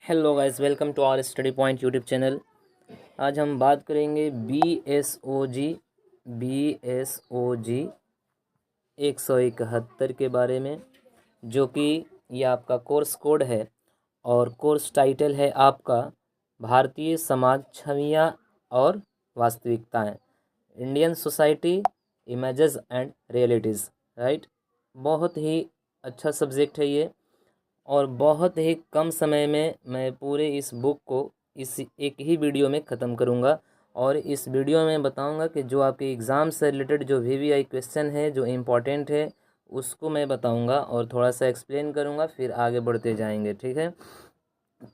Hello guys, welcome to our study point YouTube channel. आज हम बात करेंगे बी एस ओ जी 171 के बारे में, जो कि ये आपका कोर्स कोड है और कोर्स टाइटल है आपका भारतीय समाज, छवियाँ और वास्तविकताएं, Indian society, images and realities. Right, बहुत ही अच्छा सब्जेक्ट है ये और बहुत ही कम समय में मैं पूरे इस बुक को इस एक ही वीडियो में ख़त्म करूँगा। और इस वीडियो में बताऊँगा कि जो आपके एग्ज़ाम से रिलेटेड जो वीवीआई क्वेश्चन है, जो इम्पोर्टेंट है, उसको मैं बताऊँगा और थोड़ा सा एक्सप्लेन करूँगा, फिर आगे बढ़ते जाएंगे। ठीक है,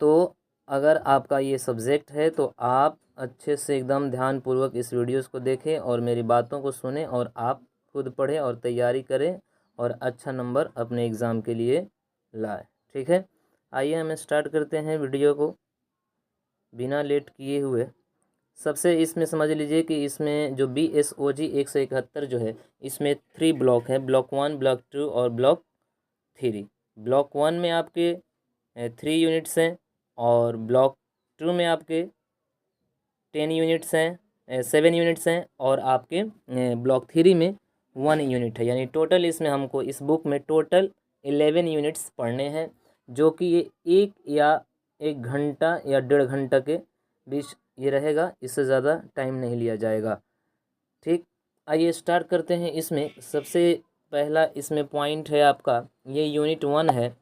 तो अगर आपका ये सब्जेक्ट है तो आप अच्छे से एकदम ध्यानपूर्वक इस वीडियोस को देखें और मेरी बातों को सुनें और आप खुद पढ़ें और तैयारी करें और अच्छा नंबर अपने एग्ज़ाम के लिए लाए। ठीक है, आइए हम स्टार्ट करते हैं वीडियो को बिना लेट किए हुए। सबसे इसमें समझ लीजिए कि इसमें जो BSOG 171 जो है, इसमें 3 ब्लॉक है, ब्लॉक 1, ब्लॉक 2 और ब्लॉक 3। ब्लॉक 1 में आपके 3 यूनिट्स हैं और ब्लॉक 2 में आपके 10 यूनिट्स हैं, 7 यूनिट्स हैं और आपके ब्लॉक 3 में 1 यूनिट है। यानी टोटल इसमें हमको इस बुक में टोटल 11 यूनिट्स पढ़ने हैं, जो कि ये 1 घंटा या 1.5 घंटा के बीच ये रहेगा, इससे ज़्यादा टाइम नहीं लिया जाएगा। ठीक, आइए स्टार्ट करते हैं। इसमें सबसे पहला इसमें पॉइंट है आपका, ये यूनिट 1 है।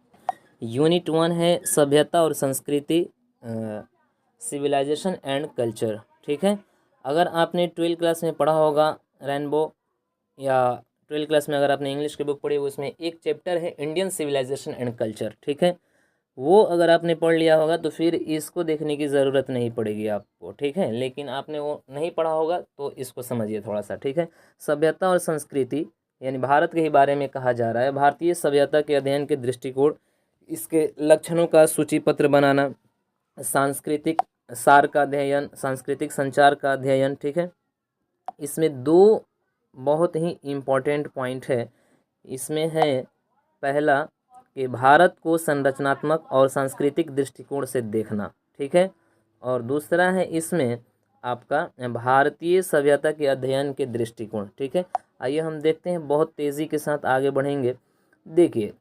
यूनिट 1 है सभ्यता और संस्कृति, सिविलाइजेशन एंड कल्चर। ठीक है, अगर आपने 12th क्लास में पढ़ा होगा रेनबो, या 12th क्लास में अगर आपने इंग्लिश की बुक पढ़ी, उसमें एक चैप्टर है इंडियन सिविलाइजेशन एंड कल्चर। ठीक है, वो अगर आपने पढ़ लिया होगा तो फिर इसको देखने की ज़रूरत नहीं पड़ेगी आपको। ठीक है, लेकिन आपने वो नहीं पढ़ा होगा तो इसको समझिए थोड़ा सा। ठीक है, सभ्यता और संस्कृति यानी भारत के ही बारे में कहा जा रहा है। भारतीय सभ्यता के अध्ययन के दृष्टिकोण, इसके लक्षणों का सूचीपत्र बनाना, सांस्कृतिक सार का अध्ययन, सांस्कृतिक संचार का अध्ययन। ठीक है, इसमें 2 बहुत ही इम्पोर्टेंट पॉइंट है। इसमें है पहला कि भारत को संरचनात्मक और सांस्कृतिक दृष्टिकोण से देखना। ठीक है, और दूसरा है इसमें आपका भारतीय सभ्यता के अध्ययन के दृष्टिकोण। ठीक है, आइए हम देखते हैं, बहुत तेज़ी के साथ आगे बढ़ेंगे। देखिए,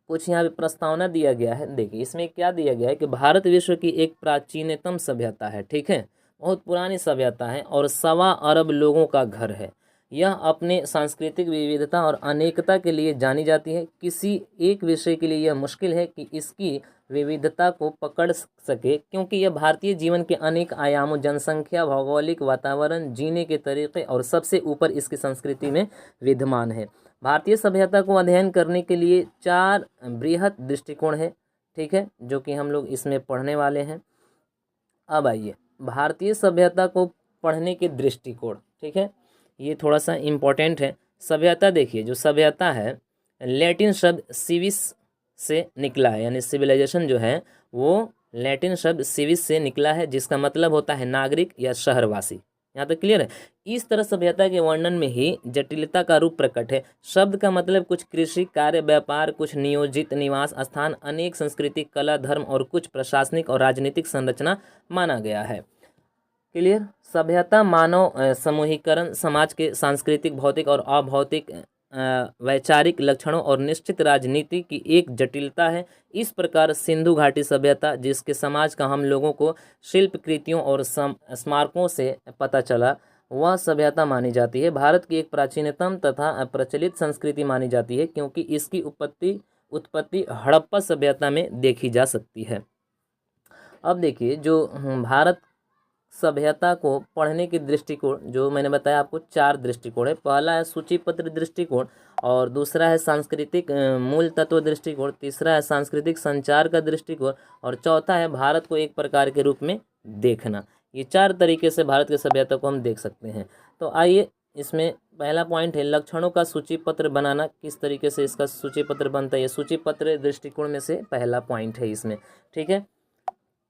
कुछ यहाँ पे प्रस्तावना दिया गया है। देखिए इसमें क्या दिया गया है कि भारत विश्व की एक प्राचीनतम सभ्यता है। ठीक है, बहुत पुरानी सभ्यता है और 1.25 अरब लोगों का घर है। यह अपने सांस्कृतिक विविधता और अनेकता के लिए जानी जाती है। किसी एक विषय के लिए यह मुश्किल है कि इसकी विविधता को पकड़ सके, क्योंकि यह भारतीय जीवन के अनेक आयामों, जनसंख्या, भौगोलिक वातावरण, जीने के तरीके और सबसे ऊपर इसकी संस्कृति में विद्यमान है। भारतीय सभ्यता को अध्ययन करने के लिए 4 बृहद दृष्टिकोण है। ठीक है, जो कि हम लोग इसमें पढ़ने वाले हैं। अब आइए, भारतीय सभ्यता को पढ़ने के दृष्टिकोण। ठीक है, ये थोड़ा सा इम्पोर्टेंट है। सभ्यता, देखिए जो सभ्यता है, लैटिन शब्द सिविस से निकला है, यानी सिविलाइजेशन जो है वो लैटिन शब्द सिविस से निकला है, जिसका मतलब होता है नागरिक या शहरवासी। यहाँ तक क्लियर है। इस तरह सभ्यता के वर्णन में ही जटिलता का रूप प्रकट है। शब्द का मतलब कुछ कृषि कार्य, व्यापार, कुछ नियोजित निवास स्थान, अनेक सांस्कृतिक, कला, धर्म और कुछ प्रशासनिक और राजनीतिक संरचना माना गया है। क्लियर। सभ्यता मानव समूहीकरण, समाज के सांस्कृतिक, भौतिक और अभौतिक वैचारिक लक्षणों और निश्चित राजनीति की एक जटिलता है। इस प्रकार सिंधु घाटी सभ्यता, जिसके समाज का हम लोगों को शिल्प कृतियों और स्मारकों से पता चला, वह सभ्यता मानी जाती है। भारत की एक प्राचीनतम तथा प्रचलित संस्कृति मानी जाती है, क्योंकि इसकी उत्पत्ति हड़प्पा सभ्यता में देखी जा सकती है। अब देखिए, जो भारत सभ्यता को पढ़ने के दृष्टिकोण, जो मैंने बताया आपको 4 दृष्टिकोण है। पहला है सूचीपत्र दृष्टिकोण, और दूसरा है सांस्कृतिक मूल तत्व दृष्टिकोण, तीसरा है सांस्कृतिक संचार का दृष्टिकोण, और चौथा है भारत को एक प्रकार के रूप में देखना। ये 4 तरीके से भारत की सभ्यता को हम देख सकते हैं। तो आइए, इसमें पहला पॉइंट है लक्षणों का सूचीपत्र बनाना। किस तरीके से इसका सूचीपत्र बनता है, ये सूचीपत्र दृष्टिकोण में से पहला पॉइंट है इसमें। ठीक है,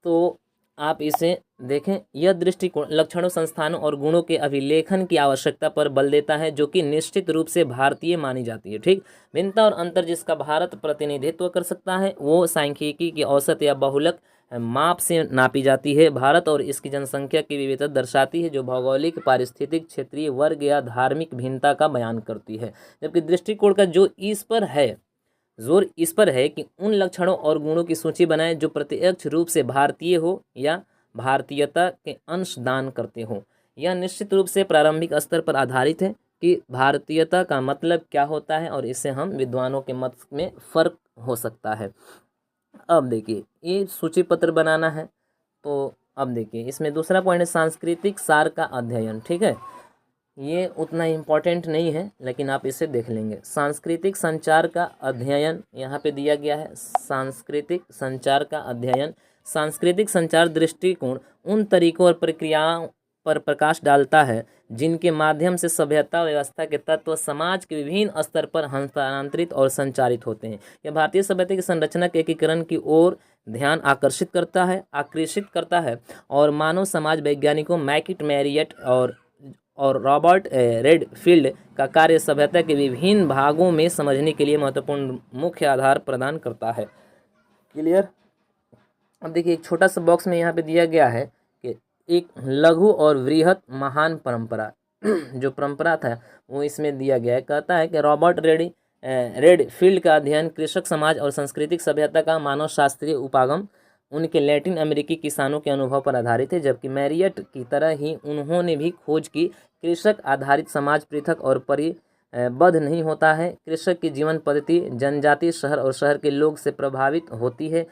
तो आप इसे देखें। यह दृष्टिकोण लक्षणों, संस्थानों और गुणों के अभिलेखन की आवश्यकता पर बल देता है, जो कि निश्चित रूप से भारतीय मानी जाती है। ठीक, भिन्नता और अंतर जिसका भारत प्रतिनिधित्व कर सकता है, वो सांख्यिकी की औसत या बहुलक माप से नापी जाती है। भारत और इसकी जनसंख्या की विविधता दर्शाती है, जो भौगोलिक, पारिस्थितिक, क्षेत्रीय, वर्ग या धार्मिक भिन्नता का बयान करती है। जबकि दृष्टिकोण का जोर इस पर है कि उन लक्षणों और गुणों की सूची बनाएं जो प्रत्यक्ष रूप से भारतीय हो या भारतीयता के अंश दान करते हो। यह निश्चित रूप से प्रारंभिक स्तर पर आधारित है कि भारतीयता का मतलब क्या होता है, और इससे हम विद्वानों के मत में फर्क हो सकता है। अब देखिए, ये सूची पत्र बनाना है, तो अब देखिए इसमें दूसरा पॉइंट है सांस्कृतिक सार का अध्ययन। ठीक है, ये उतना इम्पोर्टेंट नहीं है, लेकिन आप इसे देख लेंगे। सांस्कृतिक संचार का अध्ययन यहाँ पे दिया गया है। सांस्कृतिक संचार का अध्ययन, सांस्कृतिक संचार दृष्टिकोण उन तरीकों और प्रक्रियाओं पर प्रकाश डालता है जिनके माध्यम से सभ्यता व्यवस्था के तत्व समाज के विभिन्न स्तर पर हस्तांतरित और संचारित होते हैं। यह भारतीय सभ्यता की संरचना के एकीकरण की ओर ध्यान आकर्षित करता है और मानव समाज वैज्ञानिकों मैकिट मैरियट और रॉबर्ट रेडफील्ड का कार्य सभ्यता के विभिन्न भागों में समझने के लिए महत्वपूर्ण मुख्य आधार प्रदान करता है। क्लियर। अब देखिए, एक छोटा सा बॉक्स में यहाँ पे दिया गया है कि एक लघु और वृहत महान परंपरा जो परंपरा था वो इसमें दिया गया है। कहता है कि रॉबर्ट रेडफील्ड का अध्ययन कृषक समाज और सांस्कृतिक सभ्यता का मानव शास्त्रीय उपागम उनके लैटिन अमेरिकी किसानों के अनुभव पर आधारित है। जबकि मैरियट की तरह ही उन्होंने भी खोज की कृषक आधारित समाज पृथक और परिबद्ध नहीं होता है। कृषक की जीवन पद्धति जनजातीय शहर और शहर के लोग से प्रभावित होती है।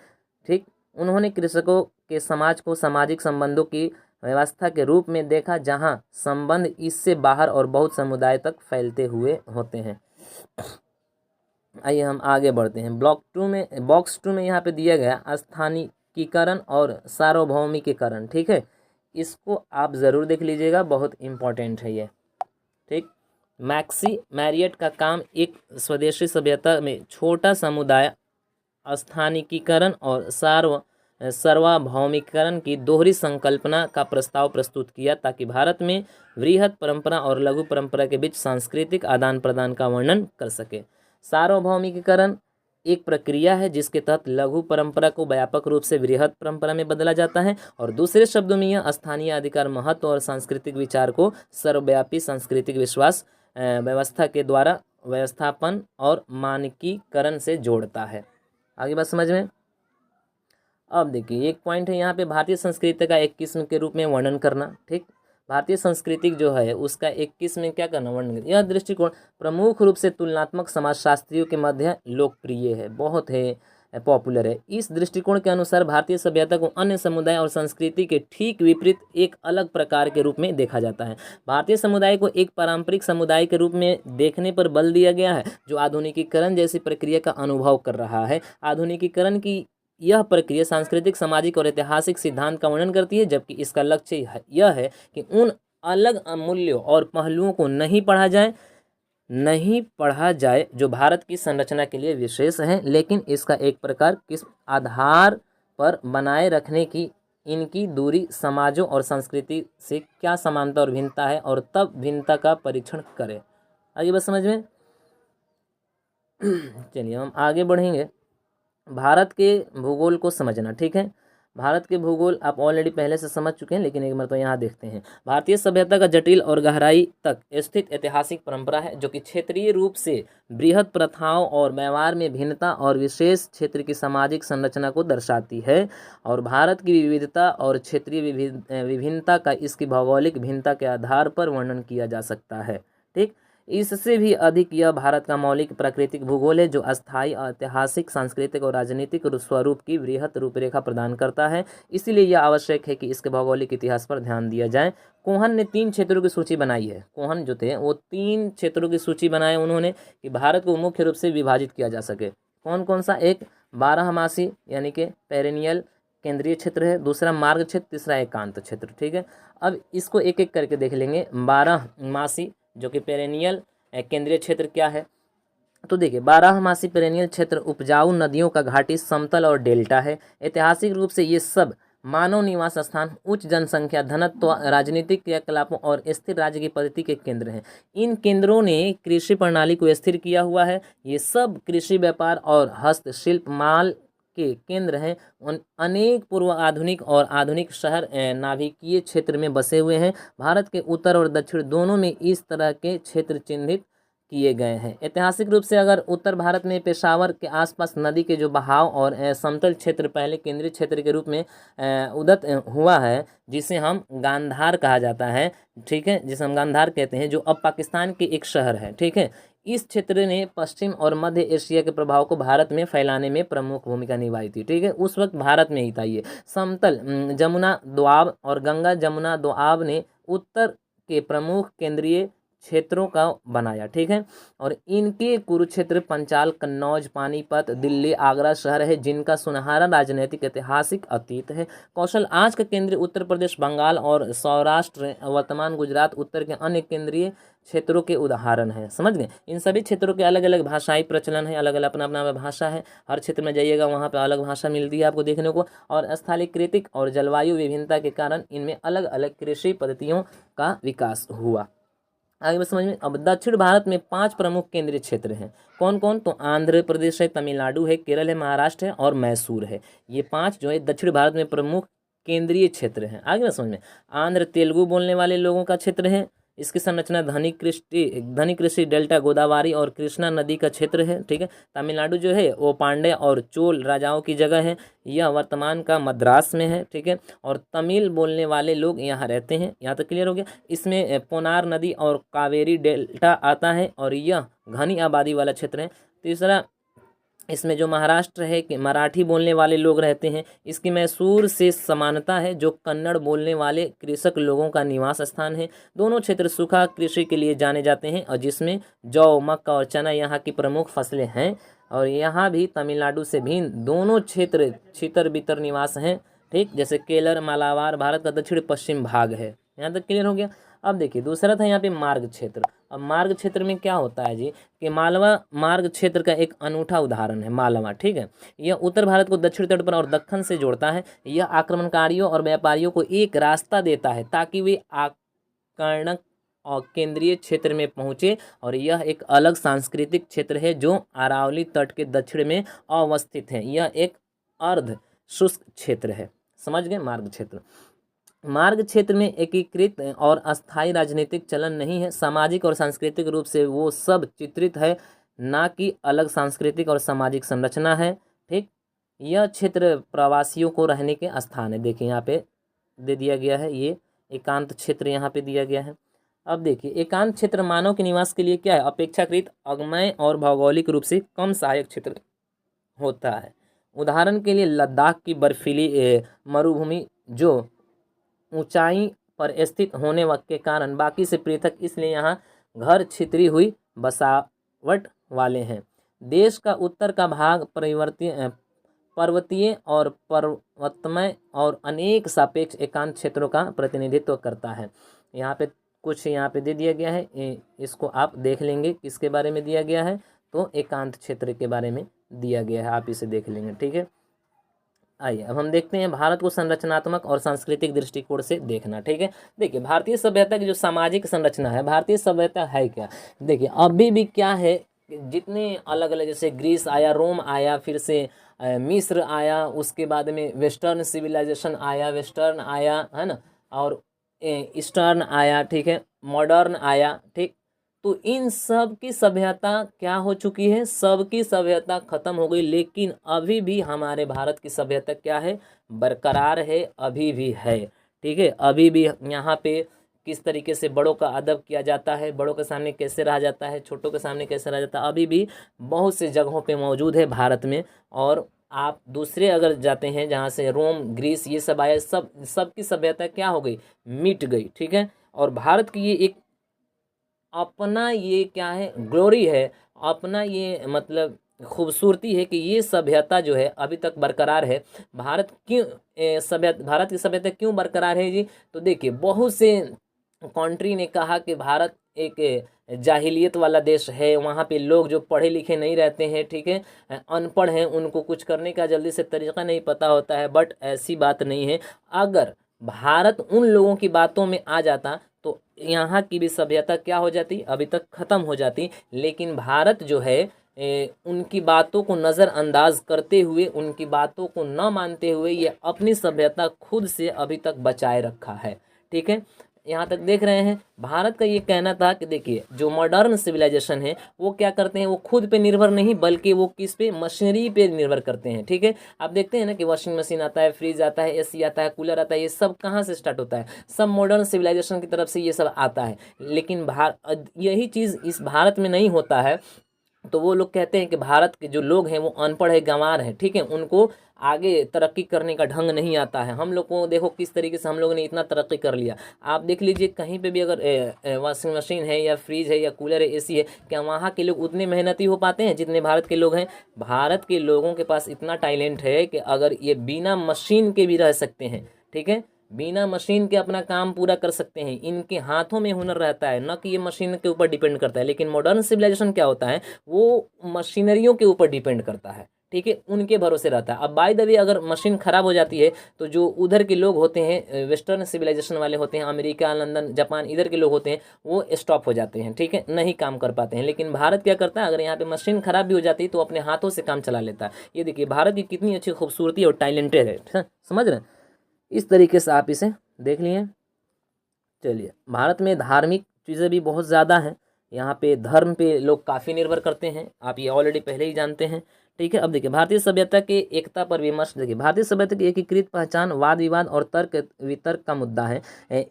ठीक, उन्होंने कृषकों के समाज को सामाजिक संबंधों की व्यवस्था के रूप में देखा, जहां संबंध इससे बाहर और बहुत समुदाय तक फैलते हुए होते हैं। आइए हम आगे बढ़ते हैं। बॉक्स टू में यहाँ पे दिया गया स्थानिकीकरण और सार्वभौमिकीकरण। ठीक है, इसको आप ज़रूर देख लीजिएगा, बहुत इम्पोर्टेंट है ये। ठीक, मैरियट का काम एक स्वदेशी सभ्यता में छोटा समुदाय स्थानिकीकरण और सार्वभौमिकीकरण की दोहरी संकल्पना का प्रस्ताव प्रस्तुत किया, ताकि भारत में वृहत परंपरा और लघु परंपरा के बीच सांस्कृतिक आदान प्रदान का वर्णन कर सके। सार्वभौमिकीकरण एक प्रक्रिया है जिसके तहत लघु परंपरा को व्यापक रूप से वृहत परंपरा में बदला जाता है, और दूसरे शब्दों में यह स्थानीय अधिकार, महत्व और सांस्कृतिक विचार को सर्वव्यापी सांस्कृतिक विश्वास व्यवस्था के द्वारा व्यवस्थापन और मानकीकरण से जोड़ता है। आगे बात समझ में। अब देखिए, एक पॉइंट है यहाँ पे भारतीय संस्कृति का एक किस्म के रूप में वर्णन करना। ठीक, भारतीय संस्कृति जो है उसका एक किस्म में क्या करना, वर्णन। यह दृष्टिकोण प्रमुख रूप से तुलनात्मक समाजशास्त्रियों के मध्य लोकप्रिय है, बहुत है पॉपुलर है। इस दृष्टिकोण के अनुसार भारतीय सभ्यता को अन्य समुदाय और संस्कृति के ठीक विपरीत एक अलग प्रकार के रूप में देखा जाता है। भारतीय समुदाय को एक पारंपरिक समुदाय के रूप में देखने पर बल दिया गया है, जो आधुनिकीकरण जैसी प्रक्रिया का अनुभव कर रहा है। आधुनिकीकरण की यह प्रक्रिया सांस्कृतिक, सामाजिक और ऐतिहासिक सिद्धांत का वर्णन करती है, जबकि इसका लक्ष्य यह है कि उन अलग मूल्यों और पहलुओं को नहीं पढ़ा जाए जो भारत की संरचना के लिए विशेष हैं, लेकिन इसका एक प्रकार किस आधार पर बनाए रखने की इनकी दूरी समाजों और संस्कृति से क्या समानता और भिन्नता है, और तब भिन्नता का परीक्षण करें। आगे बस समझ में। चलिए हम आगे बढ़ेंगे। भारत के भूगोल को समझना। ठीक है, भारत के भूगोल आप ऑलरेडी पहले से समझ चुके हैं, लेकिन एक बार तो यहाँ देखते हैं। भारतीय सभ्यता का जटिल और गहराई तक स्थित ऐतिहासिक परंपरा है, जो कि क्षेत्रीय रूप से बृहत प्रथाओं और व्यवहार में भिन्नता और विशेष क्षेत्र की सामाजिक संरचना को दर्शाती है। और भारत की विविधता और क्षेत्रीय विभिन्नता का इसकी भौगोलिक भिन्नता के आधार पर वर्णन किया जा सकता है। ठीक, इससे भी अधिक यह भारत का मौलिक प्राकृतिक भूगोल है, जो अस्थायी, ऐतिहासिक, सांस्कृतिक और राजनीतिक स्वरूप की वृहत रूपरेखा प्रदान करता है। इसीलिए यह आवश्यक है कि इसके भौगोलिक इतिहास पर ध्यान दिया जाए। कोहन ने 3 क्षेत्रों की सूची बनाई है। कोहन जो थे वो 3 क्षेत्रों की सूची बनाए उन्होंने, कि भारत को मुख्य रूप से विभाजित किया जा सके। कौन कौन सा? एक 12मासी यानी कि पेरेनियल केंद्रीय क्षेत्र है, दूसरा मार्ग क्षेत्र, तीसरा एकांत क्षेत्र। ठीक है, अब इसको एक एक करके देख लेंगे। 12मासी जो कि पेरेनियल केंद्रीय क्षेत्र क्या है, तो देखिए 12मासी पेरेनियल क्षेत्र उपजाऊ नदियों का घाटी, समतल और डेल्टा है। ऐतिहासिक रूप से ये सब मानव निवास स्थान, उच्च जनसंख्या, घनत्व, राजनीतिक क्रियाकलापों और स्थिर राज्य की पद्धति के केंद्र हैं। इन केंद्रों ने कृषि प्रणाली को स्थिर किया हुआ है। ये सब कृषि, व्यापार और हस्तशिल्प, माल के केंद्र हैं उन अनेक पूर्व आधुनिक और आधुनिक शहर नाभिकीय क्षेत्र में बसे हुए हैं। भारत के उत्तर और दक्षिण दोनों में इस तरह के क्षेत्र चिन्हित किए गए हैं। ऐतिहासिक रूप से अगर उत्तर भारत में पेशावर के आसपास नदी के जो बहाव और समतल क्षेत्र पहले केंद्रीय क्षेत्र के रूप में उदत हुआ है, जिसे हम गांधार कहा जाता है, ठीक है, जिसे हम गांधार कहते हैं, जो अब पाकिस्तान के एक शहर है, ठीक है। इस क्षेत्र ने पश्चिम और मध्य एशिया के प्रभाव को भारत में फैलाने में प्रमुख भूमिका निभाई थी, ठीक है। उस वक्त भारत में ही था ये। समतल जमुना दोआब और गंगा जमुना दोआब ने उत्तर के प्रमुख केंद्रीय क्षेत्रों का बनाया, ठीक है। और इनके कुरुक्षेत्र, पंचाल, कन्नौज, पानीपत, दिल्ली, आगरा शहर है जिनका सुनहरा राजनीतिक ऐतिहासिक अतीत है। कौशल आज का केंद्रीय उत्तर प्रदेश, बंगाल और सौराष्ट्र, वर्तमान गुजरात, उत्तर के अन्य केंद्रीय क्षेत्रों के उदाहरण हैं। समझ गए। इन सभी क्षेत्रों के अलग अलग भाषाई प्रचलन है, अलग अलग अपना अपना भाषा है। हर क्षेत्र में जाइएगा वहाँ पे अलग भाषा मिलती है आपको देखने को। और स्थलीकृतिक और जलवायु विभिन्नता के कारण इनमें अलग अलग कृषि पद्धतियों का विकास हुआ। आगे समझ में। अब दक्षिण भारत में 5 प्रमुख केंद्रीय क्षेत्र हैं। कौन कौन? तो आंध्र प्रदेश है, तमिलनाडु है, केरल है, महाराष्ट्र है और मैसूर है। ये 5 जो है दक्षिण भारत में प्रमुख केंद्रीय क्षेत्र हैं। आगे में समझ में। आंध्र तेलुगु बोलने वाले लोगों का क्षेत्र है। इसकी संरचना धनी कृषि डेल्टा गोदावरी और कृष्णा नदी का क्षेत्र है, ठीक है। तमिलनाडु जो है वो पांड्य और चोल राजाओं की जगह है। यह वर्तमान का मद्रास में है, ठीक है। और तमिल बोलने वाले लोग यहाँ रहते हैं। यहाँ तक क्लियर हो गया। इसमें पोनार नदी और कावेरी डेल्टा आता है और यह घनी आबादी वाला क्षेत्र है। तीसरा, इसमें जो महाराष्ट्र है कि मराठी बोलने वाले लोग रहते हैं। इसकी मैसूर से समानता है जो कन्नड़ बोलने वाले कृषक लोगों का निवास स्थान है। दोनों क्षेत्र सूखा कृषि के लिए जाने जाते हैं और जिसमें जौ, मक्का और चना यहाँ की प्रमुख फसलें हैं। और यहाँ भी तमिलनाडु से भिन्न दोनों क्षेत्र छितर बितर निवास हैं, ठीक। जैसे केरल, मालाबार भारत का दक्षिण पश्चिम भाग है। यहाँ तक क्लियर हो गया। अब देखिए दूसरा था यहाँ पे मार्ग क्षेत्र। अब मार्ग क्षेत्र में क्या होता है जी कि मालवा मार्ग क्षेत्र का एक अनूठा उदाहरण है मालवा, ठीक है। यह उत्तर भारत को दक्षिण तट पर और दक्कन से जोड़ता है। यह आक्रमणकारियों और व्यापारियों को एक रास्ता देता है ताकि वे आक्रामक और केंद्रीय क्षेत्र में पहुंचे। और यह एक अलग सांस्कृतिक क्षेत्र है जो अरावली तट के दक्षिण में अवस्थित है। यह एक अर्ध शुष्क क्षेत्र है। समझ गए। मार्ग क्षेत्र। मार्ग क्षेत्र में एकीकृत और अस्थायी राजनीतिक चलन नहीं है। सामाजिक और सांस्कृतिक रूप से वो सब चित्रित है, ना कि अलग सांस्कृतिक और सामाजिक संरचना है, ठीक। यह क्षेत्र प्रवासियों को रहने के स्थान है। देखिए यहाँ पे दे दिया गया है, ये एकांत क्षेत्र यहाँ पे दिया गया है। अब देखिए एकांत क्षेत्र मानव के निवास के लिए क्या है? अपेक्षाकृत अगम्य और भौगोलिक रूप से कम सहायक क्षेत्र होता है। उदाहरण के लिए लद्दाख की बर्फीली मरुभूमि जो ऊंचाई पर स्थित होने के कारण बाकी से पृथक, इसलिए यहाँ घर छितरी हुई बसावट वाले हैं। देश का उत्तर का भाग पर्वतीय और पर्वतमय और अनेक सापेक्ष एकांत क्षेत्रों का प्रतिनिधित्व करता है। यहाँ पे कुछ यहाँ पे दे दिया गया है, इसको आप देख लेंगे किसके बारे में दिया गया है, तो एकांत क्षेत्र के बारे में दिया गया है, आप इसे देख लेंगे, ठीक है। आइए अब हम देखते हैं भारत को संरचनात्मक और सांस्कृतिक दृष्टिकोण से देखना, ठीक है। देखिए भारतीय सभ्यता की जो सामाजिक संरचना है, भारतीय सभ्यता है क्या? देखिए अभी भी क्या है, जितने अलग अलग, जैसे ग्रीस आया, रोम आया, फिर से मिस्र आया, उसके बाद में वेस्टर्न सिविलाइजेशन आया, वेस्टर्न आया, है ना, और ईस्टर्न आया, ठीक है, मॉडर्न आया, ठीक। तो इन सब की सभ्यता क्या हो चुकी है? सबकी सभ्यता खत्म हो गई, लेकिन अभी भी हमारे भारत की सभ्यता क्या है? बरकरार है, अभी भी है, ठीक है। अभी भी यहाँ पे किस तरीके से बड़ों का अदब किया जाता है, बड़ों के सामने कैसे रहा जाता है, छोटों के सामने कैसे रहा जाता है, अभी भी बहुत से जगहों पे मौजूद है भारत में। और आप दूसरे अगर जाते हैं जहाँ से रोम, ग्रीस, ये सब आया, सबकी सभ्यता क्या हो गई? मिट गई, ठीक है। और भारत की ये एक अपना ये क्या है? ग्लोरी है, अपना ये मतलब खूबसूरती है कि ये सभ्यता जो है अभी तक बरकरार है। भारत भारत की सभ्यता क्यों बरकरार है जी? तो देखिए बहुत से कंट्री ने कहा कि भारत एक जाहिलियत वाला देश है, वहाँ पे लोग जो पढ़े लिखे नहीं रहते हैं, ठीक है, अनपढ़ हैं, उनको कुछ करने का जल्दी से तरीका नहीं पता होता है। बट ऐसी बात नहीं है। अगर भारत उन लोगों की बातों में आ जाता तो यहाँ की भी सभ्यता क्या हो जाती? अभी तक खत्म हो जाती। लेकिन भारत जो है उनकी बातों को नज़रअंदाज करते हुए, उनकी बातों को न मानते हुए ये अपनी सभ्यता खुद से अभी तक बचाए रखा है। ठीक है, यहाँ तक देख रहे हैं। भारत का ये कहना था कि देखिए जो मॉडर्न सिविलाइजेशन है वो क्या करते हैं, वो खुद पे निर्भर नहीं बल्कि वो किस पे, मशीनरी पे निर्भर करते हैं। ठीक है, आप देखते हैं ना कि वॉशिंग मशीन आता है, फ्रिज आता है, एसी आता है, कूलर आता है, ये सब कहाँ से स्टार्ट होता है, सब मॉडर्न सिविलाइजेशन की तरफ से ये सब आता है। लेकिन यही चीज़ इस भारत में नहीं होता है। तो वो लोग कहते हैं कि भारत के जो लोग हैं वो अनपढ़ है, गंवार हैं। ठीक है, उनको आगे तरक्की करने का ढंग नहीं आता है। हम लोग को देखो किस तरीके से हम लोगों ने इतना तरक्की कर लिया। आप देख लीजिए कहीं पे भी अगर वॉशिंग मशीन है या फ्रिज है या कूलर है, एसी है, क्या वहाँ के लोग उतने मेहनती हो पाते हैं जितने भारत के लोग हैं? भारत के लोगों के पास इतना टैलेंट है कि अगर ये बिना मशीन के भी रह सकते हैं। ठीक है, बिना मशीन के अपना काम पूरा कर सकते हैं। इनके हाथों में हुनर रहता है, न कि ये मशीन के ऊपर डिपेंड करता है। लेकिन मॉडर्न सिविलाइजेशन क्या होता है, वो मशीनरियों के ऊपर डिपेंड करता है। ठीक है, उनके भरोसे रहता है। अब बाय द वे अगर मशीन खराब हो जाती है तो जो उधर के लोग होते हैं, वेस्टर्न सिविलाइजेशन वाले होते हैं, अमेरिका, लंदन, जापान, इधर के लोग होते हैं, वो स्टॉप हो जाते हैं। ठीक है, नहीं काम कर पाते हैं। लेकिन भारत क्या करता है, अगर यहाँ पे मशीन खराब भी हो जाती है तो अपने हाथों से काम चला लेता है। ये देखिए भारत की कितनी अच्छी खूबसूरती और टैलेंटेड है, समझ रहे हैं? इस तरीके से आप इसे देख लिए। चलिए, भारत में धार्मिक चीज़ें भी बहुत ज़्यादा हैं। यहाँ पे धर्म पे लोग काफ़ी निर्भर करते हैं, आप ये ऑलरेडी पहले ही जानते हैं। ठीक है, अब देखिए भारतीय सभ्यता के एकता पर विमर्श। देखिए भारतीय सभ्यता की एकीकृत पहचान वाद विवाद और तर्क वितर्क का मुद्दा है।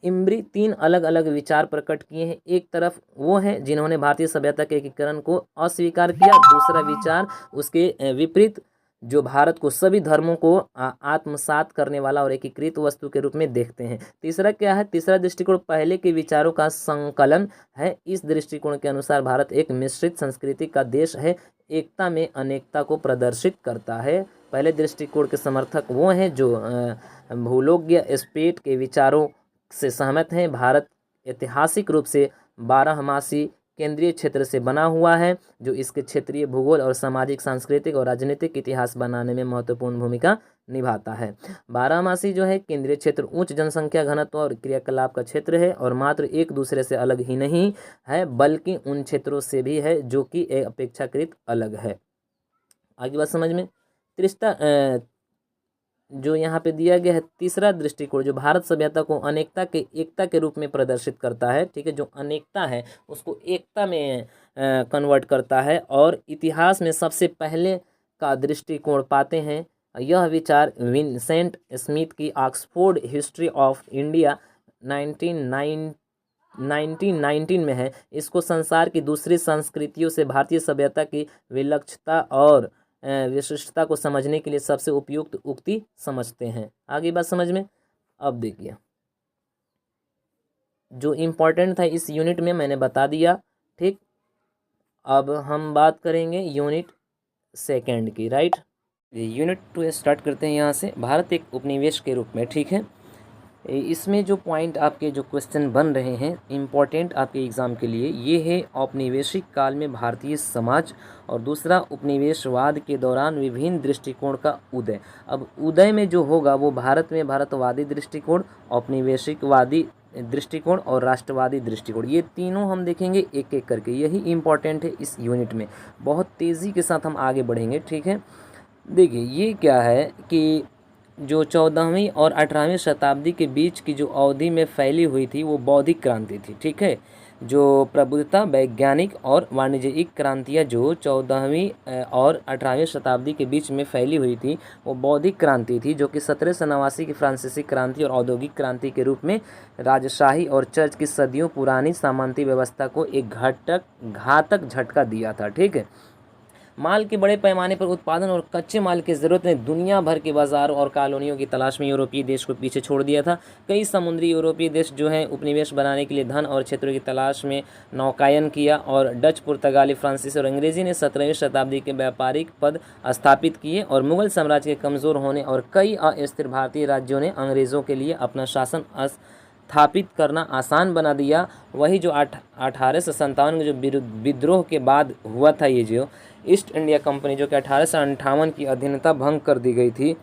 इमरी 3 अलग अलग विचार प्रकट किए हैं। एक तरफ वो है जिन्होंने भारतीय सभ्यता के एकीकरण को अस्वीकार किया, दूसरा विचार उसके विपरीत जो भारत को सभी धर्मों को आत्मसात करने वाला और एकीकृत वस्तु के रूप में देखते हैं। तीसरा क्या है, तीसरा दृष्टिकोण पहले के विचारों का संकलन है। इस दृष्टिकोण के अनुसार भारत एक मिश्रित संस्कृति का देश है, एकता में अनेकता को प्रदर्शित करता है। पहले दृष्टिकोण के समर्थक वो हैं जो भूलोज्ञ स्पेट के विचारों से सहमत हैं। भारत ऐतिहासिक रूप से बारहमासी केंद्रीय क्षेत्र से बना हुआ है, जो इसके क्षेत्रीय भूगोल और सामाजिक, सांस्कृतिक और राजनीतिक इतिहास बनाने में महत्वपूर्ण भूमिका निभाता है। बारहमासी जो है केंद्रीय क्षेत्र उच्च जनसंख्या घनत्व और क्रियाकलाप का क्षेत्र है और मात्र एक दूसरे से अलग ही नहीं है बल्कि उन क्षेत्रों से भी है जो कि अपेक्षाकृत अलग है। आगे बात समझ में। त्रिस्ता जो यहाँ पे दिया गया है तीसरा दृष्टिकोण जो भारत सभ्यता को अनेकता के एकता के रूप में प्रदर्शित करता है। ठीक है, जो अनेकता है उसको एकता में कन्वर्ट करता है और इतिहास में सबसे पहले का दृष्टिकोण पाते हैं। यह विचार विंसेंट स्मिथ की ऑक्सफोर्ड हिस्ट्री ऑफ इंडिया 1919 में है। इसको संसार की दूसरी संस्कृतियों से भारतीय सभ्यता की विलक्षणता और विशिष्टता को समझने के लिए सबसे उपयुक्त उक्ति समझते हैं। आगे बात समझ में। अब देखिए जो इम्पोर्टेंट था इस यूनिट में मैंने बता दिया। ठीक, अब हम बात करेंगे यूनिट सेकंड की। राइट, यूनिट 2 स्टार्ट करते हैं यहाँ से। भारत एक उपनिवेश के रूप में। ठीक है, इसमें जो पॉइंट आपके जो क्वेश्चन बन रहे हैं इम्पॉर्टेंट आपके एग्ज़ाम के लिए, ये है औपनिवेशिक काल में भारतीय समाज और दूसरा उपनिवेशवाद के दौरान विभिन्न दृष्टिकोण का उदय। अब उदय में जो होगा वो भारत में भारतवादी दृष्टिकोण, औपनिवेशिकवादी दृष्टिकोण और राष्ट्रवादी दृष्टिकोण, ये तीनों हम देखेंगे एक एक करके। यही इम्पॉर्टेंट है इस यूनिट में। बहुत तेज़ी के साथ हम आगे बढ़ेंगे। ठीक है, देखिए ये क्या है कि जो 14वीं और 18वीं शताब्दी के बीच की जो अवधि में फैली हुई थी वो बौद्धिक क्रांति थी। ठीक है, जो प्रबुद्धता, वैज्ञानिक और वाणिज्यिक क्रांतियाँ जो 14वीं और 18वीं शताब्दी के बीच में फैली हुई थी वो बौद्धिक क्रांति थी, जो कि 1789 की फ्रांसीसी क्रांति और औद्योगिक क्रांति के रूप में राजशाही और चर्च की सदियों पुरानी सामंती व्यवस्था को एक घातक झटका दिया था। ठीक है, माल के बड़े पैमाने पर उत्पादन और कच्चे माल की ज़रूरत ने दुनिया भर के बाज़ारों और कॉलोनियों की तलाश में यूरोपीय देश को पीछे छोड़ दिया था। कई समुद्री यूरोपीय देश जो हैं उपनिवेश बनाने के लिए धन और क्षेत्रों की तलाश में नौकायन किया और डच, पुर्तगाली, फ्रांसीसी और अंग्रेजी ने 17वीं शताब्दी के व्यापारिक पद स्थापित किए और मुगल साम्राज्य के कमज़ोर होने और कई अस्थिर भारतीय राज्यों ने अंग्रेज़ों के लिए अपना शासन स्थापित करना आसान बना दिया। वही जो 1857 के जो विद्रोह के बाद हुआ था, ये जो ईस्ट इंडिया कंपनी जो कि 1858 की अधीनता भंग कर दी गई थी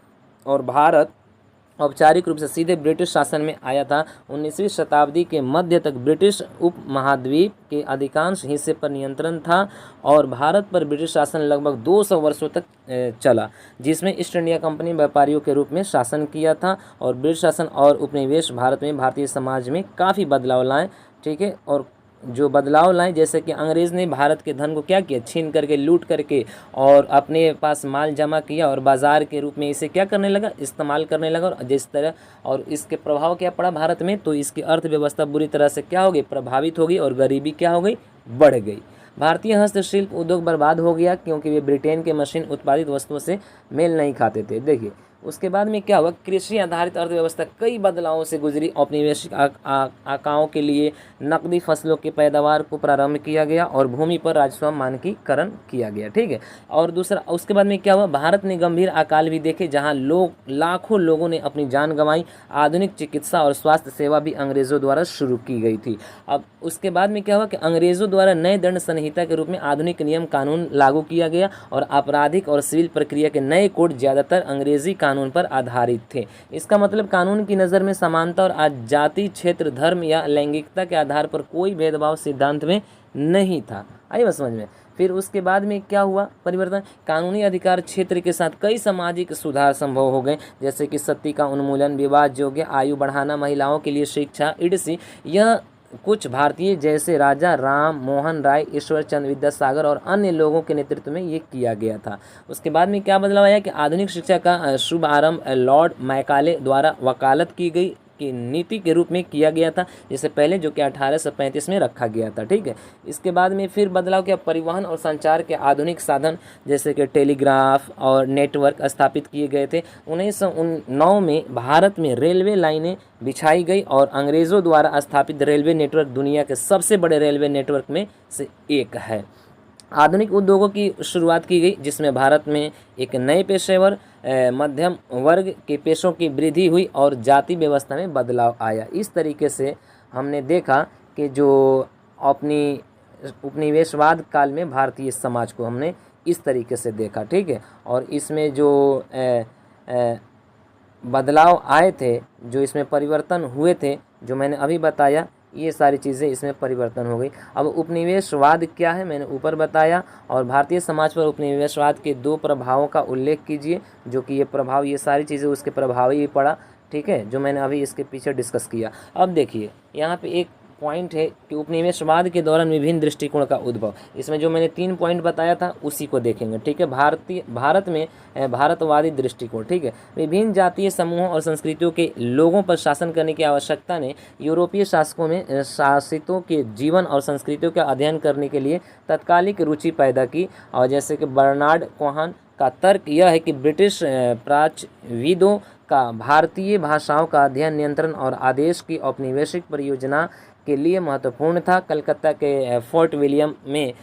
और भारत औपचारिक रूप से सीधे ब्रिटिश शासन में आया था। 19वीं शताब्दी के मध्य तक ब्रिटिश उपमहाद्वीप के अधिकांश हिस्से पर नियंत्रण था और भारत पर ब्रिटिश शासन लगभग 200 वर्षों तक चला, जिसमें ईस्ट इंडिया कंपनी व्यापारियों के रूप में शासन किया था। और ब्रिटिश शासन और उपनिवेश भारत में भारतीय समाज में काफ़ी बदलाव लाए, ठीक है। और जो बदलाव लाए, जैसे कि अंग्रेज़ ने भारत के धन को क्या किया, छीन करके, लूट करके और अपने पास माल जमा किया और बाज़ार के रूप में इसे क्या करने लगा, इस्तेमाल करने लगा। और जिस तरह और इसके प्रभाव क्या पड़ा भारत में, तो इसकी अर्थव्यवस्था बुरी तरह से क्या हो गई, प्रभावित हो गई और गरीबी क्या हो गई, बढ़ गई। भारतीय हस्तशिल्प उद्योग बर्बाद हो गया क्योंकि वे ब्रिटेन के मशीन उत्पादित वस्तुओं से मेल नहीं खाते थे। देखिए उसके बाद में क्या हुआ, कृषि आधारित अर्थव्यवस्था कई बदलावों से गुजरी। औपनिवेशिक आकाओं के लिए नकदी फसलों की पैदावार को प्रारंभ किया गया और भूमि पर राजस्व मानकीकरण किया गया, ठीक है। और दूसरा उसके बाद में क्या हुआ, भारत ने गंभीर अकाल भी देखे जहां लाखों लोगों ने अपनी जान गंवाई। आधुनिक चिकित्सा और स्वास्थ्य सेवा भी अंग्रेज़ों द्वारा शुरू की गई थी। अब उसके बाद में क्या हुआ कि अंग्रेज़ों द्वारा नए दंड संहिता के रूप में आधुनिक नियम कानून लागू किया गया और आपराधिक और सिविल प्रक्रिया के नए कोड ज़्यादातर अंग्रेजी कानून पर आधारित थे। इसका मतलब कानून की नज़र में समानता और जाति, क्षेत्र, धर्म या लैंगिकता के आधार पर कोई भेदभाव सिद्धांत में नहीं था। आई बात समझ में। फिर उसके बाद में क्या हुआ परिवर्तन, कानूनी अधिकार क्षेत्र के साथ कई सामाजिक सुधार संभव हो गए, जैसे कि सती का उन्मूलन, विवाह योग्य आयु बढ़ाना, महिलाओं के लिए शिक्षा, ईडीसी। यह कुछ भारतीय जैसे राजा राम मोहन राय, ईश्वर चंद्र विद्यासागर और अन्य लोगों के नेतृत्व में ये किया गया था। उसके बाद में क्या बदलाव आया कि आधुनिक शिक्षा का शुभ आरंभ लॉर्ड मैकाले द्वारा वकालत की गई की नीति के रूप में किया गया था, जिससे पहले जो कि 1835 में रखा गया था, ठीक है। इसके बाद में फिर बदलाव किया, परिवहन और संचार के आधुनिक साधन जैसे कि टेलीग्राफ और नेटवर्क स्थापित किए गए थे। 1909 में भारत में रेलवे लाइनें बिछाई गई और अंग्रेज़ों द्वारा स्थापित रेलवे नेटवर्क दुनिया के सबसे बड़े रेलवे नेटवर्क में से एक है। आधुनिक उद्योगों की शुरुआत की गई, जिसमें भारत में एक नए पेशेवर मध्यम वर्ग के पेशों की वृद्धि हुई और जाति व्यवस्था में बदलाव आया। इस तरीके से हमने देखा कि जो अपनी उपनिवेशवाद काल में भारतीय समाज को हमने इस तरीके से देखा, ठीक है। और इसमें जो बदलाव आए थे, जो इसमें परिवर्तन हुए थे, जो मैंने अभी बताया, ये सारी चीज़ें इसमें परिवर्तन हो गई। अब उपनिवेशवाद क्या है मैंने ऊपर बताया, और भारतीय समाज पर उपनिवेशवाद के 2 प्रभावों का उल्लेख कीजिए, जो कि ये प्रभाव, ये सारी चीज़ें उसके प्रभाव ही पड़ा, ठीक है, जो मैंने अभी इसके पीछे डिस्कस किया। अब देखिए यहाँ पे एक पॉइंट है कि उपनिवेशवाद के दौरान विभिन्न दृष्टिकोण का उद्भव। इसमें जो मैंने 3 पॉइंट बताया था उसी को देखेंगे, ठीक है। भारत में भारतवादी दृष्टिकोण, ठीक है। विभिन्न जातीय समूहों और संस्कृतियों के लोगों पर शासन करने की आवश्यकता ने यूरोपीय शासकों में शासितों के जीवन और संस्कृतियों का अध्ययन करने के लिए तत्कालिक रुचि पैदा की। और जैसे कि बर्नार्ड कोहान का तर्क यह है कि ब्रिटिश प्राच्यविदों का भारतीय भाषाओं का अध्ययन, नियंत्रण और आदेश की औपनिवेशिक परियोजना के लिए महत्वपूर्ण था। कलकत्ता के फोर्ट विलियम में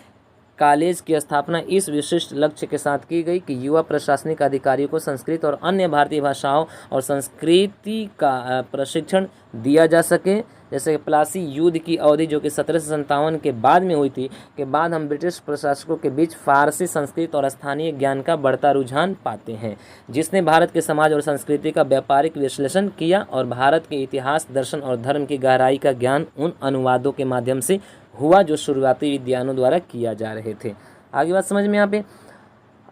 कॉलेज की स्थापना इस विशिष्ट लक्ष्य के साथ की गई कि युवा प्रशासनिक अधिकारियों को संस्कृत और अन्य भारतीय भाषाओं और संस्कृति का प्रशिक्षण दिया जा सके। जैसे प्लासी युद्ध की अवधि जो कि 1757 के बाद में हुई थी, के बाद हम ब्रिटिश प्रशासकों के बीच फारसी, संस्कृत और स्थानीय ज्ञान का बढ़ता रुझान पाते हैं, जिसने भारत के समाज और संस्कृति का व्यापारिक विश्लेषण किया और भारत के इतिहास, दर्शन और धर्म की गहराई का ज्ञान उन अनुवादों के माध्यम से हुआ जो शुरुआती विद्वानों द्वारा किया जा रहे थे। आगे बात समझ में यहाँ पे।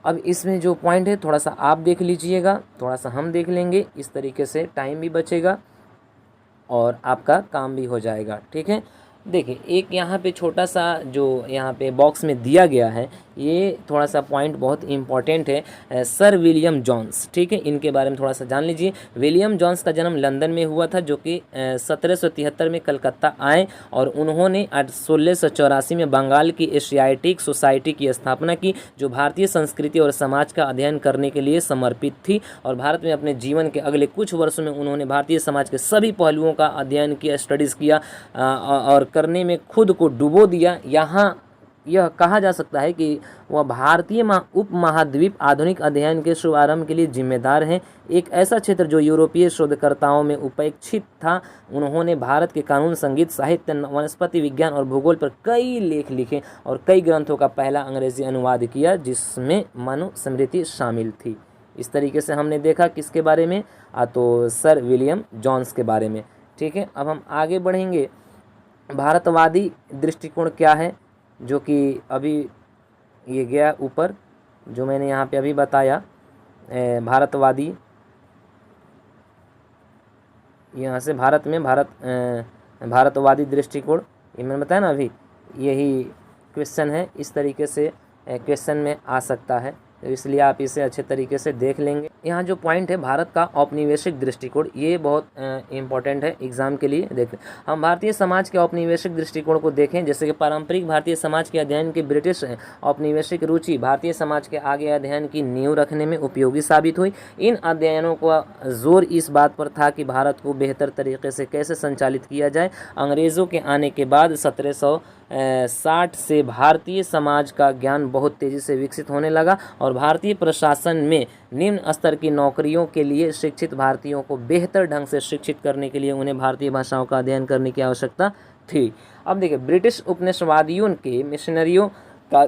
अब इसमें जो पॉइंट है थोड़ा सा आप देख लीजिएगा, थोड़ा सा हम देख लेंगे, इस तरीके से टाइम भी बचेगा और आपका काम भी हो जाएगा, ठीक है। देखिए एक यहाँ पे छोटा सा जो यहाँ पे बॉक्स में दिया गया है, ये थोड़ा सा पॉइंट बहुत इंपॉर्टेंट है। सर विलियम जोन्स, ठीक है, इनके बारे में थोड़ा सा जान लीजिए। विलियम जोन्स का जन्म लंदन में हुआ था, जो कि 1773 में कलकत्ता आए और उन्होंने 1684 में बंगाल की एशियाटिक सोसाइटी की स्थापना की, जो भारतीय संस्कृति और समाज का अध्ययन करने के लिए समर्पित थी। और भारत में अपने जीवन के अगले कुछ वर्षों में उन्होंने भारतीय समाज के सभी पहलुओं का अध्ययन किया, स्टडीज़ किया और करने में खुद को डुबो दिया। यहाँ यह कहा जा सकता है कि वह भारतीय उपमहाद्वीप आधुनिक अध्ययन के शुभारंभ के लिए जिम्मेदार हैं, एक ऐसा क्षेत्र जो यूरोपीय शोधकर्ताओं में उपेक्षित था। उन्होंने भारत के कानून, संगीत, साहित्य, वनस्पति विज्ञान और भूगोल पर कई लेख लिखे और कई ग्रंथों का पहला अंग्रेजी अनुवाद किया, जिसमें मनुस्मृति शामिल थी। इस तरीके से हमने देखा किसके बारे में, तो सर विलियम जॉन्स के बारे में। ठीक है, अब हम आगे बढ़ेंगे। भारतवादी दृष्टिकोण क्या है, जो कि अभी ये गया ऊपर, जो मैंने यहाँ पे अभी बताया, भारतवादी, यहाँ से भारतवादी दृष्टिकोण, ये मैंने बताया ना अभी, यही क्वेश्चन है, इस तरीके से क्वेश्चन में आ सकता है, तो इसलिए आप इसे अच्छे तरीके से देख लेंगे। यहाँ जो पॉइंट है भारत का औपनिवेशिक दृष्टिकोण, ये बहुत इम्पोर्टेंट है एग्जाम के लिए। देखें, हम भारतीय समाज के औपनिवेशिक दृष्टिकोण को देखें, जैसे कि पारंपरिक भारतीय समाज के अध्ययन की ब्रिटिश औपनिवेशिक रुचि भारतीय समाज के आगे अध्ययन की नींव रखने में उपयोगी साबित हुई। इन अध्ययनों का जोर इस बात पर था कि भारत को बेहतर तरीके से कैसे संचालित किया जाए। अंग्रेज़ों के आने के बाद 1760 से भारतीय समाज का ज्ञान बहुत तेज़ी से विकसित होने लगा और भारतीय प्रशासन में निम्न स्तर की नौकरियों के लिए शिक्षित भारतीयों को बेहतर ढंग से शिक्षित करने के लिए उन्हें भारतीय भाषाओं का अध्ययन करने की आवश्यकता थी। अब देखिए, ब्रिटिश उपनिवेशवादियों के मिशनरियों का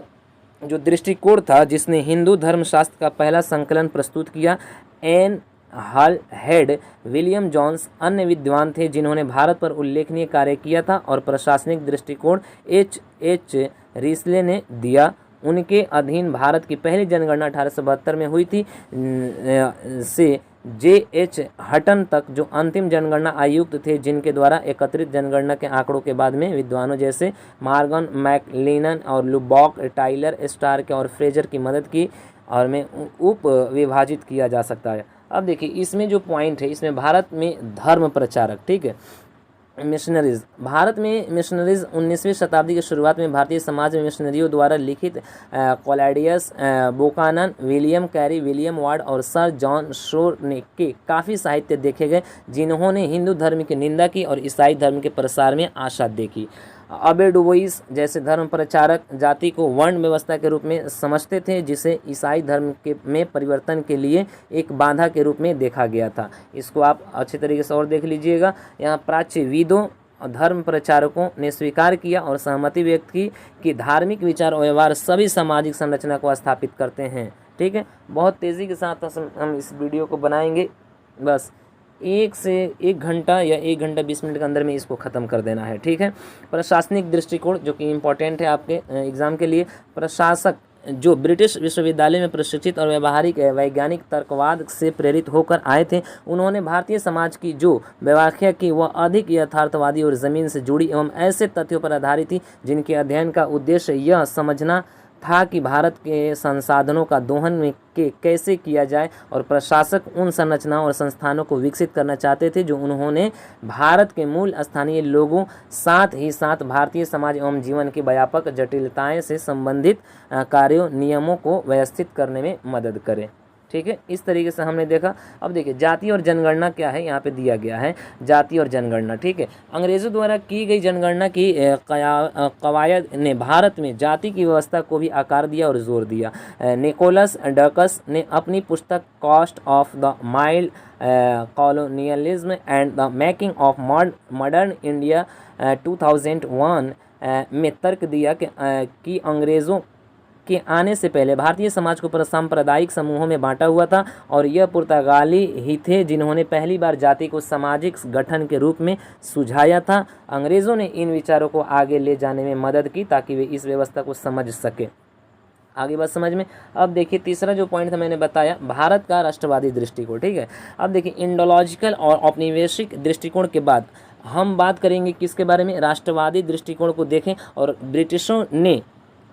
जो दृष्टिकोण था, जिसने हिंदू धर्मशास्त्र का पहला संकलन प्रस्तुत किया, एन हल हेड, विलियम जॉन्स अन्य विद्वान थे जिन्होंने भारत पर उल्लेखनीय कार्य किया था और प्रशासनिक दृष्टिकोण एच रिस्ले ने दिया। उनके अधीन भारत की पहली जनगणना 1872 में हुई थी। से J.H. हटन तक जो अंतिम जनगणना आयुक्त थे, जिनके द्वारा एकत्रित जनगणना के आंकड़ों के बाद में विद्वानों जैसे मॉर्गन, मैकलिनन और लुबॉक, टाइलर, स्टार्क और फ्रेजर की मदद की और में उप विभाजित किया जा सकता है। अब देखिए, इसमें जो पॉइंट है, इसमें भारत में धर्म प्रचारक, ठीक है, मिशनरीज, भारत में मिशनरीज 19वीं शताब्दी की शुरुआत में भारतीय समाज में मिशनरियों द्वारा लिखित कोलैडियस, Buchanan, William Carey, William Ward और सर जॉन शोर ने के काफ़ी साहित्य देखे गए, जिन्होंने हिंदू धर्म की निंदा की और ईसाई धर्म के प्रसार में आशा देखी। अबे डुबोइस जैसे धर्म प्रचारक जाति को वर्ण व्यवस्था के रूप में समझते थे, जिसे ईसाई धर्म के में परिवर्तन के लिए एक बाधा के रूप में देखा गया था। इसको आप अच्छे तरीके से और देख लीजिएगा। यहाँ प्राच्यविदों और धर्म प्रचारकों ने स्वीकार किया और सहमति व्यक्त की कि धार्मिक विचार और व्यवहार सभी सामाजिक संरचना को स्थापित करते हैं। ठीक है, बहुत तेज़ी के साथ हम इस वीडियो को बनाएंगे, बस 1 से 1 घंटा या 1 घंटा 20 मिनट के अंदर में इसको ख़त्म कर देना है। ठीक है, प्रशासनिक दृष्टिकोण जो कि इम्पोर्टेंट है आपके एग्ज़ाम के लिए। प्रशासक जो ब्रिटिश विश्वविद्यालय में प्रशिक्षित और व्यावहारिक वैज्ञानिक तर्कवाद से प्रेरित होकर आए थे, उन्होंने भारतीय समाज की जो व्याख्या की वह अधिक यथार्थवादी और ज़मीन से जुड़ी एवं ऐसे तथ्यों पर आधारित थी जिनके अध्ययन का उद्देश्य यह समझना था कि भारत के संसाधनों का दोहन में कैसे किया जाए, और प्रशासक उन संरचनाओं और संस्थानों को विकसित करना चाहते थे जो उन्होंने भारत के मूल स्थानीय लोगों, साथ ही साथ भारतीय समाज एवं जीवन की व्यापक जटिलताएं से संबंधित कार्यों नियमों को व्यवस्थित करने में मदद करें। ठीक है, इस तरीके से हमने देखा। अब देखिए, जाति और जनगणना क्या है, यहाँ पे दिया गया है जाति और जनगणना। ठीक है, अंग्रेज़ों द्वारा की गई जनगणना की कवायद ने भारत में जाति की व्यवस्था को भी आकार दिया और जोर दिया। निकोलस डकस ने अपनी पुस्तक cost of the mild colonialism and the making of modern India 2001 में तर्क दिया कि अंग्रेज़ों के आने से पहले भारतीय समाज को सांप्रदायिक समूहों में बांटा हुआ था और यह पुर्तगाली ही थे जिन्होंने पहली बार जाति को सामाजिक गठन के रूप में सुझाया था। अंग्रेज़ों ने इन विचारों को आगे ले जाने में मदद की ताकि वे इस व्यवस्था को समझ सके। आगे बात समझ में। अब देखिए, तीसरा जो पॉइंट था मैंने बताया, भारत का राष्ट्रवादी दृष्टिकोण। ठीक है, अब देखिए, इंडोलॉजिकल और औपनिवेशिक दृष्टिकोण के बाद हम बात करेंगे किसके बारे में, राष्ट्रवादी दृष्टिकोण को देखें। और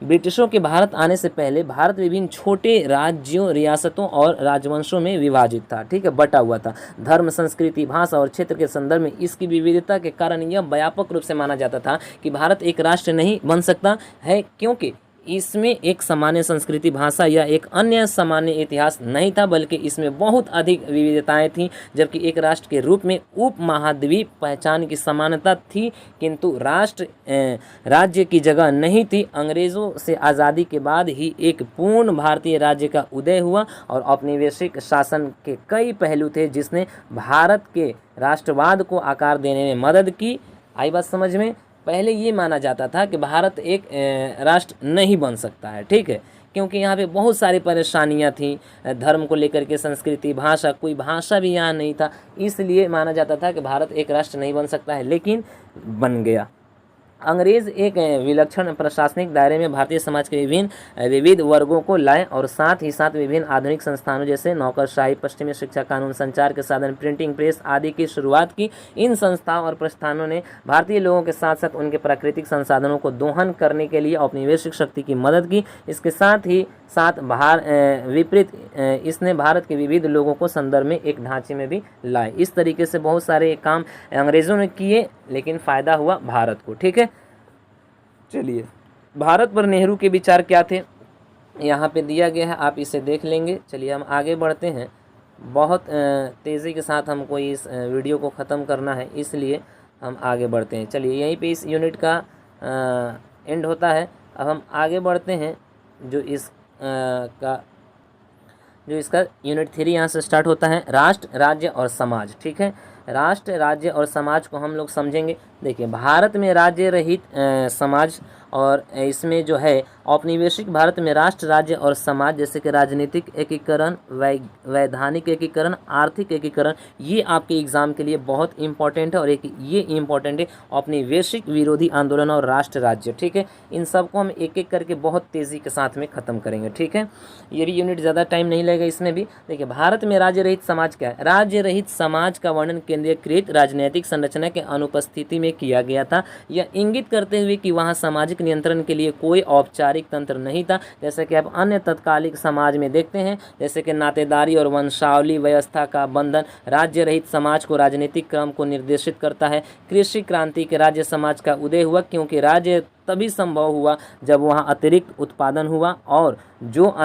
ब्रिटिशों के भारत आने से पहले भारत विभिन्न छोटे राज्यों, रियासतों और राजवंशों में विभाजित था। ठीक है, बटा हुआ था। धर्म, संस्कृति, भाषा और क्षेत्र के संदर्भ में इसकी विविधता के कारण यह व्यापक रूप से माना जाता था कि भारत एक राष्ट्र नहीं बन सकता है, क्योंकि इसमें एक सामान्य संस्कृति, भाषा या एक अन्य सामान्य इतिहास नहीं था, बल्कि इसमें बहुत अधिक विविधताएं थीं। जबकि एक राष्ट्र के रूप में उपमहाद्वीप पहचान की समानता थी, किंतु राज्य की जगह नहीं थी। अंग्रेज़ों से आज़ादी के बाद ही एक पूर्ण भारतीय राज्य का उदय हुआ और औपनिवेशिक शासन के कई पहलू थे जिसने भारत के राष्ट्रवाद को आकार देने में मदद की। आई बात समझ में। पहले ये माना जाता था कि भारत एक राष्ट्र नहीं बन सकता है। ठीक है, क्योंकि यहाँ पे बहुत सारी परेशानियाँ थी धर्म को लेकर के, संस्कृति, भाषा, कोई भाषा भी यहाँ नहीं था, इसलिए माना जाता था कि भारत एक राष्ट्र नहीं बन सकता है, लेकिन बन गया। अंग्रेज एक विलक्षण प्रशासनिक दायरे में भारतीय समाज के विविध वर्गों को लाए और साथ ही साथ विभिन्न आधुनिक संस्थानों जैसे नौकरशाही, पश्चिमी शिक्षा कानून, संचार के साधन, प्रिंटिंग प्रेस आदि की शुरुआत की। इन संस्थाओं और प्रस्थानों ने भारतीय लोगों के साथ साथ उनके प्राकृतिक संसाधनों को दोहन करने के लिए औपनिवेशिक शक्ति की मदद की। इसके साथ ही साथ विपरीत इसने भारत के विविध लोगों को संदर्भ में एक ढांचे में भी लाए। इस तरीके से बहुत सारे काम अंग्रेज़ों ने किए, लेकिन फ़ायदा हुआ भारत को। ठीक है, चलिए भारत पर नेहरू के विचार क्या थे यहाँ पे दिया गया है, आप इसे देख लेंगे। चलिए हम आगे बढ़ते हैं। बहुत तेज़ी के साथ हमको इस वीडियो को ख़त्म करना है, इसलिए हम आगे बढ़ते हैं। चलिए यहीं पे इस यूनिट का एंड होता है। अब हम आगे बढ़ते हैं। जो इसका यूनिट 3 यहाँ से स्टार्ट होता है, राष्ट्र, राज्य और समाज। ठीक है, राष्ट्र, राज्य और समाज को हम लोग समझेंगे। देखिए भारत में राज्य रहित समाज, और इसमें जो है औपनिवेशिक भारत में राष्ट्र, राज्य और समाज जैसे कि राजनीतिक एकीकरण, वैधानिक एकीकरण, आर्थिक एकीकरण, ये आपके एग्जाम के लिए बहुत इंपॉर्टेंट है। और एक ये इंपॉर्टेंट है औपनिवेशिक विरोधी आंदोलन और राष्ट्र राज्य। ठीक है, इन सब को हम एक एक करके बहुत तेज़ी के साथ में ख़त्म करेंगे। ठीक है, ये भी यूनिट ज़्यादा टाइम नहीं लगेगा इसमें भी। देखिए भारत में राज्य रहित समाज क्या है। राज्य रहित समाज का वर्णन केंद्रीकृत राजनीतिक संरचना के अनुपस्थिति में किया गया था। यह इंगित करते हुए कि वहाँ सामाजिक नियंत्रण के लिए कोई औपचारिक तंत्र नहीं था, जैसे कि आप अन्य तत्कालिक समाज में देखते हैं, जैसे कि नातेदारी और वंशावली व्यवस्था का बंधन राज्य रहित समाज को राजनीतिक क्रम को निर्देशित करता है। कृषि क्रांति के राज्य समाज का उदय हुआ, क्योंकि राज्य तभी संभव हुआ जब वहाँ अतिरिक्त उत्पादन हुआ, और जो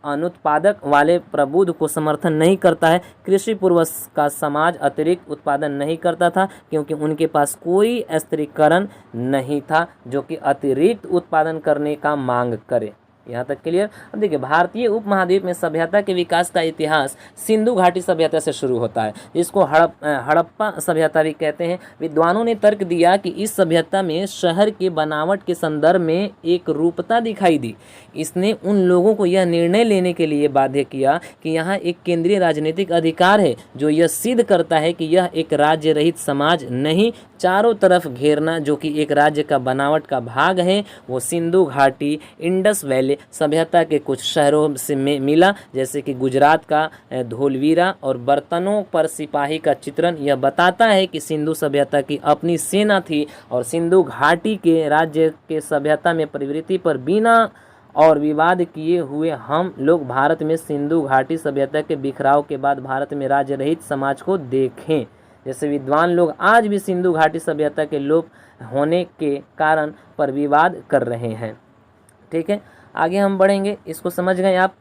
अनुत्पादक वाले प्रबुद्ध को समर्थन नहीं करता है। कृषि पूर्व का समाज अतिरिक्त उत्पादन नहीं करता था, क्योंकि उनके पास कोई स्त्रीकरण नहीं था जो कि अतिरिक्त उत्पादन करने का मांग करे। यहाँ तक क्लियर। अब देखिए भारतीय उपमहाद्वीप में सभ्यता के विकास का इतिहास सिंधु घाटी सभ्यता से शुरू होता है, जिसको हड़प्पा सभ्यता भी कहते हैं। विद्वानों ने तर्क दिया कि इस सभ्यता में शहर के बनावट के संदर्भ में एक रूपता दिखाई दी। इसने उन लोगों को यह निर्णय लेने के लिए बाध्य किया कि यहाँ एक केंद्रीय राजनीतिक अधिकार है, जो यह सिद्ध करता है कि यह एक राज्य रहित समाज नहीं, चारों तरफ घेरना जो कि एक राज्य का बनावट का भाग है, वो सिंधु घाटी इंडस वैली सभ्यता के कुछ शहरों से में मिला, जैसे कि गुजरात का धोलवीरा और बर्तनों पर सिपाही का चित्रण। यह बताता है कि सिंधु सभ्यता की अपनी सेना थी, और सिंधु घाटी के राज्य के सभ्यता में प्रवृत्ति पर बिना और विवाद किए हुए हम लोग भारत में सिंधु घाटी सभ्यता के बिखराव के बाद भारत में राज्य रहित समाज को देखें। जैसे विद्वान लोग आज भी सिंधु घाटी सभ्यता के लोप होने के कारण पर विवाद कर रहे हैं। ठीक है, आगे हम बढ़ेंगे, इसको समझ गए आप।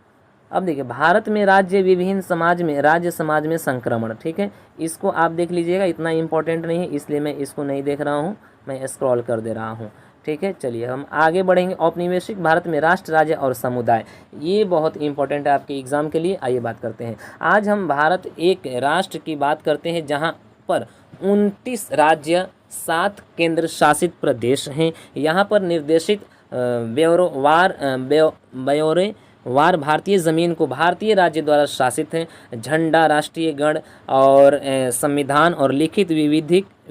अब देखिए भारत में राज्य विभिन्न समाज में राज्य समाज में संक्रमण। ठीक है, इसको आप देख लीजिएगा, इतना इम्पोर्टेंट नहीं है इसलिए मैं इसको नहीं देख रहा हूँ, मैं स्क्रॉल कर दे रहा हूँ। ठीक है, चलिए हम आगे बढ़ेंगे। औपनिवेशिक भारत में राष्ट्र, राज्य और समुदाय, ये बहुत इंपॉर्टेंट है आपके एग्जाम के लिए। आइए बात करते हैं। आज हम भारत एक राष्ट्र की बात करते हैं, जहाँ पर 29 राज्य, 7 केंद्र शासित प्रदेश हैं। यहाँ पर निर्देशित ब्यौरेवार भारतीय ज़मीन को भारतीय राज्य द्वारा शासित है। झंडा, राष्ट्रीय गण और संविधान और लिखित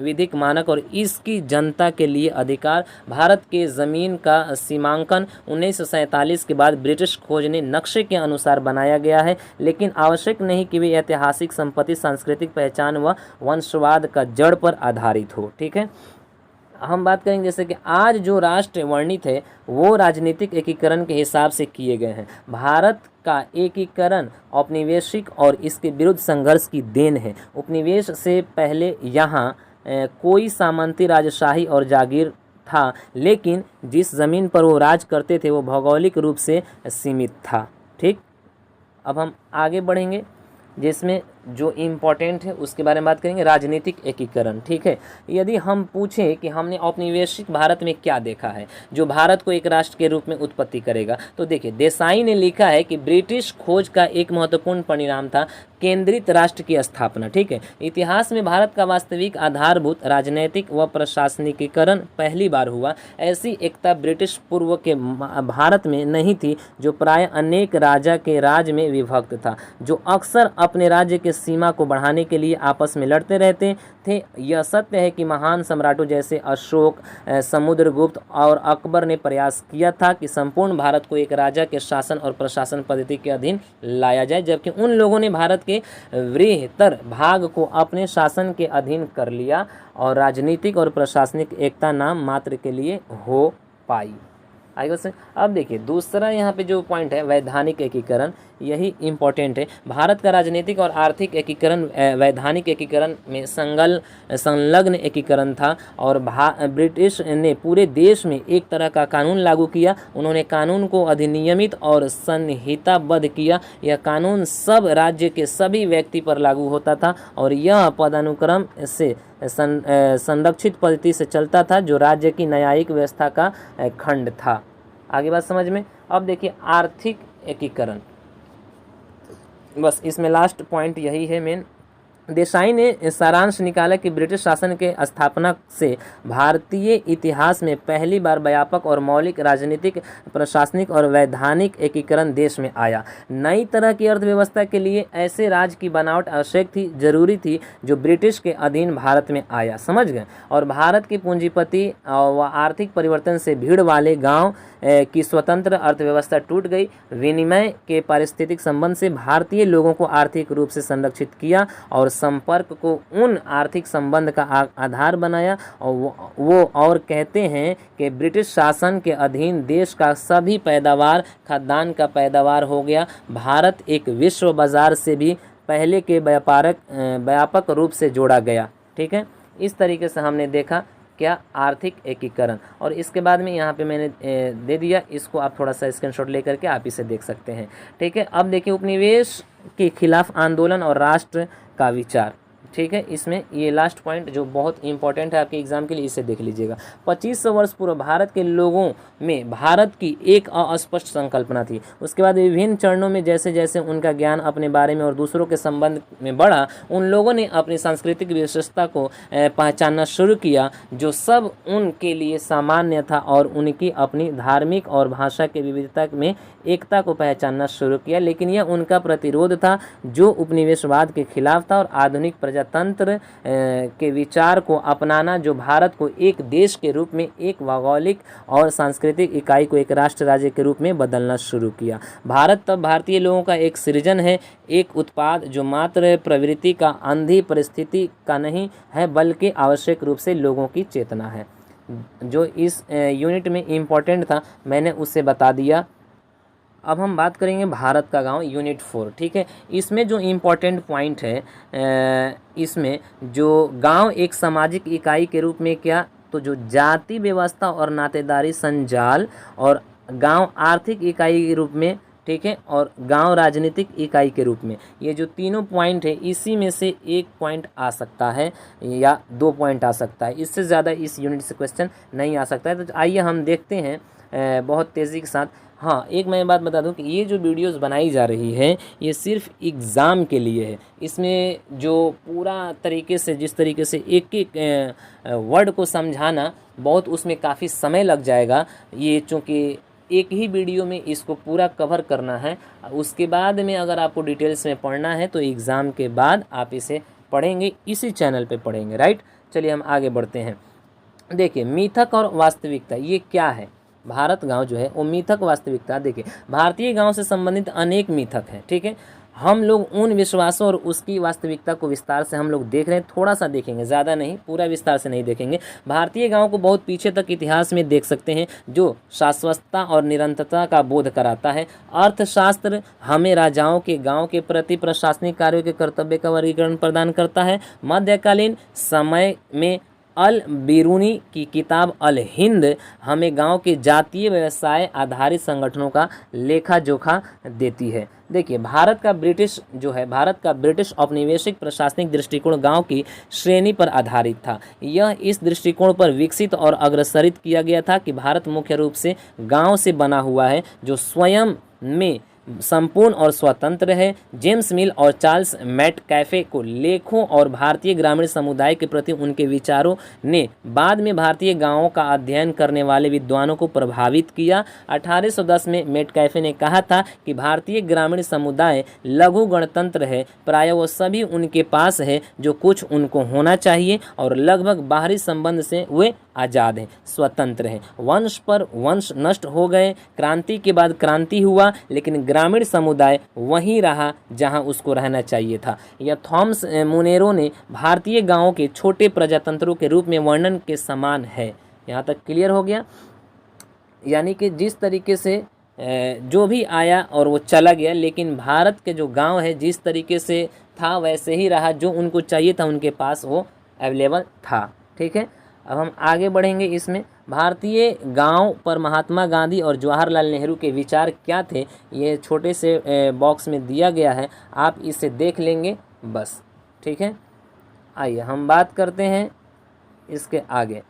विधिक मानक और इसकी जनता के लिए अधिकार। भारत के ज़मीन का सीमांकन 1947 के बाद ब्रिटिश खोज ने नक्शे के अनुसार बनाया गया है, लेकिन आवश्यक नहीं कि वे ऐतिहासिक संपत्ति, सांस्कृतिक पहचान व वंशवाद का जड़ पर आधारित हो। ठीक है, हम बात करेंगे जैसे कि आज जो राष्ट्र वर्णित है वो राजनीतिक एकीकरण के हिसाब से किए गए हैं। भारत का एकीकरण औपनिवेशिक और इसके विरुद्ध संघर्ष की देन है। उपनिवेश से पहले यहाँ कोई सामंती, राजशाही और जागीर था, लेकिन जिस ज़मीन पर वो राज करते थे वो भौगोलिक रूप से सीमित था। ठीक, अब हम आगे बढ़ेंगे, जिसमें जो इम्पोर्टेंट है उसके बारे में बात करेंगे, राजनीतिक एकीकरण। ठीक है, यदि हम पूछें कि हमने औपनिवेशिक भारत में क्या देखा है जो भारत को एक राष्ट्र के रूप में उत्पत्ति करेगा, तो देखिए देसाई ने लिखा है कि ब्रिटिश खोज का एक महत्वपूर्ण परिणाम था केंद्रित राष्ट्र की स्थापना। ठीक है, इतिहास में भारत का वास्तविक आधारभूत राजनीतिक व प्रशासनिकीकरण पहली बार हुआ। ऐसी एकता ब्रिटिश पूर्व के भारत में नहीं थी, जो प्राय अनेक राजा के राज में विभक्त था, जो अक्सर अपने राज्य के सीमा को बढ़ाने के लिए आपस में लड़ते रहते थे। यह सत्य है कि महान सम्राटों जैसे अशोक, समुद्रगुप्त और अकबर ने प्रयास किया था कि संपूर्ण भारत को एक राजा के शासन और प्रशासन पद्धति के अधीन लाया जाए, जबकि उन लोगों ने भारत के वृहत्तर भाग को अपने शासन के अधीन कर लिया और राजनीतिक और प्रशासनिक एकता नाम मात्र के लिए हो पाई। आगे से अब देखिए दूसरा यहाँ पे जो पॉइंट है वैधानिक एकीकरण, यही इम्पोर्टेंट है। भारत का राजनीतिक और आर्थिक एकीकरण वैधानिक एकीकरण में संलग्न एकीकरण था और ब्रिटिश ने पूरे देश में एक तरह का कानून लागू किया। उन्होंने कानून को अधिनियमित और संहिताबद्ध किया। यह कानून सब राज्य के सभी व्यक्ति पर लागू होता था और यह पदानुक्रम से संरक्षित पद्धति से चलता था, जो राज्य की न्यायिक व्यवस्था का खंड था। आगे बात समझ में। अब देखिए आर्थिक एकीकरण, बस इसमें लास्ट पॉइंट यही है मेन। देसाई ने सारांश निकाला कि ब्रिटिश शासन के स्थापना से भारतीय इतिहास में पहली बार व्यापक और मौलिक राजनीतिक, प्रशासनिक और वैधानिक एकीकरण देश में आया। नई तरह की अर्थव्यवस्था के लिए ऐसे राज्य की बनावट आवश्यक थी, जरूरी थी, जो ब्रिटिश के अधीन भारत में आया, समझ गए। और भारत की पूंजीपति व आर्थिक परिवर्तन से भीड़ वाले गाँव की स्वतंत्र अर्थव्यवस्था टूट गई। विनिमय के पारिस्थितिक संबंध से भारतीय लोगों को आर्थिक रूप से संरक्षित किया और संपर्क को उन आर्थिक संबंध का आधार बनाया। और वो और कहते हैं कि ब्रिटिश शासन के अधीन देश का सभी पैदावार खाद्यान्न का पैदावार हो गया। भारत एक विश्व बाजार से भी पहले के व्यापक रूप से जोड़ा गया। ठीक है, इस तरीके से हमने देखा क्या आर्थिक एकीकरण। और इसके बाद में यहाँ पे मैंने दे दिया, इसको आप थोड़ा सा स्क्रीनशॉट लेकर के आप इसे देख सकते हैं। ठीक है, अब देखिए उपनिवेश के खिलाफ आंदोलन और राष्ट्र का विचार। ठीक है, इसमें ये लास्ट पॉइंट जो बहुत इंपॉर्टेंट है आपके एग्जाम के लिए, इसे देख लीजिएगा। 2500 वर्ष पूर्व भारत के लोगों में भारत की एक अस्पष्ट संकल्पना थी। उसके बाद विभिन्न चरणों में जैसे जैसे उनका ज्ञान अपने बारे में और दूसरों के संबंध में बढ़ा, उन लोगों ने अपनी सांस्कृतिक विशेषता को पहचानना शुरू किया, जो सब उनके लिए सामान्य था, और उनकी अपनी धार्मिक और भाषा के विविधता में एकता को पहचानना शुरू किया। लेकिन यह उनका प्रतिरोध था जो उपनिवेशवाद के खिलाफ था और आधुनिक प्रजातंत्र के विचार को अपनाना, जो भारत को एक देश के रूप में, एक भौगोलिक और सांस्कृतिक इकाई को एक राष्ट्र राज्य के रूप में बदलना शुरू किया। भारत तब भारतीय लोगों का एक सृजन है, एक उत्पाद जो मात्र प्रवृत्ति का अंधी परिस्थिति का नहीं है, बल्कि आवश्यक रूप से लोगों की चेतना है। जो इस यूनिट में इम्पोर्टेंट था मैंने उससे बता दिया। अब हम बात करेंगे भारत का गांव यूनिट 4। ठीक है, इसमें जो इम्पोर्टेंट पॉइंट है, इसमें जो गांव एक सामाजिक इकाई के रूप में क्या, तो जो जाति व्यवस्था और नातेदारी संजाल, और गांव आर्थिक इकाई के रूप में, ठीक है, और गांव राजनीतिक इकाई के रूप में। ये जो तीनों पॉइंट है, इसी में से एक पॉइंट आ सकता है या 2 पॉइंट आ सकता है, इससे ज़्यादा इस यूनिट से क्वेश्चन नहीं आ सकता है। तो आइए हम देखते हैं बहुत तेज़ी के साथ। हाँ, एक मैं बात बता दूं कि ये जो वीडियोस बनाई जा रही है ये सिर्फ एग्ज़ाम के लिए है। इसमें जो पूरा तरीके से, जिस तरीके से एक एक वर्ड को समझाना, बहुत उसमें काफ़ी समय लग जाएगा। ये चूँकि एक ही वीडियो में इसको पूरा कवर करना है, उसके बाद में अगर आपको डिटेल्स में पढ़ना है तो एग्ज़ाम के बाद आप इसे पढ़ेंगे, इसी चैनल पे पढ़ेंगे, राइट। चलिए हम आगे बढ़ते हैं। देखिए मिथक और वास्तविकता ये क्या है। भारत गांव जो है वो मिथक वास्तविकता। देखिए भारतीय गांव से संबंधित अनेक मिथक हैं, ठीक है। हम लोग उन विश्वासों और उसकी वास्तविकता को विस्तार से हम लोग देख रहे हैं, थोड़ा सा देखेंगे, ज़्यादा नहीं, पूरा विस्तार से नहीं देखेंगे। भारतीय गांव को बहुत पीछे तक इतिहास में देख सकते हैं, जो शाश्वतता और निरंतरता का बोध कराता है। अर्थशास्त्र हमें राजाओं के गांव के प्रति प्रशासनिक कार्यों के कर्तव्य का वर्गीकरण प्रदान करता है। मध्यकालीन समय में अल बिरूनी की किताब अल हिंद हमें गांव के जातीय व्यवसाय आधारित संगठनों का लेखा जोखा देती है। देखिए, भारत का ब्रिटिश औपनिवेशिक प्रशासनिक दृष्टिकोण गांव की श्रेणी पर आधारित था। यह इस दृष्टिकोण पर विकसित और अग्रसरित किया गया था कि भारत मुख्य रूप से गांव से बना हुआ है जो स्वयं में संपूर्ण और स्वतंत्र है। जेम्स मिल और चार्ल्स मैटकैफे को लेखों और भारतीय ग्रामीण समुदाय के प्रति उनके विचारों ने बाद में भारतीय गांवों का अध्ययन करने वाले विद्वानों को प्रभावित किया। 1810 में मैटकैफे ने कहा था कि भारतीय ग्रामीण समुदाय लघु गणतंत्र है, प्रायः वो सभी उनके पास है जो कुछ उनको होना चाहिए और लगभग बाहरी संबंध से वे आज़ाद हैं, स्वतंत्र हैं। वंश पर वंश नष्ट हो गए, क्रांति के बाद क्रांति हुआ, लेकिन ग्रामीण समुदाय वहीं रहा जहां उसको रहना चाहिए था। यह थॉमस मुनेरो ने भारतीय गांवों के छोटे प्रजातंत्रों के रूप में वर्णन के समान है। यहाँ तक क्लियर हो गया। यानी कि जिस तरीके से जो भी आया और वो चला गया, लेकिन भारत के जो गांव है जिस तरीके से था वैसे ही रहा, जो उनको चाहिए था उनके पास वो अवेलेबल था। ठीक है, अब हम आगे बढ़ेंगे। इसमें भारतीय गांव पर महात्मा गांधी और जवाहरलाल नेहरू के विचार क्या थे, ये छोटे से बॉक्स में दिया गया है, आप इसे देख लेंगे बस। ठीक है, आइए हम बात करते हैं इसके आगे।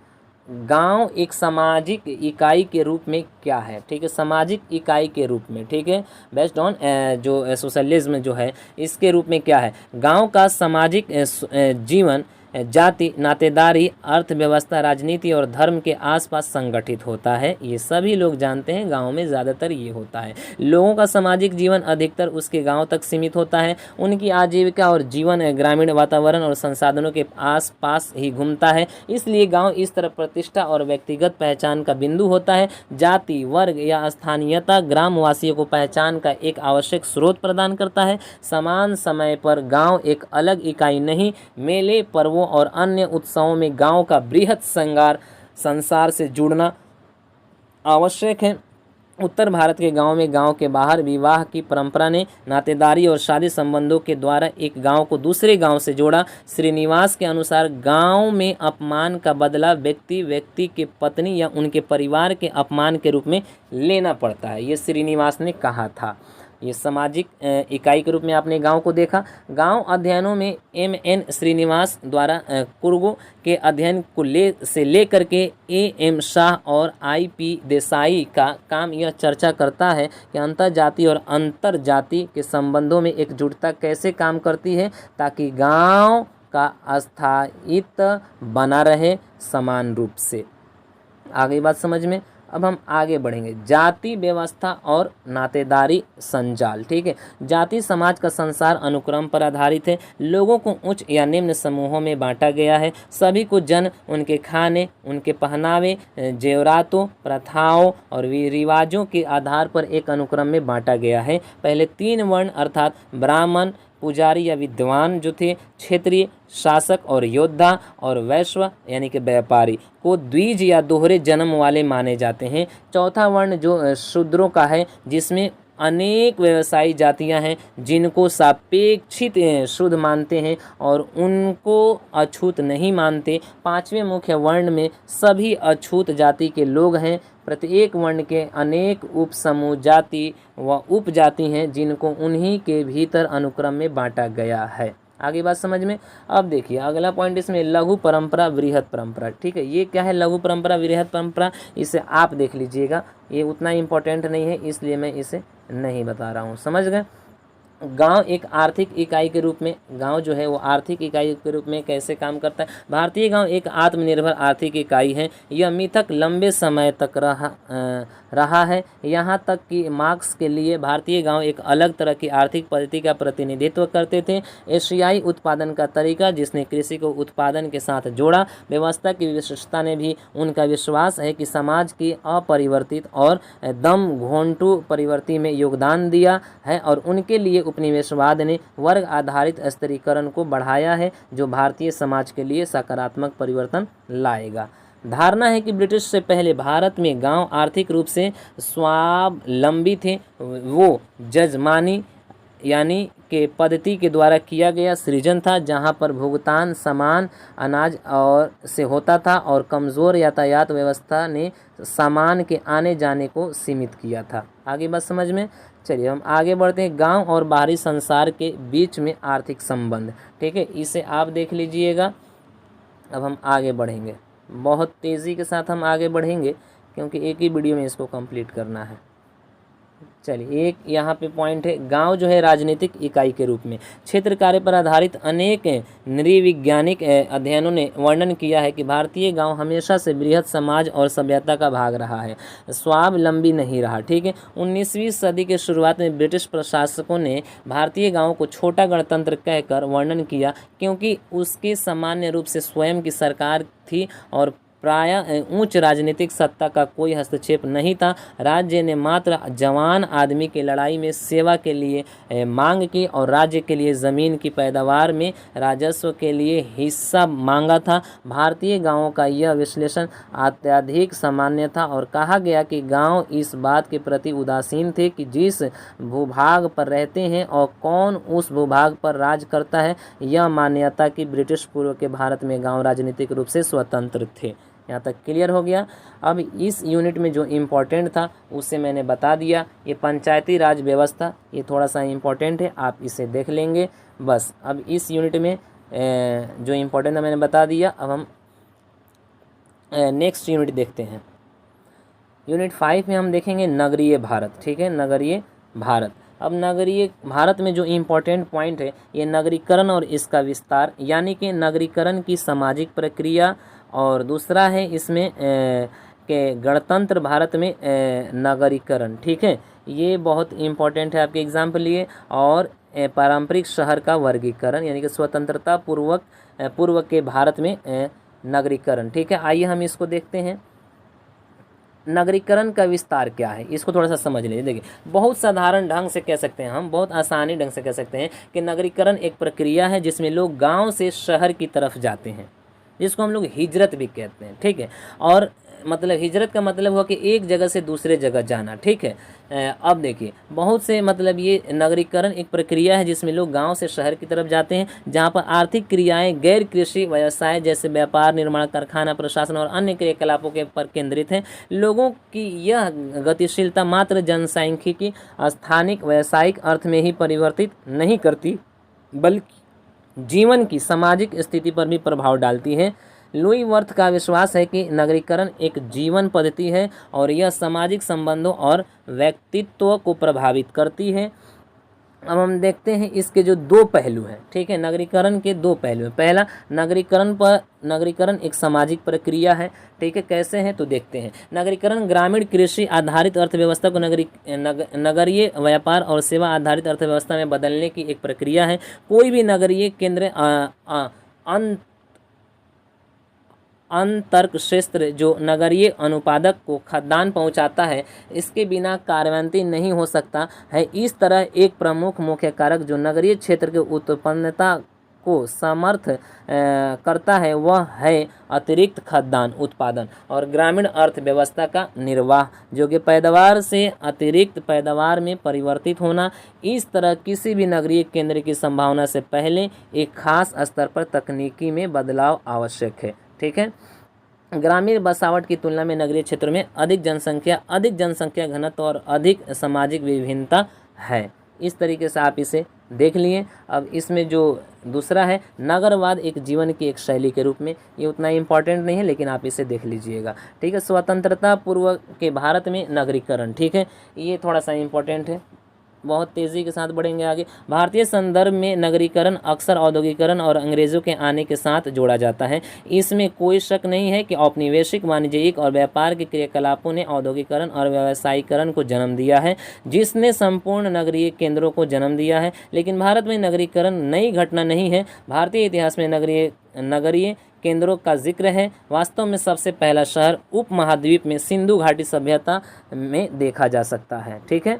गांव एक सामाजिक इकाई के रूप में क्या है। ठीक है, सामाजिक इकाई के रूप में, ठीक है, बेस्ड ऑन जो सोशलिज्म जो है इसके रूप में क्या है। गांव का सामाजिक जीवन जाति, नातेदारी, अर्थव्यवस्था, राजनीति और धर्म के आसपास संगठित होता है। ये सभी लोग जानते हैं, गांव में ज़्यादातर ये होता है। लोगों का सामाजिक जीवन अधिकतर उसके गांव तक सीमित होता है। उनकी आजीविका और जीवन ग्रामीण वातावरण और संसाधनों के आसपास ही घूमता है। इसलिए गांव इस तरह प्रतिष्ठा और व्यक्तिगत पहचान का बिंदु होता है। जाति, वर्ग या स्थानीयता ग्रामवासियों को पहचान का एक आवश्यक स्रोत प्रदान करता है। समान समय पर गाँव एक अलग इकाई नहीं, मेले, पर्वों और अन्य उत्सवों में गांव का बृहत संसार से जुड़ना आवश्यक है। उत्तर भारत के गांव में गांव के बाहर विवाह की परंपरा ने नातेदारी और शादी संबंधों के द्वारा एक गांव को दूसरे गांव से जोड़ा। श्रीनिवास के अनुसार गांव में अपमान का बदला व्यक्ति के पत्नी या उनके परिवार के अपमान के रूप में लेना पड़ता है। ये श्रीनिवास ने कहा था। ये सामाजिक इकाई के रूप में आपने गांव को देखा। गांव अध्ययनों में M.N. श्रीनिवास द्वारा कुर्गों के अध्ययन को लेकर के A.M. शाह और I.P. देसाई का काम यह चर्चा करता है कि अंतर जाति और अंतर जाति के संबंधों में एकजुटता कैसे काम करती है ताकि गांव का अस्थायित्व बना रहे समान रूप से। आगे बात समझ में। अब हम आगे बढ़ेंगे। जाति व्यवस्था और नातेदारी संजाल। ठीक है, जाति समाज का संसार अनुक्रम पर आधारित है। लोगों को उच्च या निम्न समूहों में बांटा गया है। सभी को जन उनके खाने, उनके पहनावे, जेवरातों, प्रथाओं और रिवाजों के आधार पर एक अनुक्रम में बांटा गया है। पहले 3 वर्ण अर्थात ब्राह्मण, पुजारी या विद्वान जो थे, क्षेत्रीय, शासक और योद्धा और वैश्य यानी कि व्यापारी को द्विज या दोहरे जन्म वाले माने जाते हैं। चौथा वर्ण जो शूद्रों का है, जिसमें अनेक व्यवसायी जातियां हैं जिनको सापेक्षित शुद्ध मानते हैं और उनको अछूत नहीं मानते। 5वें मुख्य वर्ण में सभी अछूत जाति के लोग हैं। प्रत्येक वर्ण के अनेक उपसमूह जाति व उपजाति हैं जिनको उन्हीं के भीतर अनुक्रम में बांटा गया है। आगे बात समझ में। अब देखिए अगला पॉइंट इसमें लघु परंपरा, बृहत परंपरा। ठीक है, ये क्या है लघु परंपरा, बृहत परंपरा, इसे आप देख लीजिएगा। ये उतना इम्पोर्टेंट नहीं है इसलिए मैं इसे नहीं बता रहा हूँ, समझ गए। गांव एक आर्थिक इकाई के रूप में, गांव जो है वो आर्थिक इकाई के रूप में कैसे काम करता है। भारतीय गांव एक आत्मनिर्भर आर्थिक इकाई है। यह मिथक लंबे समय तक रहा है। यहाँ तक कि मार्क्स के लिए भारतीय गांव एक अलग तरह की आर्थिक पद्धति का प्रतिनिधित्व करते थे। एशियाई उत्पादन का तरीका जिसने कृषि को उत्पादन के साथ जोड़ा। व्यवस्था की विशिष्टता ने भी उनका विश्वास है कि समाज की अपरिवर्तित और दम घोंटू परिवर्ती में योगदान दिया है और उनके लिए उपनिवेशवाद ने वर्ग आधारित स्त्रीकरण को बढ़ाया है जो भारतीय समाज के लिए सकारात्मक परिवर्तन लाएगा। धारणा है कि ब्रिटिश से पहले भारत में गांव आर्थिक रूप से स्वावलंबी थे। वो जजमानी यानी कि पद्धति के द्वारा किया गया सृजन था, जहां पर भुगतान समान अनाज और से होता था और कमज़ोर यातायात व्यवस्था ने सामान के आने जाने को सीमित किया था। आगे बात समझ में। चलिए हम आगे बढ़ते हैं। गांव और बाहरी संसार के बीच में आर्थिक संबंध, ठीक है, इसे आप देख लीजिएगा। अब हम आगे बढ़ेंगे, बहुत तेज़ी के साथ हम आगे बढ़ेंगे क्योंकि एक ही वीडियो में इसको कंप्लीट करना है। चलिए एक यहाँ पे पॉइंट है, गांव जो है राजनीतिक इकाई के रूप में क्षेत्र कार्य पर आधारित अनेक नृविज्ञानिक अध्ययनों ने वर्णन किया है कि भारतीय गांव हमेशा से बृहद समाज और सभ्यता का भाग रहा है, स्वावलंबी नहीं रहा। ठीक है, 19वीं सदी के शुरुआत में ब्रिटिश प्रशासकों ने भारतीय गाँव को छोटा गणतंत्र कहकर वर्णन किया, क्योंकि उसके सामान्य रूप से स्वयं की सरकार थी और प्रायः उच्च राजनीतिक सत्ता का कोई हस्तक्षेप नहीं था। राज्य ने मात्र जवान आदमी की लड़ाई में सेवा के लिए मांग की और राज्य के लिए ज़मीन की पैदावार में राजस्व के लिए हिस्सा मांगा था। भारतीय गांवों का यह विश्लेषण अत्यधिक सामान्य था और कहा गया कि गांव इस बात के प्रति उदासीन थे कि जिस भूभाग पर रहते हैं और कौन उस भूभाग पर राज करता है। यह मान्यता कि ब्रिटिश पूर्व के भारत में गांव राजनीतिक रूप से स्वतंत्र थे। यहाँ तक क्लियर हो गया। अब इस यूनिट में जो इम्पोर्टेंट था उसे मैंने बता दिया। ये पंचायती राज व्यवस्था, ये थोड़ा सा इम्पोर्टेंट है, आप इसे देख लेंगे बस। अब इस यूनिट में जो इम्पोर्टेंट है मैंने बता दिया। अब हम नेक्स्ट यूनिट देखते हैं। यूनिट 5 में हम देखेंगे नगरीय भारत। ठीक है, नगरीय भारत। अब नगरीय भारत में जो इम्पोर्टेंट पॉइंट है ये नगरीकरण और इसका विस्तार, यानी कि नगरीकरण की सामाजिक प्रक्रिया, और दूसरा है इसमें के गणतंत्र भारत में नगरीकरण। ठीक है, ये बहुत इम्पोर्टेंट है आपके एग्जाम के लिए। और पारंपरिक शहर का वर्गीकरण, यानी कि स्वतंत्रता पूर्व के भारत में नगरीकरण। ठीक है, आइए हम इसको देखते हैं। नगरीकरण का विस्तार क्या है, इसको थोड़ा सा समझ लीजिए। देखिए, बहुत साधारण ढंग से कह सकते हैं, हम बहुत आसानी ढंग से कह सकते हैं कि नगरीकरण एक प्रक्रिया है जिसमें लोग गांव से शहर की तरफ जाते हैं, जिसको हम लोग हिजरत भी कहते हैं। ठीक है, और मतलब हिजरत का मतलब हुआ कि एक जगह से दूसरे जगह जाना। ठीक है, अब देखिए बहुत से मतलब ये नगरीकरण एक प्रक्रिया है जिसमें लोग गांव से शहर की तरफ जाते हैं, जहां पर आर्थिक क्रियाएं गैर कृषि व्यवसाय जैसे व्यापार, निर्माण, कारखाना, प्रशासन और अन्य क्रियाकलापों के पर केंद्रित हैं। लोगों की यह गतिशीलता मात्र जनसांख्यिकी, स्थानिक व्यावसायिक अर्थ में ही परिवर्तित नहीं करती, बल्कि जीवन की सामाजिक स्थिति पर भी प्रभाव डालती है। लुई वर्थ का विश्वास है कि नगरीकरण एक जीवन पद्धति है और यह सामाजिक संबंधों और व्यक्तित्व को प्रभावित करती है। अब हम देखते हैं इसके जो दो पहलू हैं। ठीक है, नगरीकरण के दो पहलू हैं। पहला, नगरीकरण एक सामाजिक प्रक्रिया है। ठीक है, कैसे हैं तो देखते हैं। नगरीकरण ग्रामीण कृषि आधारित अर्थव्यवस्था को नगरीय व्यापार और सेवा आधारित अर्थव्यवस्था में बदलने की एक प्रक्रिया है। कोई भी नगरीय केंद्र अंतर्क क्षेत्र जो नगरीय अनुपादक को खाद्यान्न पहुंचाता है, इसके बिना कार्यान्वित नहीं हो सकता है। इस तरह एक प्रमुख मुख्य कारक जो नगरीय क्षेत्र के उत्पन्नता को समर्थ करता है वह है अतिरिक्त खाद्यान्न उत्पादन और ग्रामीण अर्थव्यवस्था का निर्वाह, जो कि पैदावार से अतिरिक्त पैदावार में परिवर्तित होना। इस तरह किसी भी नगरीय केंद्र की संभावना से पहले एक खास स्तर पर तकनीकी में बदलाव आवश्यक है। ठीक है, ग्रामीण बसावट की तुलना में नगरीय क्षेत्रों में अधिक जनसंख्या घनत्व और अधिक सामाजिक विभिन्नता है। इस तरीके से आप इसे देख लिए। अब इसमें जो दूसरा है नगरवाद एक जीवन की एक शैली के रूप में, ये उतना इम्पोर्टेंट नहीं है लेकिन आप इसे देख लीजिएगा। ठीक है, स्वतंत्रता पूर्व के भारत में नगरीकरण। ठीक है, ये थोड़ा सा इम्पोर्टेंट है। बहुत तेज़ी के साथ बढ़ेंगे आगे। भारतीय संदर्भ में नगरीकरण अक्सर औद्योगिकरण और अंग्रेज़ों के आने के साथ जोड़ा जाता है। इसमें कोई शक नहीं है कि औपनिवेशिक, वाणिज्यिक और व्यापार के क्रियाकलापों ने औद्योगिकरण और व्यावसायीकरण को जन्म दिया है, जिसने संपूर्ण नगरीय केंद्रों को जन्म दिया है। लेकिन भारत में नगरीकरण नई घटना नहीं है। भारतीय इतिहास में नगरीय केंद्रों का जिक्र है। वास्तव में सबसे पहला शहर उपमहाद्वीप में सिंधु घाटी सभ्यता में देखा जा सकता है। ठीक है,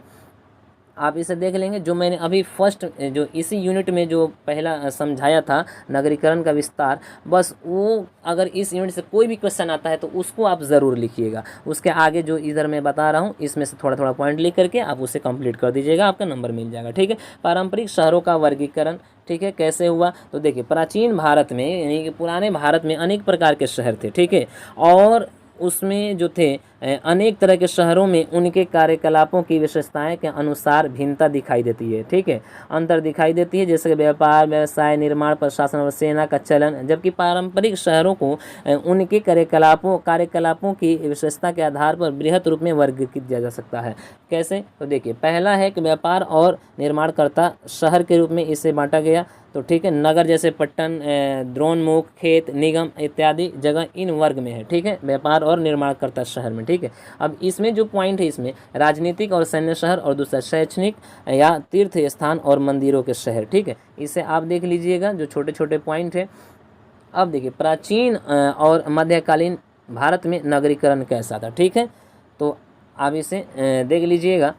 आप इसे देख लेंगे। जो मैंने अभी फर्स्ट जो इसी यूनिट में जो पहला समझाया था नगरीकरण का विस्तार, बस वो अगर इस यूनिट से कोई भी क्वेश्चन आता है तो उसको आप ज़रूर लिखिएगा। उसके आगे जो इधर मैं बता रहा हूँ इसमें से थोड़ा थोड़ा पॉइंट लिख करके आप उसे कंप्लीट कर दीजिएगा, आपका नंबर मिल जाएगा। ठीक है, पारंपरिक शहरों का वर्गीकरण, ठीक है, कैसे हुआ? तो देखिए, प्राचीन भारत में यानी कि पुराने भारत में अनेक प्रकार के शहर थे, ठीक है, और उसमें जो थे अनेक तरह के शहरों में उनके कार्यकलापों की विशेषताएं के अनुसार भिन्नता दिखाई देती है, ठीक है, अंतर दिखाई देती है, जैसे कि व्यापार, व्यवसाय, निर्माण, प्रशासन और सेना का चलन। जबकि पारंपरिक शहरों को उनके कार्यकलापों की विशेषता के आधार पर बृहत रूप में वर्गीकृत किया जा सकता है। कैसे? तो देखिए, पहला है कि व्यापार और निर्माणकर्ता शहर के रूप में इसे बांटा गया। तो ठीक है, नगर जैसे पट्टन, द्रोणमुख, खेत, निगम इत्यादि जगह इन वर्ग में है, ठीक है, व्यापार और निर्माणकर्ता शहर में, ठीक है। अब इसमें जो पॉइंट है, इसमें राजनीतिक और सैन्य शहर, और दूसरा शैक्षणिक या तीर्थ स्थान और मंदिरों के शहर, ठीक है। इसे आप देख लीजिएगा, जो छोटे छोटे पॉइंट है। अब देखिए, प्राचीन और मध्यकालीन भारत में नगरीकरण कैसा था, ठीक है, तो आप इसे देख लीजिएगा।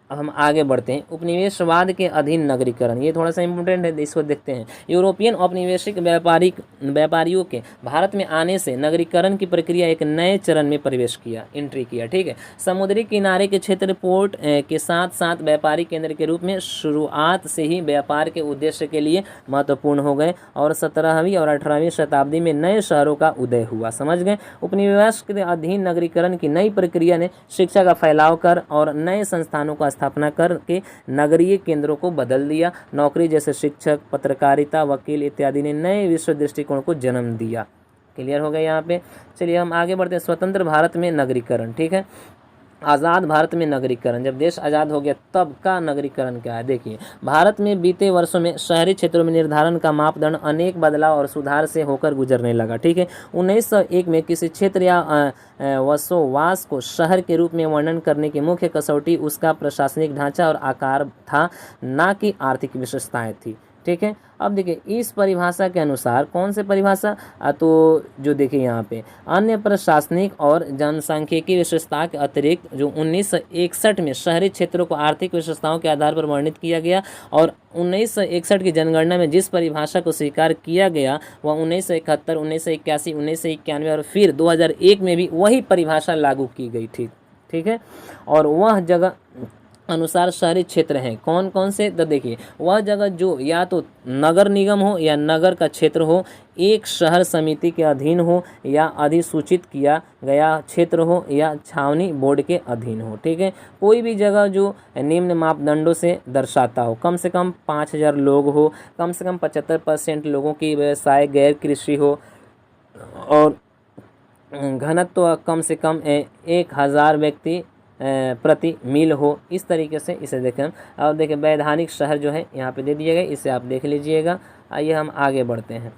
अब हम आगे बढ़ते हैं। उपनिवेशवाद के अधीन नगरीकरण, ये थोड़ा सा इंपॉर्टेंट है, इसको देखते हैं। यूरोपियन औपनिवेशिक व्यापारियों के भारत में आने से नगरीकरण की प्रक्रिया एक नए चरण में एंट्री किया, ठीक है। समुद्री किनारे के क्षेत्र पोर्ट के साथ साथ व्यापारी केंद्र के रूप में शुरुआत से ही व्यापार के उद्देश्य के लिए महत्वपूर्ण हो गए, और 17वीं और 18वीं शताब्दी में नए शहरों का उदय हुआ, समझ गए। उपनिवेश के अधीन नगरीकरण की नई प्रक्रिया ने शिक्षा का फैलाव कर और नए संस्थानों का स्थापना करके नगरीय केंद्रों को बदल दिया। नौकरी जैसे शिक्षक, पत्रकारिता, वकील इत्यादि ने नए विश्व दृष्टिकोण को जन्म दिया। क्लियर हो गया यहाँ पे। चलिए हम आगे बढ़ते हैं। स्वतंत्र भारत में नगरीकरण, ठीक है। आज़ाद भारत में नगरीकरण, जब देश आज़ाद हो गया तब का नगरीकरण क्या है, देखिए। भारत में बीते वर्षों में शहरी क्षेत्रों में निर्धारण का मापदंड अनेक बदलाव और सुधार से होकर गुजरने लगा, ठीक है। 1901 में किसी क्षेत्र या वसोवास को शहर के रूप में वर्णन करने की मुख्य कसौटी उसका प्रशासनिक ढांचा और आकार था, ना कि आर्थिक विशेषताएं थी, ठीक है। अब देखिए, इस परिभाषा के अनुसार, कौन से परिभाषा, तो जो देखिए यहाँ पे अन्य प्रशासनिक और जनसांख्यिकी विशेषता के अतिरिक्त जो 1961 में शहरी क्षेत्रों को आर्थिक विशेषताओं के आधार पर वर्णित किया गया, और 1961 की जनगणना में जिस परिभाषा को स्वीकार किया गया वह 1971, 1981, 1991 और फिर 2001 में भी वही परिभाषा लागू की गई थी, ठीक है। और वह जगह अनुसार शहरी क्षेत्र हैं कौन कौन से, तो देखिए, वह जगह जो या तो नगर निगम हो या नगर का क्षेत्र हो, एक शहर समिति के अधीन हो या अधिसूचित किया गया क्षेत्र हो या छावनी बोर्ड के अधीन हो, ठीक है। कोई भी जगह जो निम्न मापदंडों से दर्शाता हो, कम से कम 5000 लोग हो, कम से कम 75% लोगों की व्यवसाय गैर कृषि हो, और घनत्व कम से कम 1000 व्यक्ति प्रति मील हो, इस तरीके से इसे देखें। अब देखिए, वैधानिक शहर जो है यहाँ पे दे दिए गए, इसे आप देख लीजिएगा। आइए हम आगे बढ़ते हैं।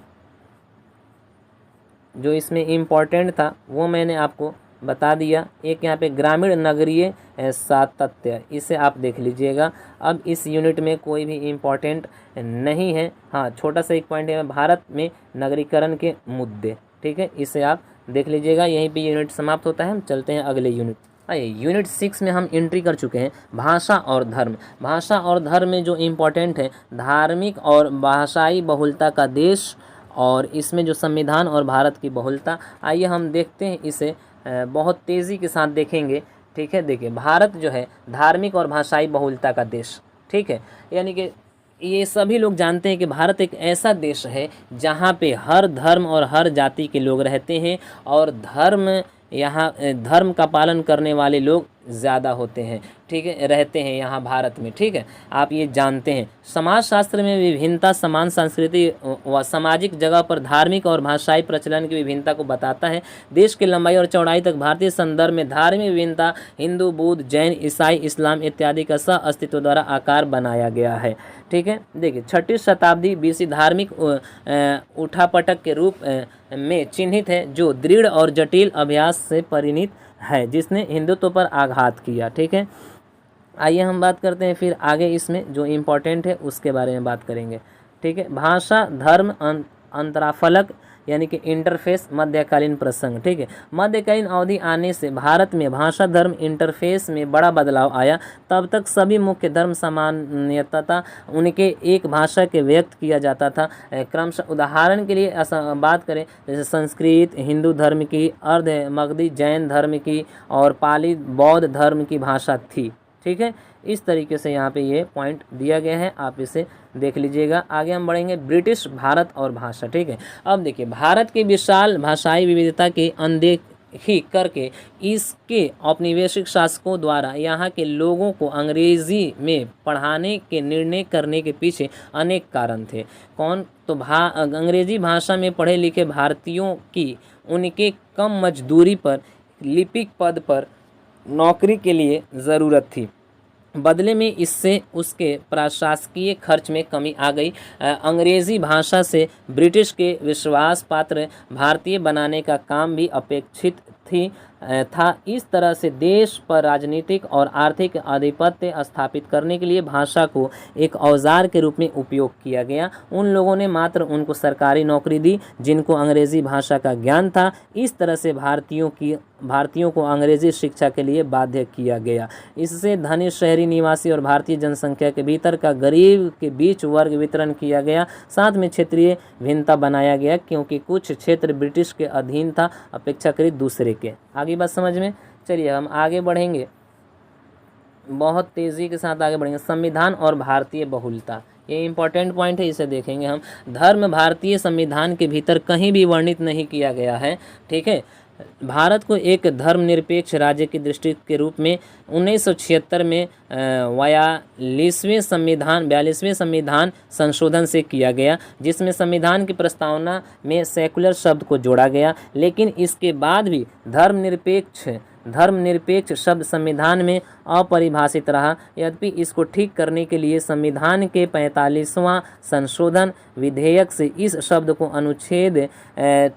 जो इसमें इम्पोर्टेंट था वो मैंने आपको बता दिया। एक यहाँ पे ग्रामीण नगरीय सातत्य, इसे आप देख लीजिएगा। अब इस यूनिट में कोई भी इम्पोर्टेंट नहीं है। हाँ, छोटा सा एक पॉइंट है, भारत में नगरीकरण के मुद्दे, ठीक है, इसे आप देख लीजिएगा। यहीं पे यूनिट समाप्त होता है। हम चलते हैं अगले यूनिट। आइए, यूनिट 6 में हम एंट्री कर चुके हैं, भाषा और धर्म। भाषा और धर्म में जो इम्पोर्टेंट है, धार्मिक और भाषाई बहुलता का देश, और इसमें जो संविधान और भारत की बहुलता। आइए हम देखते हैं इसे, बहुत तेज़ी के साथ देखेंगे, ठीक है। देखिए, भारत जो है धार्मिक और भाषाई बहुलता का देश, ठीक है, यानी कि ये सभी लोग जानते हैं कि भारत एक ऐसा देश है जहाँ पे हर धर्म और हर जाति के लोग रहते हैं, और धर्म का पालन करने वाले लोग ज़्यादा होते हैं, ठीक है, रहते हैं यहाँ भारत में, ठीक है। आप ये जानते हैं। समाजशास्त्र में विभिन्नता समान संस्कृति व सामाजिक जगह पर धार्मिक और भाषाई प्रचलन की विभिन्नता को बताता है। देश की लंबाई और चौड़ाई तक भारतीय संदर्भ में धार्मिक विभिन्नता हिंदू, बुद्ध, जैन, ईसाई, इस्लाम इत्यादि का सह अस्तित्व द्वारा आकार बनाया गया है, ठीक है। देखिए, 6वीं शताब्दी बीसी धार्मिक उठापटक के रूप में चिन्हित है, जो दृढ़ और जटिल अभ्यास से परिणित है, जिसने हिंदुत्व पर आघात किया, ठीक है। आइए हम बात करते हैं फिर आगे, इसमें जो इम्पोर्टेंट है उसके बारे में बात करेंगे, ठीक है। भाषा धर्म अंतराफलक यानी कि इंटरफेस मध्यकालीन प्रसंग। ठीक है, मध्यकालीन अवधि आने से भारत में भाषा धर्म इंटरफेस में बड़ा बदलाव आया। तब तक सभी मुख्य धर्म सामान्यतः उनके एक भाषा के व्यक्त किया जाता था। क्रमशः उदाहरण के लिए बात करें जैसे संस्कृत हिंदू धर्म की, अर्ध मगधी जैन धर्म की और पाली बौद्ध धर्म की भाषा थी। ठीक है, इस तरीके से यहाँ पे ये पॉइंट दिया गया है, आप इसे देख लीजिएगा। आगे हम बढ़ेंगे ब्रिटिश भारत और भाषा। ठीक है, अब देखिए भारत की विशाल भाषाई विविधता की अनदेखी करके इसके औपनिवेशिक शासकों द्वारा यहाँ के लोगों को अंग्रेजी में पढ़ाने के निर्णय करने के पीछे अनेक कारण थे। कौन तो अंग्रेजी भाषा में पढ़े लिखे भारतीयों की उनके कम मजदूरी पर लिपिक पद पर नौकरी के लिए ज़रूरत थी। बदले में इससे उसके प्रशासकीय खर्च में कमी आ गई। अंग्रेज़ी भाषा से ब्रिटिश के विश्वास पात्र भारतीय बनाने का काम भी अपेक्षित था। इस तरह से देश पर राजनीतिक और आर्थिक आधिपत्य स्थापित करने के लिए भाषा को एक औजार के रूप में उपयोग किया गया। उन लोगों ने मात्र उनको सरकारी नौकरी दी जिनको अंग्रेज़ी भाषा का ज्ञान था। इस तरह से भारतीयों को अंग्रेज़ी शिक्षा के लिए बाध्य किया गया। इससे धनी शहरी निवासी और भारतीय जनसंख्या के भीतर का गरीब के बीच वर्ग वितरण किया गया। साथ में क्षेत्रीय भिन्नता बनाया गया क्योंकि कुछ क्षेत्र ब्रिटिश के अधीन था अपेक्षाकृत दूसरे के। आगे बात समझ में। चलिए हम आगे बढ़ेंगे, बहुत तेज़ी के साथ आगे बढ़ेंगे। संविधान और भारतीय बहुलता, ये इंपॉर्टेंट पॉइंट है, इसे देखेंगे हम। धर्म भारतीय संविधान के भीतर कहीं भी वर्णित नहीं किया गया है। ठीक है, भारत को एक धर्मनिरपेक्ष राज्य की दृष्टि के रूप में 1976 में 42वें संविधान संशोधन से किया गया, जिसमें संविधान की प्रस्तावना में सेकुलर शब्द को जोड़ा गया। लेकिन इसके बाद भी धर्मनिरपेक्ष शब्द संविधान में अपरिभाषित रहा। यद्यपि इसको ठीक करने के लिए संविधान के 45वां संशोधन विधेयक से इस शब्द को अनुच्छेद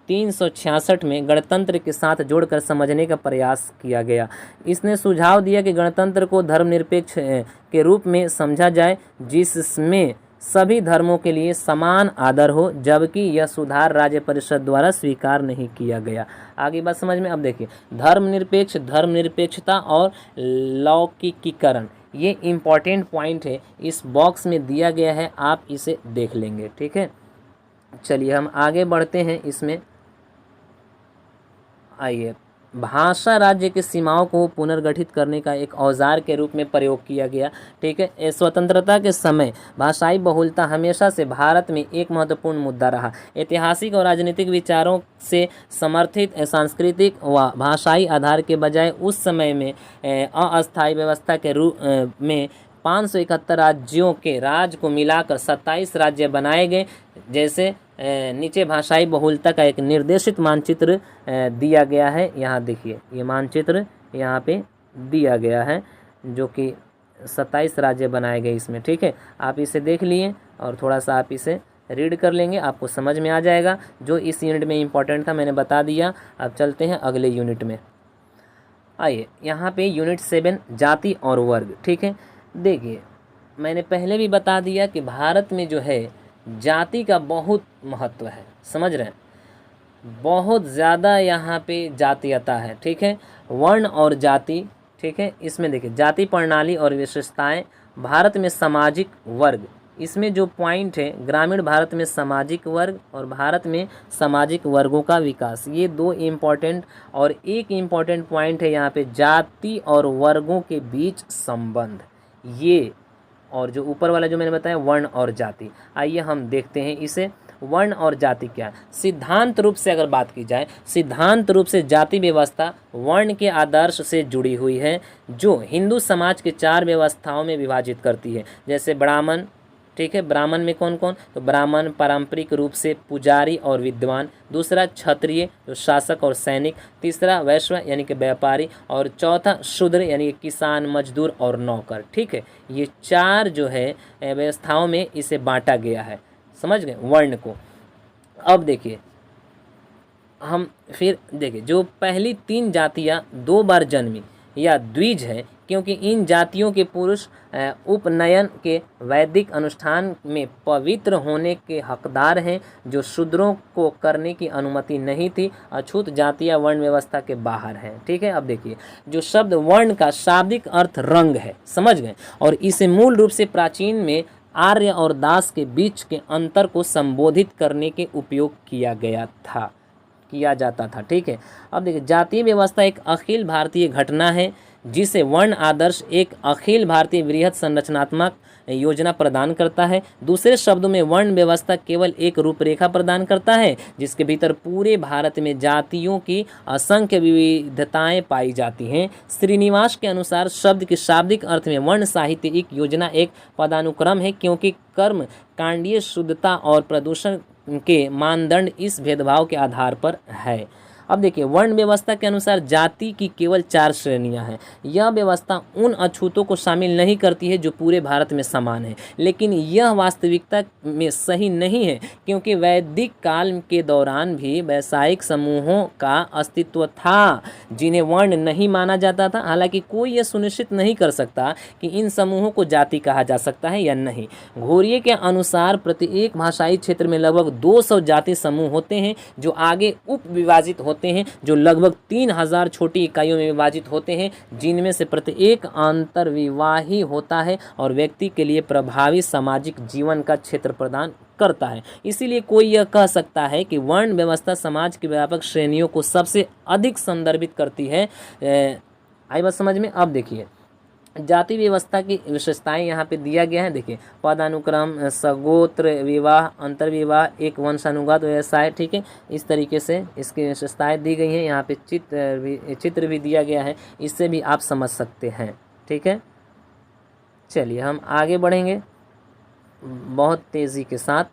366 में गणतंत्र के साथ जोड़कर समझने का प्रयास किया गया। इसने सुझाव दिया कि गणतंत्र को धर्मनिरपेक्ष के रूप में समझा जाए जिसमें सभी धर्मों के लिए समान आदर हो, जबकि यह सुधार राज्य परिषद द्वारा स्वीकार नहीं किया गया। आगे बात समझ में। अब देखिए धर्मनिरपेक्षता और लौकिकीकरण, ये इम्पॉर्टेंट पॉइंट है, इस बॉक्स में दिया गया है, आप इसे देख लेंगे। ठीक है, चलिए हम आगे बढ़ते हैं इसमें। आइए, भाषा राज्य की सीमाओं को पुनर्गठित करने का एक औजार के रूप में प्रयोग किया गया। ठीक है, स्वतंत्रता के समय भाषाई बहुलता हमेशा से भारत में एक महत्वपूर्ण मुद्दा रहा। ऐतिहासिक और राजनीतिक विचारों से समर्थित सांस्कृतिक व भाषाई आधार के बजाय उस समय में अस्थायी व्यवस्था के रूप में 571 राज्यों के राज्य को मिलाकर 27 राज्य बनाए गए। जैसे नीचे भाषाई बहुलता का एक निर्देशित मानचित्र दिया गया है। यहाँ देखिए, ये मानचित्र यहाँ पे दिया गया है जो कि 27 राज्य बनाए गए इसमें। ठीक है, आप इसे देख लिए और थोड़ा सा आप इसे रीड कर लेंगे, आपको समझ में आ जाएगा। जो इस यूनिट में इम्पोर्टेंट था मैंने बता दिया। अब चलते हैं अगले यूनिट में। आइए, यहाँ पे यूनिट 7 जाति और वर्ग। ठीक है, देखिए मैंने पहले भी बता दिया कि भारत में जो है जाति का बहुत महत्व है, समझ रहे हैं, बहुत ज़्यादा यहाँ पे जातीयता है। ठीक है, वर्ण और जाति। ठीक है, इसमें देखिए जाति प्रणाली और विशेषताएं, भारत में सामाजिक वर्ग, इसमें जो पॉइंट है ग्रामीण भारत में सामाजिक वर्ग और भारत में सामाजिक वर्गों का विकास, ये दो इम्पॉर्टेंट। और एक इम्पॉर्टेंट पॉइंट है यहाँ पे जाति और वर्गों के बीच संबंध, ये और जो ऊपर वाला जो मैंने बताया वर्ण और जाति। आइए हम देखते हैं इसे, वर्ण और जाति क्या है। सिद्धांत रूप से अगर बात की जाए, सिद्धांत रूप से जाति व्यवस्था वर्ण के आदर्श से जुड़ी हुई है जो हिंदू समाज के 4 व्यवस्थाओं में विभाजित करती है। जैसे ब्राह्मण, ठीक है, ब्राह्मण में कौन कौन, तो ब्राह्मण पारंपरिक रूप से पुजारी और विद्वान, दूसरा क्षत्रिय जो शासक और सैनिक, तीसरा वैश्य यानी कि व्यापारी, और चौथा शूद्र यानी कि किसान मजदूर और नौकर। ठीक है, ये 4 जो है व्यवस्थाओं में इसे बांटा गया है, समझ गए वर्ण को। अब देखिए हम फिर देखिए जो पहली 3 जातियाँ 2 बार जन्मी, या द्विज है, क्योंकि इन जातियों के पुरुष उपनयन के वैदिक अनुष्ठान में पवित्र होने के हकदार हैं, जो शूद्रों को करने की अनुमति नहीं थी, अछूत जाति या वर्ण व्यवस्था के बाहर है। ठीक है, अब देखिए जो शब्द वर्ण का शाब्दिक अर्थ रंग है, समझ गए, और इसे मूल रूप से प्राचीन में आर्य और दास के बीच के अंतर को संबोधित करने के उपयोग किया जाता था। ठीक है, अब देखिए जातीय व्यवस्था एक अखिल भारतीय घटना है जिसे वर्ण आदर्श एक अखिल भारतीय वृहद संरचनात्मक योजना प्रदान करता है। दूसरे शब्दों में वर्ण व्यवस्था केवल एक रूपरेखा प्रदान करता है जिसके भीतर पूरे भारत में जातियों की असंख्य विविधताएं पाई जाती हैं। श्रीनिवास के अनुसार शब्द के शाब्दिक अर्थ में वर्ण साहित्य एक योजना एक पदानुक्रम है, क्योंकि कर्म कांडीय शुद्धता और प्रदूषण के मानदंड इस भेदभाव के आधार पर है। अब देखिए वर्ण व्यवस्था के अनुसार जाति की केवल 4 श्रेणियां हैं। यह व्यवस्था उन अछूतों को शामिल नहीं करती है जो पूरे भारत में समान है, लेकिन यह वास्तविकता में सही नहीं है, क्योंकि वैदिक काल के दौरान भी वैश्विक समूहों का अस्तित्व था जिन्हें वर्ण नहीं माना जाता था। हालांकि कोई यह सुनिश्चित नहीं कर सकता कि इन समूहों को जाति कहा जा सकता है या नहीं। घोरिये के अनुसार प्रत्येक भाषाई क्षेत्र में लगभग 200 जाति समूह होते हैं जो आगे उप विभाजित होते हैं, जो लगभग 3000 छोटी इकाइयों में विभाजित होते हैं, जिनमें से प्रत्येक अंतर्विवाही होता है और व्यक्ति के लिए प्रभावी सामाजिक जीवन का क्षेत्र प्रदान करता है। इसीलिए कोई यह कह सकता है कि वर्ण व्यवस्था समाज की व्यापक श्रेणियों को सबसे अधिक संदर्भित करती है। आई बात समझ में? अब देखिए जाति व्यवस्था की विशेषताएं यहाँ पे दिया गया है। देखिए पदानुक्रम, सगोत्र विवाह, अंतर्विवाह, एक वंशानुगत व्यवसाय। ठीक है, इस तरीके से इसकी विशेषताएं दी गई हैं। यहाँ पे चित्र भी दिया गया है, इससे भी आप समझ सकते हैं। ठीक है, चलिए हम आगे बढ़ेंगे बहुत तेज़ी के साथ।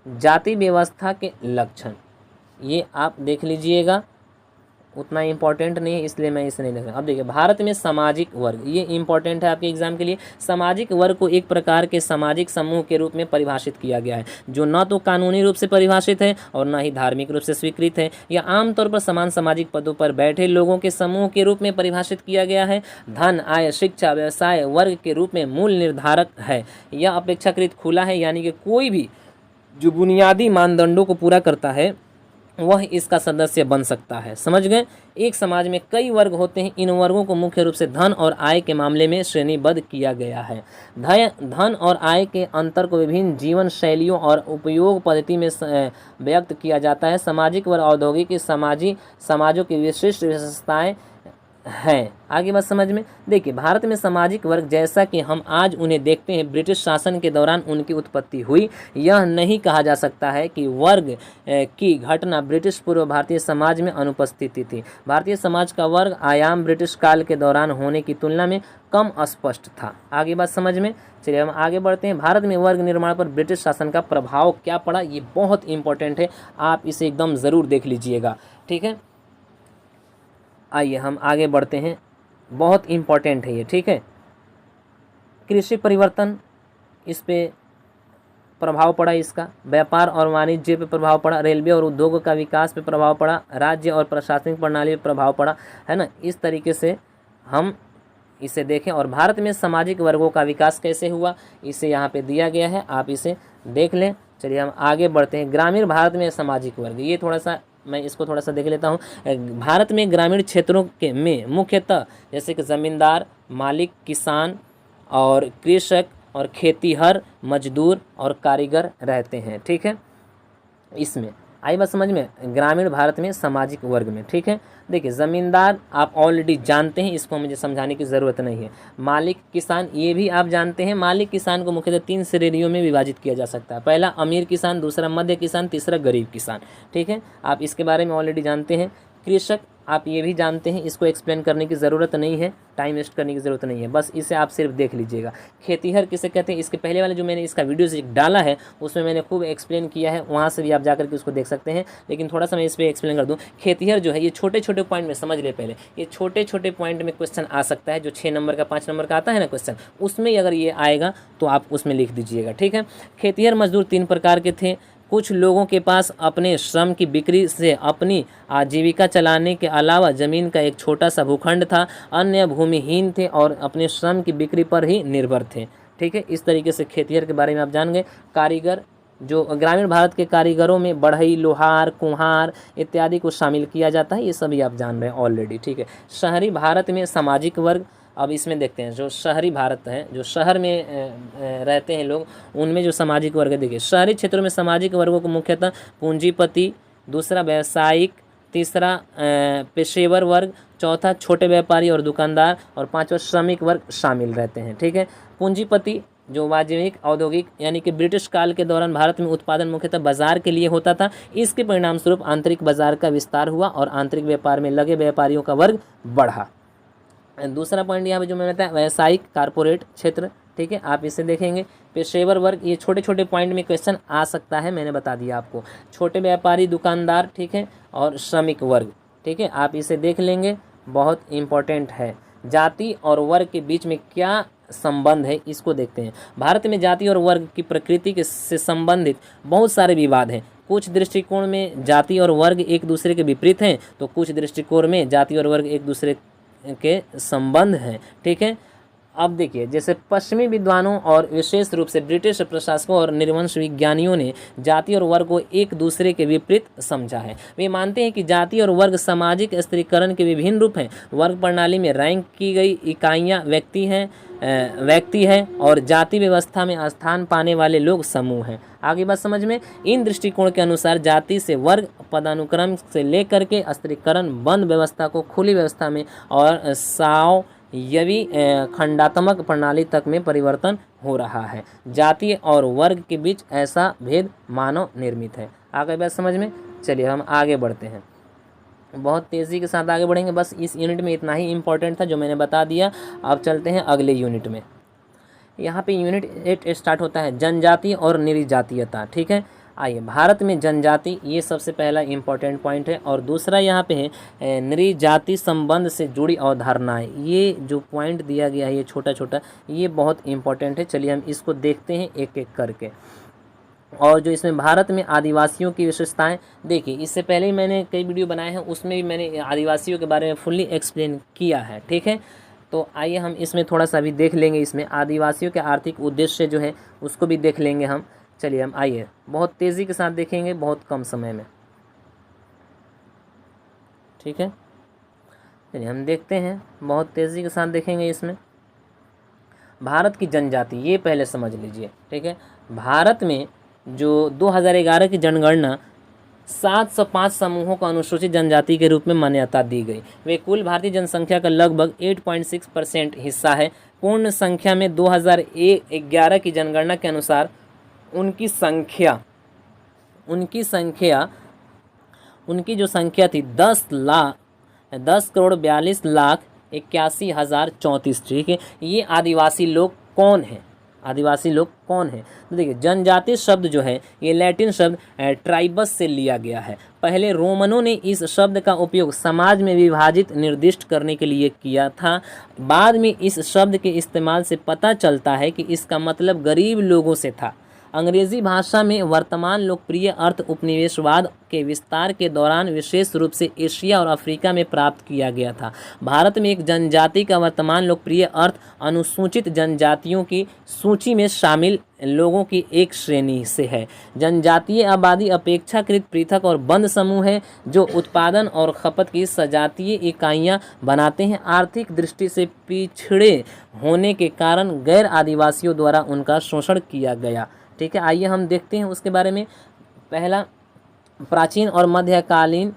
जाति व्यवस्था के लक्षण ये आप देख लीजिएगा, उतना इम्पोर्टेंट नहीं है इसलिए मैं इसे नहीं देख रहा। अब देखिए भारत में सामाजिक वर्ग, ये इम्पोर्टेंट है आपके एग्जाम के लिए। सामाजिक वर्ग को एक प्रकार के सामाजिक समूह के रूप में परिभाषित किया गया है, जो न तो कानूनी रूप से परिभाषित है और न ही धार्मिक रूप से स्वीकृत है। यह आमतौर पर समान सामाजिक पदों पर बैठे लोगों के समूह के रूप में परिभाषित किया गया है। धन, आय, शिक्षा, व्यवसाय वर्ग के रूप में मूल निर्धारक है। यह अपेक्षाकृत खुला है, यानी कि कोई भी जो बुनियादी मानदंडों को पूरा करता है वह इसका सदस्य बन सकता है। समझ गए? एक समाज में कई वर्ग होते हैं। इन वर्गों को मुख्य रूप से धन और आय के मामले में श्रेणीबद्ध किया गया है। धन और आय के अंतर को विभिन्न जीवन शैलियों और उपयोग पद्धति में व्यक्त किया जाता है। सामाजिक व औद्योगिक समाजों की विशिष्ट विशेषताएं हैं। आगे बात समझ में? देखिए भारत में सामाजिक वर्ग जैसा कि हम आज उन्हें देखते हैं, ब्रिटिश शासन के दौरान उनकी उत्पत्ति हुई। यह नहीं कहा जा सकता है कि वर्ग की घटना ब्रिटिश पूर्व भारतीय समाज में अनुपस्थित थी। भारतीय समाज का वर्ग आयाम ब्रिटिश काल के दौरान होने की तुलना में कम स्पष्ट था। आगे बात समझ में? चलिए हम आगे बढ़ते हैं। भारत में वर्ग निर्माण पर ब्रिटिश शासन का प्रभाव क्या पड़ा, ये बहुत इंपॉर्टेंट है, आप इसे एकदम ज़रूर देख लीजिएगा। ठीक है, आइए हम आगे बढ़ते हैं, बहुत इम्पॉर्टेंट है ये। ठीक है, कृषि परिवर्तन, इस पे प्रभाव पड़ा इसका। व्यापार और वाणिज्य पे प्रभाव पड़ा। रेलवे और उद्योगों का विकास पे प्रभाव पड़ा। राज्य और प्रशासनिक प्रणाली पे प्रभाव पड़ा, है ना। इस तरीके से हम इसे देखें। और भारत में सामाजिक वर्गों का विकास कैसे हुआ, इसे यहाँ पे दिया गया है, आप इसे देख लें। चलिए हम आगे बढ़ते हैं। ग्रामीण भारत में सामाजिक वर्ग, ये थोड़ा सा मैं इसको थोड़ा सा देख लेता हूँ। भारत में ग्रामीण क्षेत्रों के में मुख्यतः जैसे कि ज़मींदार, मालिक, किसान और कृषक और खेतीहर, मजदूर और कारीगर रहते हैं। ठीक है, इसमें आई बात समझ में? ग्रामीण भारत में सामाजिक वर्ग में। ठीक है, देखिए ज़मींदार आप ऑलरेडी जानते हैं, इसको मुझे समझाने की ज़रूरत नहीं है। मालिक, किसान, ये भी आप जानते हैं। मालिक किसान को मुख्यतः 3 श्रेणियों में विभाजित किया जा सकता है। पहला अमीर किसान, दूसरा मध्य किसान, तीसरा गरीब किसान। ठीक है, आप इसके बारे में ऑलरेडी जानते हैं। कृषक आप ये भी जानते हैं, इसको एक्सप्लेन करने की ज़रूरत नहीं है, टाइम वेस्ट करने की ज़रूरत नहीं है, बस इसे आप सिर्फ देख लीजिएगा। खेतीहर किसे कहते हैं, इसके पहले वाले जो मैंने इसका वीडियो डाला है उसमें मैंने खूब एक्सप्लेन किया है, वहाँ से भी आप जाकर के उसको देख सकते हैं। लेकिन थोड़ा सा मैं इस पर एक्सप्लेन कर दूँ। खेतीहर जो है ये छोटे छोटे पॉइंट में समझ ले पहले, ये छोटे छोटे पॉइंट में क्वेश्चन आ सकता है। जो 6 नंबर का 5 नंबर का आता है ना क्वेश्चन, उसमें अगर ये आएगा तो आप उसमें लिख दीजिएगा। ठीक है, खेतीहर मजदूर 3 प्रकार के थे। कुछ लोगों के पास अपने श्रम की बिक्री से अपनी आजीविका चलाने के अलावा ज़मीन का एक छोटा सा भूखंड था। अन्य भूमिहीन थे और अपने श्रम की बिक्री पर ही निर्भर थे। ठीक है, इस तरीके से खेतिहर के बारे में आप जान गए। कारीगर, जो ग्रामीण भारत के कारीगरों में बढ़ई, लोहार, कुम्हार इत्यादि को शामिल किया जाता है, ये सभी आप जान रहे हैं ऑलरेडी। ठीक है, शहरी भारत में सामाजिक वर्ग, अब इसमें देखते हैं जो शहरी भारत है, जो शहर में रहते हैं लोग, उनमें जो सामाजिक वर्ग है, देखिए शहरी क्षेत्रों में सामाजिक वर्गों को मुख्यतः पूंजीपति, दूसरा व्यावसायिक, तीसरा पेशेवर वर्ग, चौथा छोटे व्यापारी और दुकानदार, और पांचवा श्रमिक वर्ग शामिल रहते हैं। ठीक है, पूंजीपति जो वाणिज्यिक औद्योगिक यानी कि ब्रिटिश काल के दौरान भारत में उत्पादन मुख्यतः बाजार के लिए होता था। इसके परिणाम स्वरूप आंतरिक बाजार का विस्तार हुआ और आंतरिक व्यापार में लगे व्यापारियों का वर्ग बढ़ा। दूसरा पॉइंट यहाँ पे जो मैंने बताया, व्यावसायिक कारपोरेट क्षेत्र। ठीक है, आप इसे देखेंगे। पेशेवर वर्ग, ये छोटे छोटे पॉइंट में क्वेश्चन आ सकता है, मैंने बता दिया आपको। छोटे व्यापारी, दुकानदार, ठीक है, और श्रमिक वर्ग। ठीक है, आप इसे देख लेंगे, बहुत इंपॉर्टेंट है। जाति और वर्ग के बीच में क्या संबंध है, इसको देखते हैं। भारत में जाति और वर्ग की प्रकृति के से संबंधित बहुत सारे विवाद हैं। कुछ दृष्टिकोण में जाति और वर्ग एक दूसरे के विपरीत हैं, तो कुछ दृष्टिकोण में जाति और वर्ग एक दूसरे के संबंध हैं। ठीक है, अब देखिए, जैसे पश्चिमी विद्वानों और विशेष रूप से ब्रिटिश प्रशासकों और निर्वंश विज्ञानियों ने जाति और वर्ग को एक दूसरे के विपरीत समझा है। वे मानते हैं कि जाति और वर्ग सामाजिक स्त्रीकरण के विभिन्न रूप हैं। वर्ग प्रणाली में रैंक की गई इकाइयाँ व्यक्ति है और जाति व्यवस्था में स्थान पाने वाले लोग समूह हैं। आगे बात समझ में। इन दृष्टिकोण के अनुसार जाति से वर्ग पदानुक्रम से लेकर के स्त्रीकरण बंद व्यवस्था को खुली व्यवस्था में और यवी खंडात्मक प्रणाली तक में परिवर्तन हो रहा है। जाति और वर्ग के बीच ऐसा भेद मानव निर्मित है। आगे बात समझ में। चलिए हम आगे बढ़ते हैं, बहुत तेज़ी के साथ आगे बढ़ेंगे। बस इस यूनिट में इतना ही इम्पोर्टेंट था जो मैंने बता दिया। अब चलते हैं अगले यूनिट में। यहाँ पे यूनिट 8 स्टार्ट होता है, जनजाति और निर्जातीयता। ठीक है, आइए, भारत में जनजाति, ये सबसे पहला इम्पोर्टेंट पॉइंट है। और दूसरा यहाँ पे है निर्जाति संबंध से जुड़ी अवधारणाएं। ये जो पॉइंट दिया गया है, ये छोटा छोटा, ये बहुत इम्पोर्टेंट है। चलिए हम इसको देखते हैं एक एक करके। और जो इसमें भारत में आदिवासियों की विशेषताएं, देखिए इससे पहले ही मैंने कई वीडियो बनाए हैं, उसमें भी मैंने आदिवासियों के बारे में फुल्ली एक्सप्लेन किया है। ठीक है, तो आइए हम इसमें थोड़ा सा भी देख लेंगे। इसमें आदिवासियों के आर्थिक उद्देश्य जो है उसको भी देख लेंगे हम। चलिए हम आइए, बहुत तेज़ी के साथ देखेंगे, बहुत कम समय में। ठीक है, चलिए हम देखते हैं, बहुत तेज़ी के साथ देखेंगे। इसमें भारत की जनजाति, ये पहले समझ लीजिए। ठीक है, भारत में जो 2011 की जनगणना 705 समूहों को अनुसूचित जनजाति के रूप में मान्यता दी गई। वे कुल भारतीय जनसंख्या का लगभग 8.6% हिस्सा है। पूर्ण संख्या में 2011 की जनगणना के अनुसार उनकी जो संख्या थी 10,42,81,034। ठीक है, ये आदिवासी लोग कौन हैं? तो देखिए, जनजाति शब्द जो है ये लैटिन शब्द ट्राइबस से लिया गया है। पहले रोमनों ने इस शब्द का उपयोग समाज में विभाजित निर्दिष्ट करने के लिए किया था। बाद में इस शब्द के इस्तेमाल से पता चलता है कि इसका मतलब गरीब लोगों से था। अंग्रेजी भाषा में वर्तमान लोकप्रिय अर्थ उपनिवेशवाद के विस्तार के दौरान विशेष रूप से एशिया और अफ्रीका में प्राप्त किया गया था। भारत में एक जनजाति का वर्तमान लोकप्रिय अर्थ अनुसूचित जनजातियों की सूची में शामिल लोगों की एक श्रेणी से है। जनजातीय आबादी अपेक्षाकृत पृथक और बंद समूह है जो उत्पादन और खपत की सजातीय इकाइयां बनाते हैं। आर्थिक दृष्टि से पिछड़े होने के कारण गैर आदिवासियों द्वारा उनका शोषण किया गया। ठीक है, आइए हम देखते हैं उसके बारे में। पहला, प्राचीन और मध्यकालीन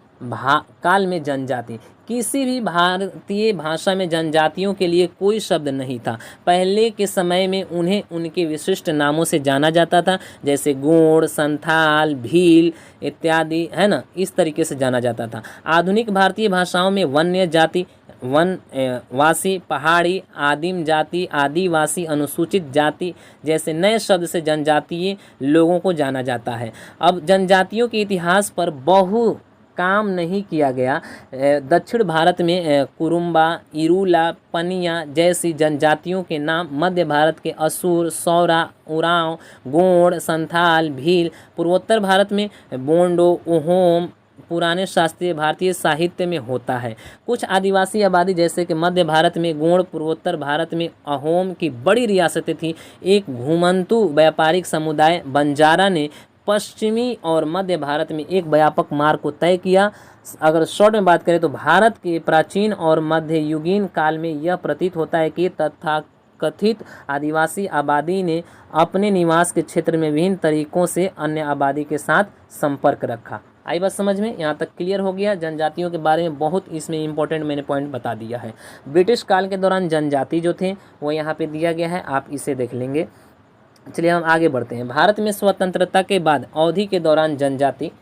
काल में जनजाति। किसी भी भारतीय भाषा में जनजातियों के लिए कोई शब्द नहीं था। पहले के समय में उन्हें उनके विशिष्ट नामों से जाना जाता था, जैसे गोंड, संथाल, भील इत्यादि, है ना, इस तरीके से जाना जाता था। आधुनिक भारतीय भाषाओं में वन्य जाति, वनवासी, पहाड़ी, आदिम जाति, आदिवासी, अनुसूचित जाति जैसे नए शब्द से जनजातीय लोगों को जाना जाता है। अब जनजातियों के इतिहास पर काम नहीं किया गया। दक्षिण भारत में कुरुम्बा, इरूला, पनिया जैसी जनजातियों के नाम मध्य भारत के असुर, सौरा, उरांव, गोंड, संथाल, भील, पूर्वोत्तर भारत में बोंडो, ओहोम पुराने शास्त्रीय भारतीय साहित्य में होता है। कुछ आदिवासी आबादी जैसे कि मध्य भारत में गोंड, पूर्वोत्तर भारत में अहोम की बड़ी रियासतें थीं। एक घुमंतू व्यापारिक समुदाय बंजारा ने पश्चिमी और मध्य भारत में एक व्यापक मार्ग को तय किया। अगर शॉर्ट में बात करें तो भारत के प्राचीन और मध्ययुगीन काल में यह प्रतीत होता है कि तथाकथित आदिवासी आबादी ने अपने निवास के क्षेत्र में विभिन्न तरीकों से अन्य आबादी के साथ संपर्क रखा। आई बात समझ में? यहाँ तक क्लियर हो गया। जनजातियों के बारे में बहुत इसमें इंपॉर्टेंट मैंने पॉइंट बता दिया है। ब्रिटिश काल के दौरान जनजाति जो थे वो यहाँ पे दिया गया है, आप इसे देख लेंगे। चलिए हम आगे बढ़ते हैं। भारत में स्वतंत्रता के बाद अवधि के दौरान जनजाति,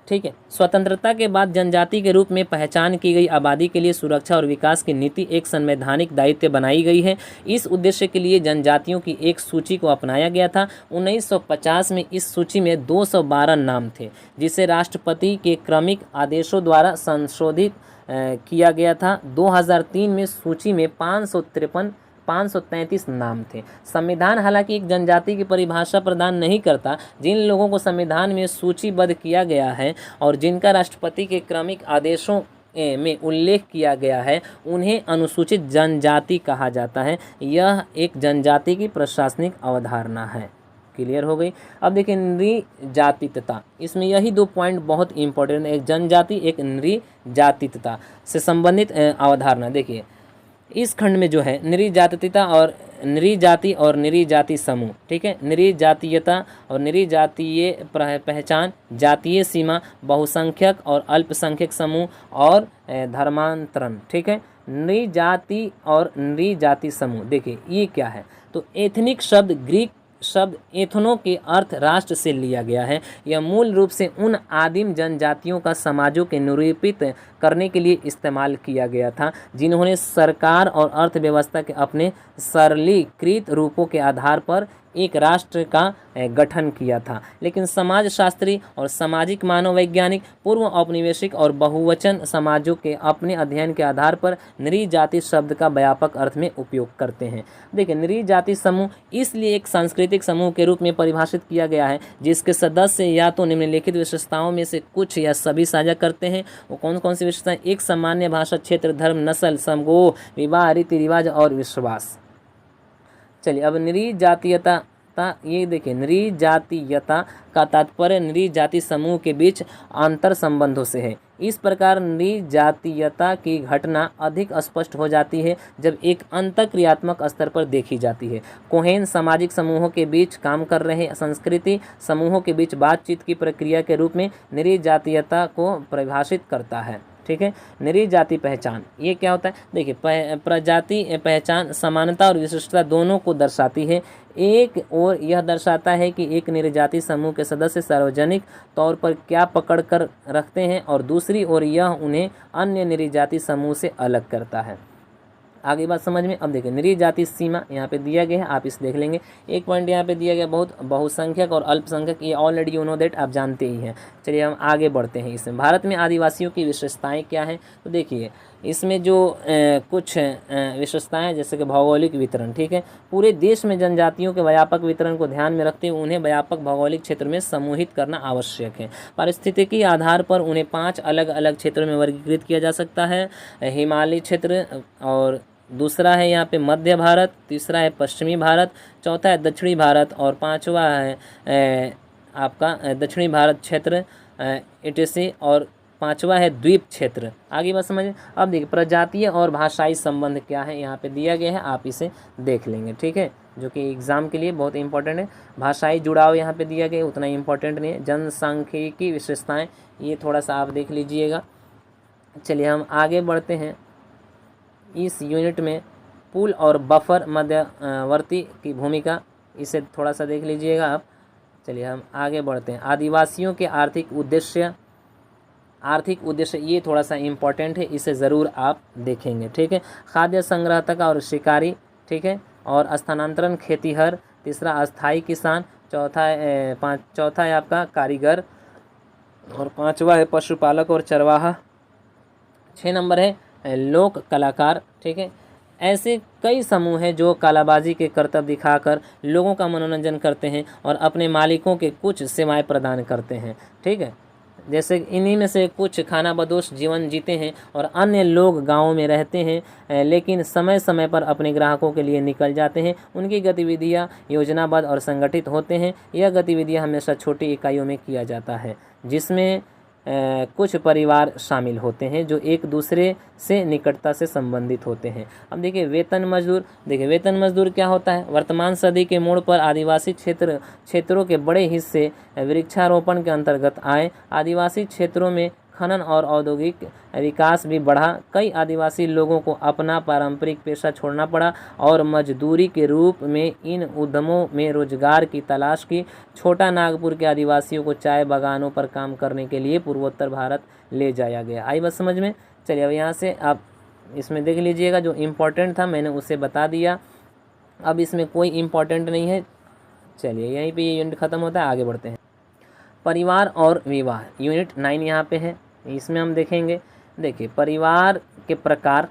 ठीक है, स्वतंत्रता के बाद जनजाति के रूप में पहचान की गई आबादी के लिए सुरक्षा और विकास की नीति एक संवैधानिक दायित्व बनाई गई है। इस उद्देश्य के लिए जनजातियों की एक सूची को अपनाया गया था। 1950 में इस सूची में 212 नाम थे, जिसे राष्ट्रपति के क्रमिक आदेशों द्वारा संशोधित किया गया था। 2003 में सूची में 533 नाम थे। संविधान हालांकि एक जनजाति की परिभाषा प्रदान नहीं करता। जिन लोगों को संविधान में सूचीबद्ध किया गया है और जिनका राष्ट्रपति के क्रमिक आदेशों में उल्लेख किया गया है, उन्हें अनुसूचित जनजाति कहा जाता है। यह एक जनजाति की प्रशासनिक अवधारणा है। क्लियर हो गई। अब देखिए नृजातित्वता, इसमें यही दो पॉइंट बहुत इंपॉर्टेंट है, एक जनजाति एक नृजातित्वता से संबंधित अवधारणा। देखिए इस खंड में जो है नृजातिता और नृजाति और नृजाति समूह, ठीक है, नृजातीयता और नृजातीय पहचान, जातीय सीमा, बहुसंख्यक और अल्पसंख्यक समूह और धर्मांतरण, ठीक है। नृजाति और नृजाति समूह, देखिए ये क्या है, तो एथनिक शब्द ग्रीक शब्द एथनो के अर्थ राष्ट्र से लिया गया है। यह मूल रूप से उन आदिम जनजातियों का समाजों के निरूपित करने के लिए इस्तेमाल किया गया था जिन्होंने सरकार और अर्थव्यवस्था के अपने सरलीकृत रूपों के आधार पर एक राष्ट्र का गठन किया था। लेकिन समाजशास्त्री और सामाजिक मानववैज्ञानिक पूर्व औपनिवेशिक और बहुवचन समाजों के अपने अध्ययन के आधार पर नृजाति शब्द का व्यापक अर्थ में उपयोग करते हैं। देखिए नृजाति समूह इसलिए एक सांस्कृतिक समूह के रूप में परिभाषित किया गया है जिसके सदस्य या तो निम्नलिखित विशेषताओं में से कुछ या सभी साझा करते हैं। वो कौन कौन सी विशेषताएं? एक सामान्य भाषा, क्षेत्र, धर्म, नस्ल, समूह, विवाह, रीति रिवाज और विश्वास। चलिए अब नृजातीयता, ये देखिए नृजातीयता का तात्पर्य नृजाति समूह के बीच अंतर संबंधों से है। इस प्रकार नृजातीयता की घटना अधिक स्पष्ट हो जाती है जब एक अंतःक्रियात्मक स्तर पर देखी जाती है। कोहेन सामाजिक समूहों के बीच काम कर रहे संस्कृति समूहों के बीच बातचीत की प्रक्रिया के रूप में नृजातीयता को परिभाषित करता है, ठीक है। नृजाति पहचान, ये क्या होता है? देखिए प्रजाति पहचान समानता और विशिष्टता दोनों को दर्शाती है। एक और यह दर्शाता है कि एक नृजाति समूह के सदस्य सार्वजनिक तौर पर क्या पकड़ कर रखते हैं और दूसरी ओर यह उन्हें अन्य नृजाति समूह से अलग करता है। आगे बात समझ में। अब देखिए नृजाति सीमा यहाँ पे दिया गया है, आप इसे देख लेंगे। एक पॉइंट यहाँ पे दिया गया बहुत बहुसंख्यक और अल्पसंख्यक, ये ऑलरेडी यू नो दैट, आप जानते ही हैं। चलिए हम आगे बढ़ते हैं। इसमें भारत में आदिवासियों की विशेषताएं क्या हैं? तो देखिए इसमें जो कुछ विशेषताएं जैसे कि भौगोलिक वितरण, ठीक है, पूरे देश में जनजातियों के व्यापक वितरण को ध्यान में रखते हुए उन्हें व्यापक भौगोलिक क्षेत्र में समूहित करना आवश्यक है। पारिस्थितिकी आधार पर उन्हें 5 अलग अलग क्षेत्रों में वर्गीकृत किया जा सकता है। हिमालयी क्षेत्र, और दूसरा है यहाँ पे मध्य भारत, तीसरा है पश्चिमी भारत, चौथा है दक्षिणी भारत और पांचवा है आपका दक्षिणी भारत क्षेत्र इटेसी, और पांचवा है द्वीप क्षेत्र। आगे बात समझिए। अब देखिए प्रजातीय और भाषाई संबंध क्या है, यहाँ पे दिया गया है, आप इसे देख लेंगे, ठीक है, जो कि एग्जाम के लिए बहुत इंपॉर्टेंट है। भाषाई जुड़ाव यहाँ पे दिया गया, उतना इंपॉर्टेंट नहीं है। जनसांख्यिकी विशेषताएं, ये थोड़ा सा आप देख लीजिएगा। चलिए हम आगे बढ़ते हैं। इस यूनिट में पुल और बफर मध्यवर्ती की भूमिका, इसे थोड़ा सा देख लीजिएगा आप। चलिए हम आगे बढ़ते हैं। आदिवासियों के आर्थिक उद्देश्य, ये थोड़ा सा इम्पोर्टेंट है, इसे ज़रूर आप देखेंगे, ठीक है। खाद्य संग्रहता और शिकारी, ठीक है, और स्थानांतरण खेतीहर, तीसरा अस्थाई किसान, चौथा है आपका कारीगर और 5वां है पशुपालक और चरवाहा। 6 नंबर है लोक कलाकार। ठीक है, ऐसे कई समूह हैं जो कालाबाजी के करतब दिखाकर लोगों का मनोरंजन करते हैं और अपने मालिकों के कुछ सेवाएं प्रदान करते हैं। ठीक है, जैसे इन्हीं में से कुछ खानाबदोश जीवन जीते हैं और अन्य लोग गाँव में रहते हैं, लेकिन समय समय पर अपने ग्राहकों के लिए निकल जाते हैं। उनकी गतिविधियां योजनाबद्ध और संगठित होते हैं। यह गतिविधियां हमेशा छोटी इकाइयों में किया जाता है, जिसमें कुछ परिवार शामिल होते हैं जो एक दूसरे से निकटता से संबंधित होते हैं। अब देखिए वेतन मजदूर। देखिए वेतन मजदूर क्या होता है? वर्तमान सदी के मोड़ पर आदिवासी क्षेत्रों के बड़े हिस्से वृक्षारोपण के अंतर्गत आए। आदिवासी क्षेत्रों में खनन और औद्योगिक विकास भी बढ़ा। कई आदिवासी लोगों को अपना पारंपरिक पेशा छोड़ना पड़ा और मजदूरी के रूप में इन उद्यमों में रोजगार की तलाश की। छोटा नागपुर के आदिवासियों को चाय बागानों पर काम करने के लिए पूर्वोत्तर भारत ले जाया गया। आई बात समझ में? चलिए अब यहाँ से आप इसमें देख लीजिएगा, जो इम्पोर्टेंट था मैंने उसे बता दिया। अब इसमें कोई इम्पोर्टेंट नहीं है। चलिए यहीं पे ये यूनिट ख़त्म होता है, आगे बढ़ते हैं। परिवार और विवाह, यूनिट 9 यहाँ पे है। इसमें हम देखेंगे, देखिए परिवार के प्रकार,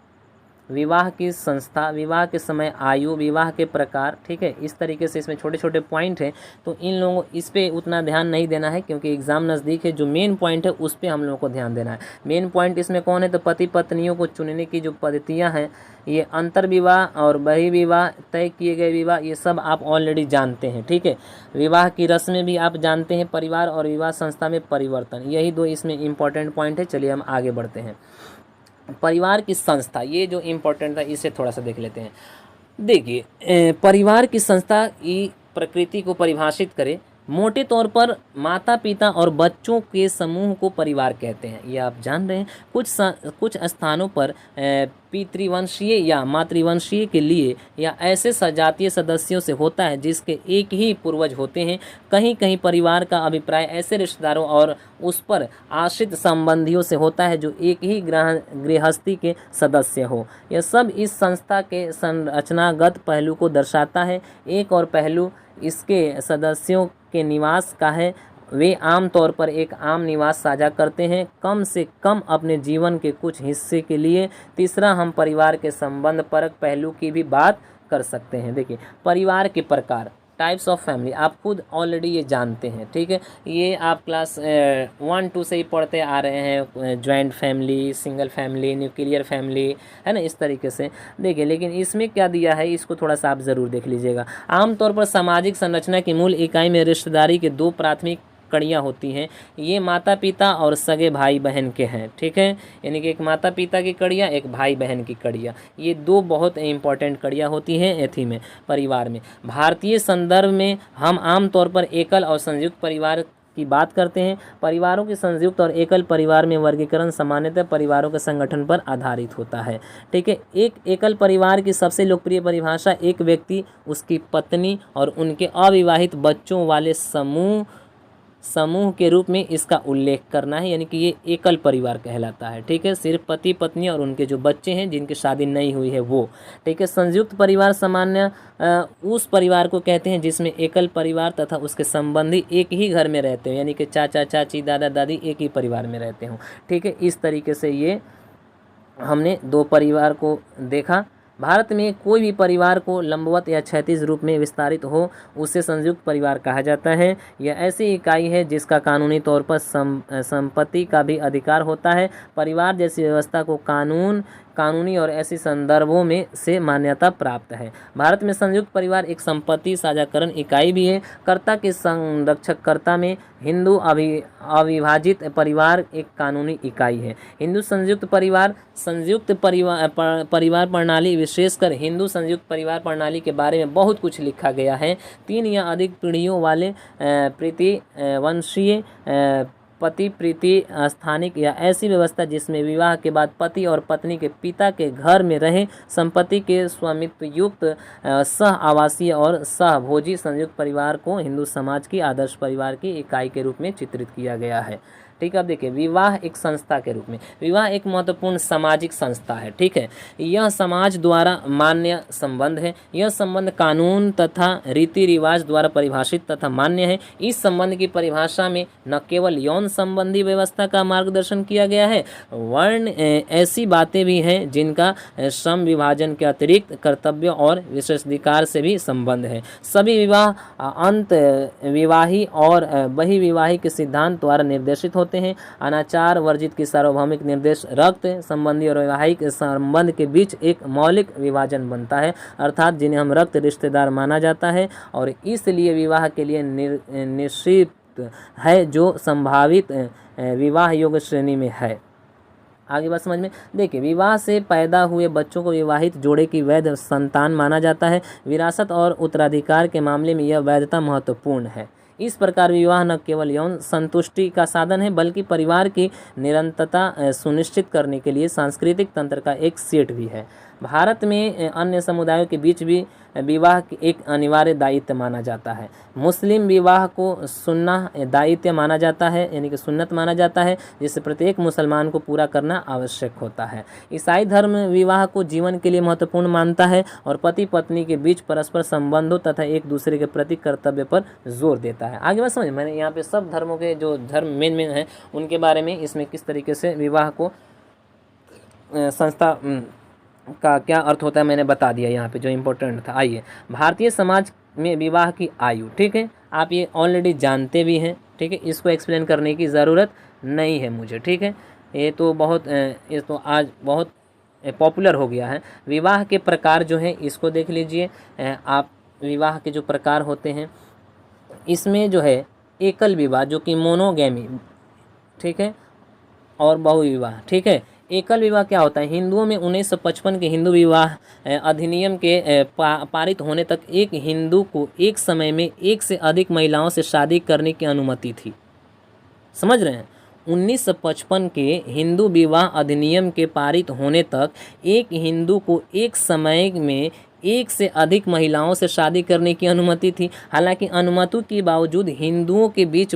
विवाह की संस्था, विवाह के समय आयु, विवाह के प्रकार। ठीक है, इस तरीके से इसमें छोटे छोटे पॉइंट हैं, तो इन लोगों इस पे उतना ध्यान नहीं देना है क्योंकि एग्ज़ाम नज़दीक है। जो मेन पॉइंट है उस पे हम लोगों को ध्यान देना है। मेन पॉइंट इसमें कौन है? तो पति पत्नियों को चुनने की जो पद्धतियाँ हैं, ये अंतर्विवाह और बहिर्विवाह, तय किए गए विवाह, ये सब आप ऑलरेडी जानते हैं। ठीक है, विवाह की रस्में भी आप जानते हैं। परिवार और विवाह संस्था में परिवर्तन, यही दो इसमें इम्पोर्टेंट पॉइंट है। चलिए हम आगे बढ़ते हैं। परिवार की संस्था, ये जो इम्पोर्टेंट था इसे थोड़ा सा देख लेते हैं। देखिए परिवार की संस्था की प्रकृति को परिभाषित करें, मोटे तौर पर माता पिता और बच्चों के समूह को परिवार कहते हैं। ये आप जान रहे हैं। कुछ स्थानों पर पितृवंशीय या मातृवंशीय के लिए या ऐसे सजातीय सदस्यों से होता है जिसके एक ही पूर्वज होते हैं। कहीं कहीं परिवार का अभिप्राय ऐसे रिश्तेदारों और उस पर आश्रित संबंधियों से होता है जो एक ही गृहस्थी के सदस्य हो। यह सब इस संस्था के संरचनागत पहलू को दर्शाता है। एक और पहलू इसके सदस्यों के निवास का है। वे आमतौर पर एक आम निवास साझा करते हैं, कम से कम अपने जीवन के कुछ हिस्से के लिए। तीसरा, हम परिवार के संबंध परक पहलू की भी बात कर सकते हैं। देखिए परिवार के प्रकार, टाइप्स ऑफ फैमिली, आप खुद ऑलरेडी ये जानते हैं। ठीक है, ये आप क्लास 1-2 से ही पढ़ते आ रहे हैं। Joint family, single family, nuclear family, है ना, इस तरीके से। देखिए लेकिन इसमें क्या दिया है, इसको थोड़ा सा आप ज़रूर देख लीजिएगा। आमतौर पर सामाजिक संरचना की मूल इकाई में रिश्तेदारी के 2 प्राथमिक कड़ियाँ होती हैं। ये माता पिता और सगे भाई बहन के हैं। ठीक है, यानी कि एक माता पिता की कड़ियाँ, एक भाई बहन की कड़ियाँ, ये 2 बहुत इंपॉर्टेंट कड़ियाँ होती हैं एथी में, परिवार में। भारतीय संदर्भ में हम आमतौर पर एकल और संयुक्त परिवार की बात करते हैं। परिवारों के संयुक्त और एकल परिवार में वर्गीकरण सामान्यतः परिवारों के संगठन पर आधारित होता है। ठीक है, एक एकल परिवार की सबसे लोकप्रिय परिभाषा एक व्यक्ति, उसकी पत्नी और उनके अविवाहित बच्चों वाले समूह के रूप में इसका उल्लेख करना है, यानी कि ये एकल परिवार कहलाता है। ठीक है, सिर्फ पति पत्नी और उनके जो बच्चे हैं जिनकी शादी नहीं हुई है वो। ठीक है, संयुक्त परिवार सामान्य उस परिवार को कहते हैं जिसमें एकल परिवार तथा उसके संबंधी एक ही घर में रहते हो, यानी कि चाचा चाची दादा दादी एक ही परिवार में रहते हों। ठीक है, इस तरीके से ये हमने 2 परिवार को देखा। भारत में कोई भी परिवार को लंबवत या क्षैतिज रूप में विस्तारित हो उसे संयुक्त परिवार कहा जाता है। यह ऐसी इकाई है जिसका कानूनी तौर पर संपत्ति का भी अधिकार होता है। परिवार जैसी व्यवस्था को कानूनी और ऐसे संदर्भों में से मान्यता प्राप्त है। भारत में संयुक्त परिवार एक संपत्ति साझाकरण इकाई भी है। कर्ता के संरक्षककर्ता में हिंदू अविभाजित परिवार एक कानूनी इकाई है। हिंदू संयुक्त परिवार प्रणाली, विशेषकर हिंदू संयुक्त परिवार प्रणाली के बारे में बहुत कुछ लिखा गया है। 3 या अधिक पीढ़ियों वाले प्रतिवंशीय पति प्रीति स्थानिक या ऐसी व्यवस्था जिसमें विवाह के बाद पति और पत्नी के पिता के घर में रहे संपत्ति के स्वामित्व युक्त सह आवासीय और सहभोजी संयुक्त परिवार को हिंदू समाज की आदर्श परिवार की इकाई के रूप में चित्रित किया गया है। ठीक है। अब देखिए विवाह एक संस्था के रूप में, विवाह एक महत्वपूर्ण सामाजिक संस्था है, ठीक है। यह समाज द्वारा मान्य संबंध है। यह संबंध कानून तथा रीति रिवाज द्वारा परिभाषित तथा मान्य है। इस संबंध की परिभाषा में न केवल यौन संबंधी व्यवस्था का मार्गदर्शन किया गया है, वर्ण ऐसी बातें भी हैं जिनका श्रम विभाजन के अतिरिक्त कर्तव्य और विशेषाधिकार से भी संबंध है। सभी विवाह अंत विवाही और बहिर्विवाही के सिद्धांत द्वारा निर्देशित होते हैं। अनाचार वर्जित की सार्वभौमिक निर्देश रक्त संबंधी और वैवाहिक संबंध के बीच एक मौलिक विभाजन बनता है, अर्थात जिन्हें हम रक्त रिश्तेदार माना जाता है और इसलिए विवाह के लिए निश्चित है, जो संभावित विवाह योग्य श्रेणी में है। आगे बात समझ में, देखिए विवाह से पैदा हुए बच्चों को विवाहित जोड़े की वैध संतान माना जाता है। विरासत और उत्तराधिकार के मामले में यह वैधता महत्वपूर्ण है। इस प्रकार विवाह न केवल यौन संतुष्टि का साधन है, बल्कि परिवार की निरंतरता सुनिश्चित करने के लिए सांस्कृतिक तंत्र का एक सेट भी है। भारत में अन्य समुदायों के बीच भी विवाह एक अनिवार्य दायित्व माना जाता है। मुस्लिम विवाह को सुन्नह दायित्व माना जाता है, यानी कि सुन्नत माना जाता है, जिसे प्रत्येक मुसलमान को पूरा करना आवश्यक होता है। ईसाई धर्म विवाह को जीवन के लिए महत्वपूर्ण मानता है और पति पत्नी के बीच परस्पर संबंधों तथा एक दूसरे के प्रति कर्तव्य पर जोर देता है। आगे बात समझ, मैंने यहाँ पे सब धर्मों के जो धर्म मेन हैं उनके बारे में, इसमें किस तरीके से विवाह को संस्था का क्या अर्थ होता है मैंने बता दिया यहाँ पे, जो इम्पोर्टेंट था। आइए, भारतीय समाज में विवाह की आयु, ठीक है, आप ये ऑलरेडी जानते भी हैं, ठीक है, इसको एक्सप्लेन करने की ज़रूरत नहीं है मुझे, ठीक है। ये तो आज बहुत पॉपुलर हो गया है। विवाह के प्रकार जो हैं इसको देख लीजिए आप। विवाह के जो प्रकार होते हैं इसमें जो है एकल विवाह जो कि मोनोगैमी, ठीक है, और बहुविवाह, ठीक है। एकल विवाह क्या होता है? हिंदुओं में 1955 के हिंदू विवाह अधिनियम के पारित होने तक एक हिंदू को एक समय में एक से अधिक महिलाओं से शादी करने की अनुमति थी। समझ रहे हैं? 1955 के हिंदू विवाह अधिनियम के पारित होने तक एक हिंदू को एक समय में एक से अधिक महिलाओं से शादी करने की अनुमति थी। हालांकि अनुमति के बावजूद हिंदुओं के बीच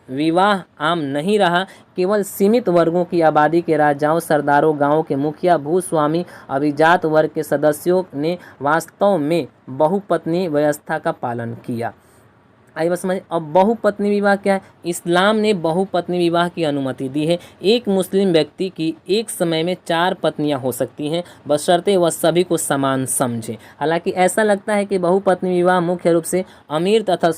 बहुविवाह आम नहीं रहा। केवल सीमित वर्गों की आबादी के राजाओं, सरदारों, गांवों के मुखिया, भूस्वामी, अभिजात वर्ग के सदस्यों ने वास्तव में बहुपत्नी व्यवस्था का पालन किया। आइए बस समझ। अब बहुपत्नी विवाह क्या है? इस्लाम ने बहुपत्नी विवाह की अनुमति दी है। एक मुस्लिम व्यक्ति की एक समय में 4 पत्नियां हो सकती हैं, बशर्ते वह सभी को समान समझे। हालांकि ऐसा लगता है कि बहुपत्नी विवाह मुख्य रूप से अमीर तथा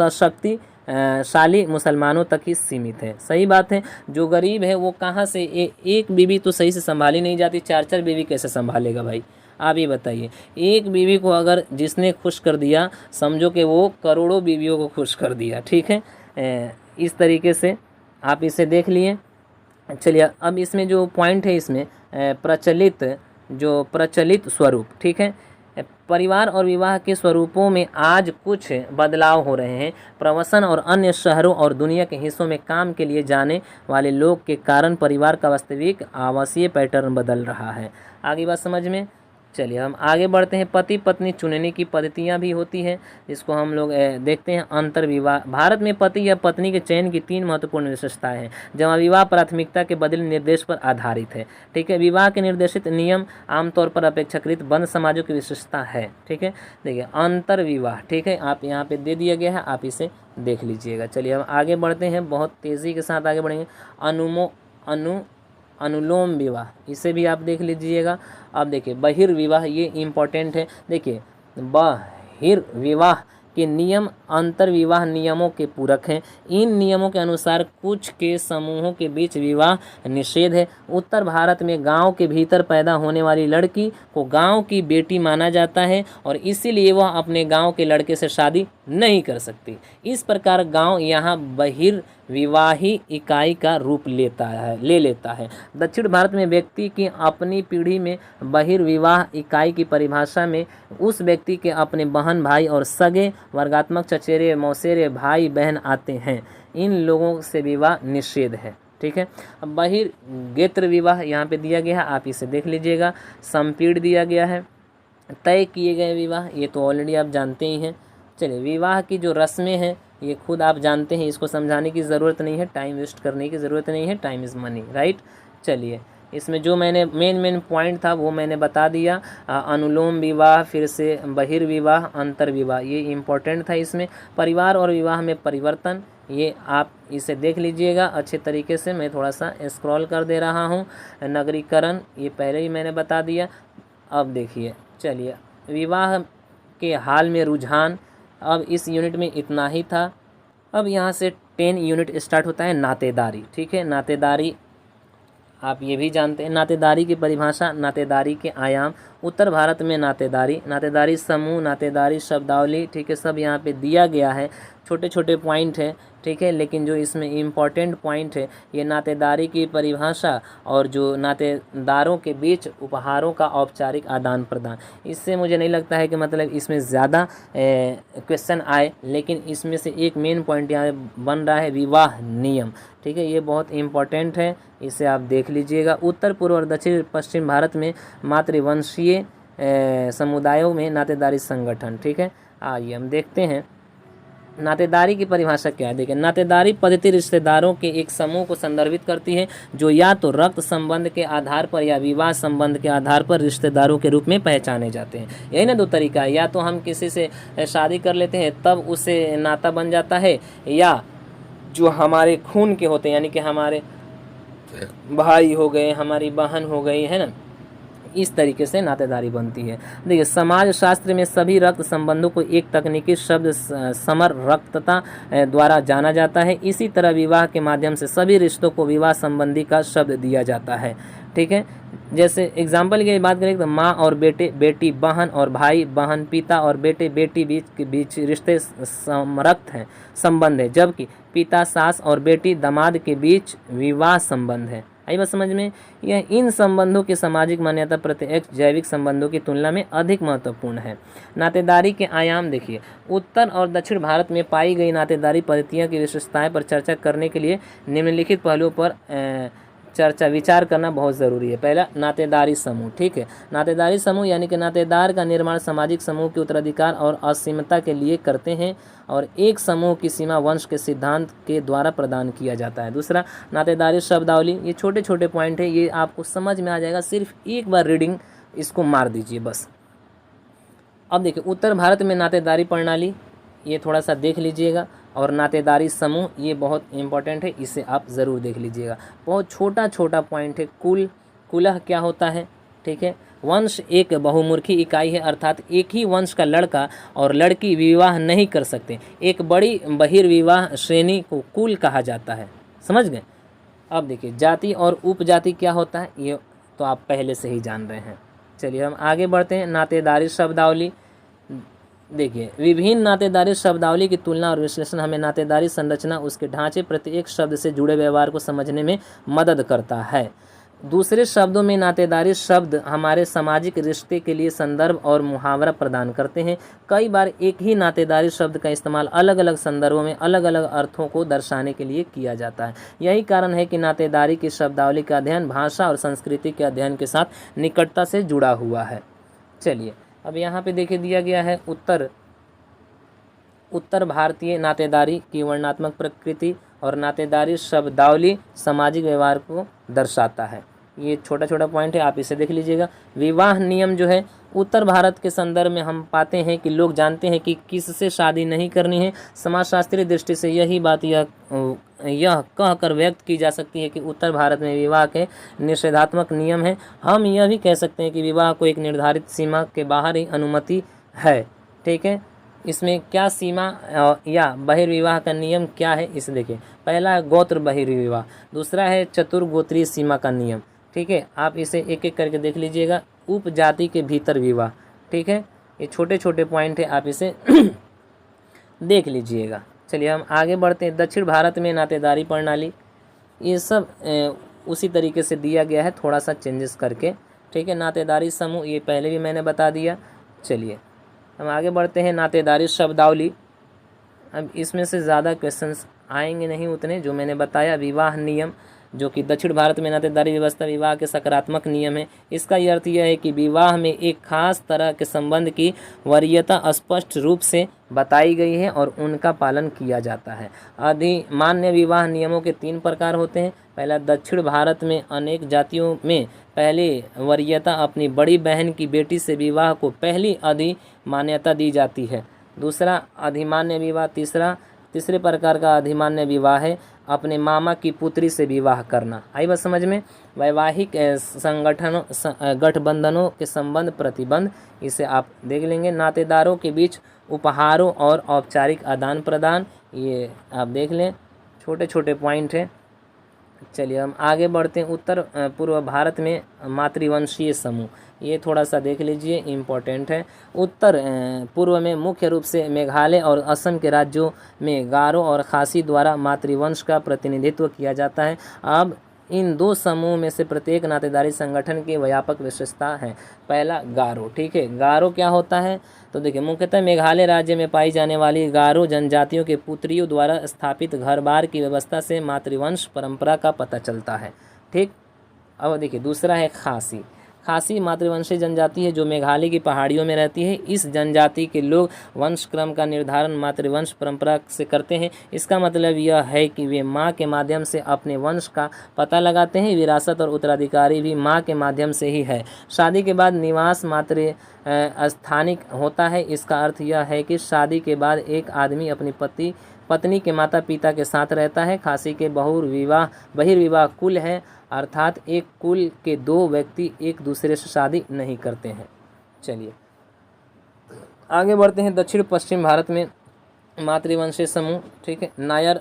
शक्तिशाली मुसलमानों तक ही सीमित है। सही बात है। जो गरीब है वो कहाँ से एक बीवी तो सही से संभाली नहीं जाती, 4 बीवी कैसे संभालेगा भाई? आप ये बताइए। एक बीवी को अगर जिसने खुश कर दिया, समझो कि वो करोड़ों बीवियों को खुश कर दिया। ठीक है, इस तरीके से आप इसे देख लिए। चलिए, अब इसमें जो पॉइंट है, इसमें प्रचलित स्वरूप, ठीक है, परिवार और विवाह के स्वरूपों में आज कुछ बदलाव हो रहे हैं। प्रवसन और अन्य शहरों और दुनिया के हिस्सों में काम के लिए जाने वाले लोग के कारण परिवार का वास्तविक आवासीय पैटर्न बदल रहा है। आगे बात समझ में। चलिए हम आगे बढ़ते हैं। पति पत्नी चुनने की पद्धतियां भी होती हैं, जिसको हम लोग देखते हैं। अंतर्विवाह। भारत में पति या पत्नी के चयन की 3 महत्वपूर्ण विशेषताएं हैं, जहाँ विवाह प्राथमिकता के बदले निर्देश पर आधारित है। ठीक है, विवाह के निर्देशित नियम आमतौर पर अपेक्षाकृत बंद समाजों की विशेषता है। ठीक है, देखिए अंतर्विवाह, ठीक है, आप यहाँ पे दे दिया गया है, आप इसे देख लीजिएगा। चलिए हम आगे बढ़ते हैं, बहुत तेज़ी के साथ आगे बढ़ेंगे। अनुलोम विवाह, इसे भी आप देख लीजिएगा। अब देखिए बहिर्विवाह, ये इम्पोर्टेंट है। देखिए बहिर्विवाह के नियम अंतर्विवाह नियमों के पूरक हैं। इन नियमों के अनुसार कुछ के समूहों के बीच विवाह निषेध है। उत्तर भारत में गांव के भीतर पैदा होने वाली लड़की को गांव की बेटी माना जाता है और इसीलिए वह अपने गांव के लड़के से शादी नहीं कर सकती। इस प्रकार गांव यहाँ बहिर्विवाही इकाई का रूप ले लेता है। दक्षिण भारत में व्यक्ति की अपनी पीढ़ी में बहिर्विवाह इकाई की परिभाषा में उस व्यक्ति के अपने बहन भाई और सगे वर्गात्मक चचेरे मौसेरे भाई बहन आते हैं। इन लोगों से विवाह निषेध है। ठीक है, अब बहिर्गेत्र विवाह यहाँ पे दिया गया है, आप इसे देख लीजिएगा। संपीड़ दिया गया है। तय किए गए विवाह, ये तो ऑलरेडी आप जानते ही हैं। चलिए, विवाह की जो रस्में हैं ये खुद आप जानते हैं, इसको समझाने की ज़रूरत नहीं है, टाइम वेस्ट करने की ज़रूरत नहीं है, टाइम इज़ मनी, राइट। चलिए, इसमें जो मैंने मेन पॉइंट था वो मैंने बता दिया। अनुलोम विवाह, फिर से बहिर्विवाह, अंतर्विवाह, ये इम्पोर्टेंट था। इसमें परिवार और विवाह में परिवर्तन, ये आप इसे देख लीजिएगा अच्छे तरीके से। मैं थोड़ा सा स्क्रॉल कर दे रहा हूँ। नगरीकरण, ये पहले ही मैंने बता दिया। अब देखिए, चलिए, विवाह के हाल में रुझान, अब इस यूनिट में इतना ही था। अब यहाँ से 10 यूनिट स्टार्ट होता है नातेदारी, ठीक है। नातेदारी आप ये भी जानते हैं, नातेदारी की परिभाषा, नातेदारी के आयाम। उत्तर भारत में नातेदारी, नातेदारी समूह, नातेदारी शब्दावली, ठीक है, सब यहाँ पे दिया गया है। छोटे छोटे पॉइंट है, ठीक है, लेकिन जो इसमें इम्पॉर्टेंट पॉइंट है ये नातेदारी की परिभाषा और जो नातेदारों के बीच उपहारों का औपचारिक आदान प्रदान। इससे मुझे नहीं लगता है कि मतलब इसमें ज़्यादा क्वेश्चन आए, लेकिन इसमें से एक मेन पॉइंट यहाँ बन रहा है विवाह नियम, ठीक है, ये बहुत इम्पॉर्टेंट है, इसे आप देख लीजिएगा। उत्तर पूर्व और दक्षिण पश्चिम भारत में मातृवंशीय समुदायों में नातेदारी संगठन, ठीक है। आइए हम देखते हैं नातेदारी की परिभाषा क्या है। देखिए, नातेदारी पद्धति रिश्तेदारों के एक समूह को संदर्भित करती है जो या तो रक्त संबंध के आधार पर या विवाह संबंध के आधार पर रिश्तेदारों के रूप में पहचाने जाते हैं। यही ना दो तरीका है, या तो हम किसी से शादी कर लेते हैं तब उससे नाता बन जाता है, या जो हमारे खून के होते हैं, यानी कि हमारे भाई हो गए, हमारी बहन हो गई, है ना, इस तरीके से नातेदारी बनती है। देखिए, समाज शास्त्र में सभी रक्त संबंधों को एक तकनीकी शब्द समरक्तता द्वारा जाना जाता है। इसी तरह विवाह के माध्यम से सभी रिश्तों को विवाह संबंधी का शब्द दिया जाता है, ठीक है। जैसे एग्जाम्पल की बात करें तो माँ और बेटे, बेटी बहन और भाई बहन, पिता और बेटे बेटी के बीच रिश्ते समरक्त हैं, संबंध है, जबकि पिता सास और बेटी दामाद के बीच विवाह संबंध है। आई बात समझ में। यह इन संबंधों की सामाजिक मान्यता प्रत्यक्ष जैविक संबंधों की तुलना में अधिक महत्वपूर्ण है। नातेदारी के आयाम देखिए, उत्तर और दक्षिण भारत में पाई गई नातेदारी पद्धतियों की विशेषताएं पर चर्चा करने के लिए निम्नलिखित पहलुओं पर विचार करना बहुत ज़रूरी है। पहला, नातेदारी समूह, ठीक है। नातेदारी समूह यानी कि नातेदार का निर्माण सामाजिक समूह के उत्तराधिकार और असीमता के लिए करते हैं और एक समूह की सीमा वंश के सिद्धांत के द्वारा प्रदान किया जाता है। दूसरा, नातेदारी शब्दावली, ये छोटे छोटे पॉइंट है, ये आपको समझ में आ जाएगा, सिर्फ एक बार रीडिंग इसको मार दीजिए बस। अब देखिए, उत्तर भारत में नातेदारी प्रणाली, ये थोड़ा सा देख लीजिएगा, और नातेदारी समूह, ये बहुत इंपॉर्टेंट है, इसे आप ज़रूर देख लीजिएगा। बहुत छोटा छोटा पॉइंट है। कुलह क्या होता है, ठीक है। वंश एक बहुमुखी इकाई है, अर्थात एक ही वंश का लड़का और लड़की विवाह नहीं कर सकते। एक बड़ी बहिर्विवाह श्रेणी को कुल कहा जाता है, समझ गए। अब देखिए, जाति और उपजाति क्या होता है, ये तो आप पहले से ही जान रहे हैं। चलिए हम आगे बढ़ते हैं। नातेदारी शब्दावली, देखिए, विभिन्न नातेदारी शब्दावली की तुलना और विश्लेषण हमें नातेदारी संरचना, उसके ढांचे, प्रत्येक शब्द से जुड़े व्यवहार को समझने में मदद करता है। दूसरे शब्दों में नातेदारी शब्द हमारे सामाजिक रिश्ते के लिए संदर्भ और मुहावरा प्रदान करते हैं। कई बार एक ही नातेदारी शब्द का इस्तेमाल अलग अलग संदर्भों में अलग अलग अर्थों को दर्शाने के लिए किया जाता है। यही कारण है कि नातेदारी की शब्दावली का अध्ययन भाषा और संस्कृति के अध्ययन के साथ निकटता से जुड़ा हुआ है। चलिए, अब यहाँ पे देखिए दिया गया है उत्तर भारतीय नातेदारी की वर्णनात्मक प्रकृति और नातेदारी शब्दावली सामाजिक व्यवहार को दर्शाता है। ये छोटा छोटा पॉइंट है, आप इसे देख लीजिएगा। विवाह नियम जो है, उत्तर भारत के संदर्भ में हम पाते हैं कि लोग जानते हैं कि किससे शादी नहीं करनी है। समाजशास्त्रीय दृष्टि से यही बात यह कहकर व्यक्त की जा सकती है कि उत्तर भारत में विवाह के निषेधात्मक नियम हैं। हम यह भी कह सकते हैं कि विवाह को एक निर्धारित सीमा के बाहर ही अनुमति है, ठीक है। इसमें क्या सीमा या बहिर्विवाह का नियम क्या है, इसे देखिए। पहला है गोत्र बहिर्विवाह, दूसरा है चतुर्गोत्रीय सीमा का नियम, ठीक है। आप इसे एक एक करके देख लीजिएगा। उपजाति के भीतर विवाह, ठीक है। ये छोटे छोटे पॉइंट है, आप इसे देख लीजिएगा। चलिए हम आगे बढ़ते हैं। दक्षिण भारत में नातेदारी प्रणाली, ये सब उसी तरीके से दिया गया है, थोड़ा सा चेंजेस करके, ठीक है। नातेदारी समूह, ये पहले भी मैंने बता दिया। चलिए हम आगे बढ़ते हैं। नातेदारी शब्दावली, अब इसमें से ज़्यादा क्वेश्चंस आएंगे नहीं उतने जो मैंने बताया। विवाह नियम, जो कि दक्षिण भारत में नातेदारी व्यवस्था विवाह के सकारात्मक नियम है। इसका ये अर्थ यह है कि विवाह में एक खास तरह के संबंध की वरीयता स्पष्ट रूप से बताई गई है और उनका पालन किया जाता है। अधिमान्य विवाह नियमों के 3 प्रकार होते हैं। पहला, दक्षिण भारत में अनेक जातियों में पहले वरीयता अपनी बड़ी बहन की बेटी से विवाह को पहली अधिमान्यता दी जाती है। दूसरा अधिमान्य विवाह तीसरे प्रकार का अधिमान्य विवाह है अपने मामा की पुत्री से विवाह करना। आई बात समझ में। वैवाहिक गठबंधनों के संबंध प्रतिबंध, इसे आप देख लेंगे। नातेदारों के बीच उपहारों और औपचारिक आदान प्रदान, ये आप देख लें, छोटे छोटे पॉइंट हैं। चलिए हम आगे बढ़ते हैं। उत्तर पूर्व भारत में मातृवंशीय समूह, ये थोड़ा सा देख लीजिए, इम्पोर्टेंट है। उत्तर पूर्व में मुख्य रूप से मेघालय और असम के राज्यों में गारो और खासी द्वारा मातृवंश का प्रतिनिधित्व किया जाता है। अब इन 2 समूह में से प्रत्येक नातेदारी संगठन की व्यापक विशेषता है। पहला, गारो। ठीक है, गारो क्या होता है? तो देखिए, मुख्यतः मेघालय राज्य में पाई जाने वाली गारो जनजातियों के पुत्रियों द्वारा स्थापित घर बार की व्यवस्था से मातृवंश परंपरा का पता चलता है। ठीक, अब देखिए दूसरा है खासी। खासी मातृवंशी जनजाति है जो मेघालय की पहाड़ियों में रहती है। इस जनजाति के लोग वंश क्रम का निर्धारण मातृवंश परंपरा से करते हैं। इसका मतलब यह है कि वे माँ के माध्यम से अपने वंश का पता लगाते हैं। विरासत और उत्तराधिकारी भी माँ के माध्यम से ही है। शादी के बाद निवास मातृ स्थानिक होता है। इसका अर्थ यह है कि शादी के बाद एक आदमी अपनी पत्नी के माता पिता के साथ रहता है। खासी के बहिर्विवाह कुल है, अर्थात एक कुल के 2 व्यक्ति एक दूसरे से शादी नहीं करते हैं। चलिए आगे बढ़ते हैं। दक्षिण पश्चिम भारत में मातृवंशीय समूह, ठीक है, नायर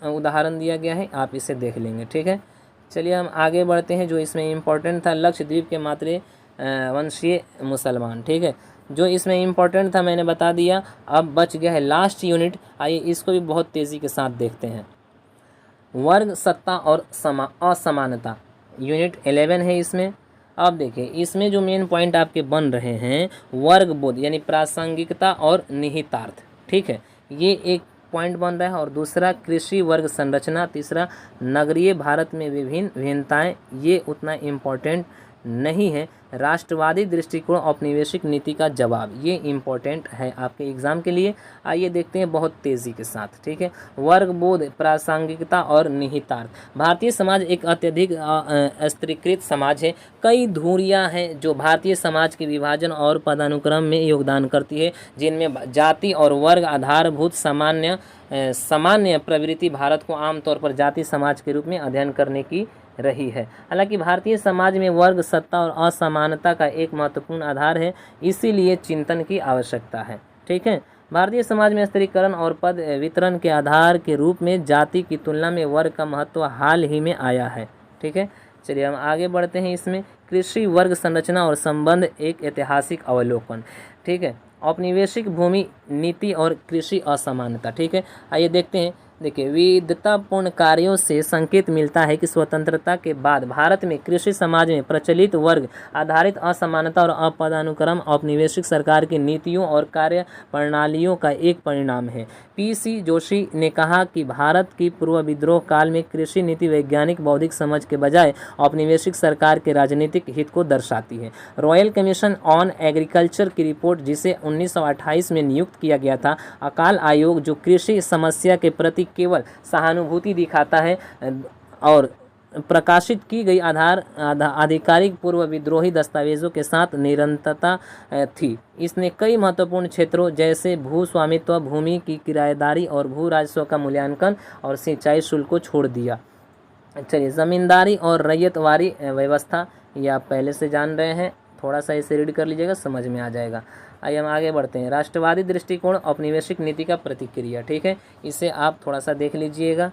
उदाहरण दिया गया है, आप इसे देख लेंगे। ठीक है, चलिए हम आगे बढ़ते हैं। जो इसमें इम्पोर्टेंट था, लक्षद्वीप के मातृवंशीय मुसलमान। ठीक है, जो इसमें इम्पोर्टेंट था मैंने बता दिया। अब बच गया है लास्ट यूनिट, आइए इसको भी बहुत तेज़ी के साथ देखते हैं। वर्ग, सत्ता और असमानता, यूनिट 11 है इसमें। अब देखिए इसमें जो मेन पॉइंट आपके बन रहे हैं, वर्ग बोध यानी प्रासंगिकता और निहितार्थ। ठीक है, ये एक पॉइंट बन रहा है। और दूसरा कृषि वर्ग संरचना, तीसरा नगरीय भारत में विभिन्न भिन्नताएँ, ये उतना इम्पोर्टेंट नहीं है। राष्ट्रवादी दृष्टिकोण औपनिवेशिक नीति का जवाब, ये इम्पोर्टेंट है आपके एग्जाम के लिए। आइए देखते हैं बहुत तेज़ी के साथ। ठीक है, वर्ग बोध, प्रासंगिकता और निहितार्थ। भारतीय समाज एक अत्यधिक स्त्रीकृत समाज है। कई धुरियाँ हैं जो भारतीय समाज के विभाजन और पदानुक्रम में योगदान करती है, जिनमें जाति और वर्ग आधारभूत सामान्य प्रवृत्ति भारत को आमतौर पर जाति समाज के रूप में अध्ययन करने की रही है। हालांकि भारतीय समाज में वर्ग, सत्ता और असमानता का एक महत्वपूर्ण आधार है, इसीलिए चिंतन की आवश्यकता है। ठीक है, भारतीय समाज में स्त्रीकरण और पद वितरण के आधार के रूप में जाति की तुलना में वर्ग का महत्व हाल ही में आया है। ठीक है, चलिए हम आगे बढ़ते हैं। इसमें कृषि वर्ग संरचना और संबंध, एक ऐतिहासिक अवलोकन। ठीक है, औपनिवेशिक भूमि नीति और कृषि असमानता। ठीक है, आइए देखते हैं। देखिए, विविधतापूर्ण कार्यों से संकेत मिलता है कि स्वतंत्रता के बाद भारत में कृषि समाज में प्रचलित वर्ग आधारित असमानता और अपदानुक्रम औपनिवेशिक सरकार की नीतियों और कार्य प्रणालियों का एक परिणाम है। PC जोशी ने कहा कि भारत की पूर्व विद्रोह काल में कृषि नीति वैज्ञानिक बौद्धिक समझ के बजाय औपनिवेशिक सरकार के राजनीतिक हित को दर्शाती है। रॉयल कमीशन ऑन एग्रीकल्चर की रिपोर्ट, जिसे 1928 में नियुक्त किया गया था, अकाल आयोग, जो कृषि समस्या के प्रति केवल सहानुभूति दिखाता है, और प्रकाशित की गई आधिकारिक पूर्व विद्रोही दस्तावेजों के साथ निरंतरता थी। इसने कई महत्वपूर्ण क्षेत्रों जैसे भू स्वामित्व, भूमि की किराएदारी और भू राजस्व का मूल्यांकन और सिंचाई शुल्क को छोड़ दिया। चलिए, ज़मींदारी और रैयतवारी व्यवस्था, ये आप पहले से जान रहे हैं, थोड़ा सा इसे रीड कर लीजिएगा, समझ में आ जाएगा। आइए हम आगे बढ़ते हैं। राष्ट्रवादी दृष्टिकोण औपनिवेशिक नीति का प्रतिक्रिया। ठीक है, इसे आप थोड़ा सा देख लीजिएगा।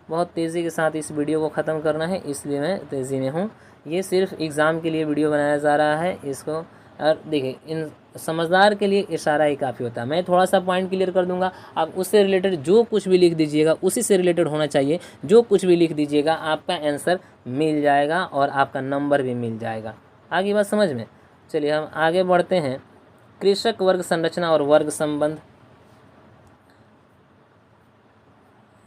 बहुत तेज़ी के साथ इस वीडियो को ख़त्म करना है, इसलिए मैं तेज़ी में हूँ। ये सिर्फ एग्ज़ाम के लिए वीडियो बनाया जा रहा है इसको। और देखिए, इन समझदार के इए इशारा ही काफ़ी होता है। मैं थोड़ा सा पॉइंट क्लियर कर दूंगा, आप उससे रिलेटेड जो कुछ भी लिख दीजिएगा उसी से रिलेटेड होना चाहिए। जो कुछ भी लिख दीजिएगा आपका आंसर मिल जाएगा और आपका नंबर भी मिल जाएगा। आगे बात समझ में। चलिए हम आगे बढ़ते हैं। कृषक वर्ग संरचना और वर्ग संबंध,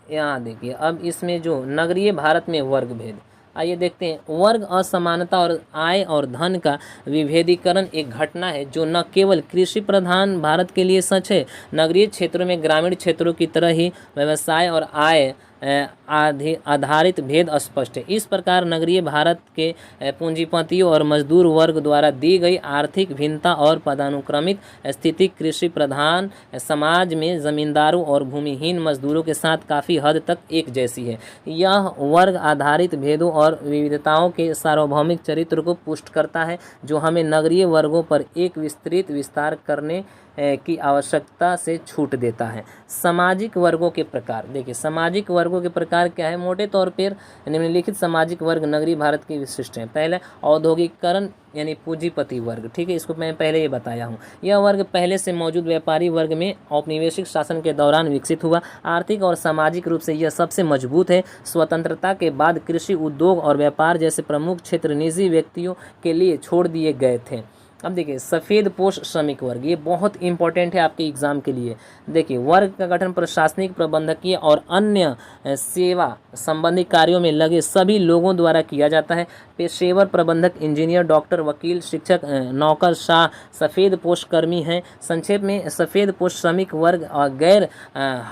यहाँ देखिए, अब इसमें जो नगरीय भारत में वर्ग भेद, आइए देखते हैं। वर्ग असमानता और आय और धन का विभेदीकरण एक घटना है जो न केवल कृषि प्रधान भारत के लिए सच है, नगरीय क्षेत्रों में ग्रामीण क्षेत्रों की तरह ही व्यवसाय और आय आधारित भेद स्पष्ट है। इस प्रकार नगरीय भारत के पूंजीपतियों और मजदूर वर्ग द्वारा दी गई आर्थिक भिन्नता और पदानुक्रमित स्थिति कृषि प्रधान समाज में जमींदारों और भूमिहीन मजदूरों के साथ काफ़ी हद तक एक जैसी है। यह वर्ग आधारित भेदों और विविधताओं के सार्वभौमिक चरित्र को पुष्ट करता है, जो हमें नगरीय वर्गों पर एक विस्तृत विस्तार करने की आवश्यकता से छूट देता है। सामाजिक वर्गों के प्रकार, देखिए सामाजिक वर्गों के प्रकार क्या है। मोटे तौर पर निम्नलिखित सामाजिक वर्ग नगरीय भारत के विशिष्ट हैं। पहले औद्योगिकरण यानी पूंजीपति वर्ग, ठीक है, इसको मैं पहले ही बताया हूँ। यह वर्ग पहले से मौजूद व्यापारी वर्ग में औपनिवेशिक शासन के दौरान विकसित हुआ। आर्थिक और सामाजिक रूप से यह सबसे मजबूत है। स्वतंत्रता के बाद कृषि, उद्योग और व्यापार जैसे प्रमुख क्षेत्र निजी व्यक्तियों के लिए छोड़ दिए गए थे। अब देखिए सफ़ेद पोश श्रमिक वर्ग, ये बहुत इंपॉर्टेंट है आपके एग्जाम के लिए। देखिए वर्ग का गठन प्रशासनिक, प्रबंधकीय और अन्य सेवा संबंधी कार्यों में लगे सभी लोगों द्वारा किया जाता है। पेशेवर प्रबंधक, इंजीनियर, डॉक्टर, वकील, शिक्षक, नौकरशाह सफ़ेद पोश कर्मी हैं। संक्षेप में सफ़ेद पोश श्रमिक वर्ग और गैर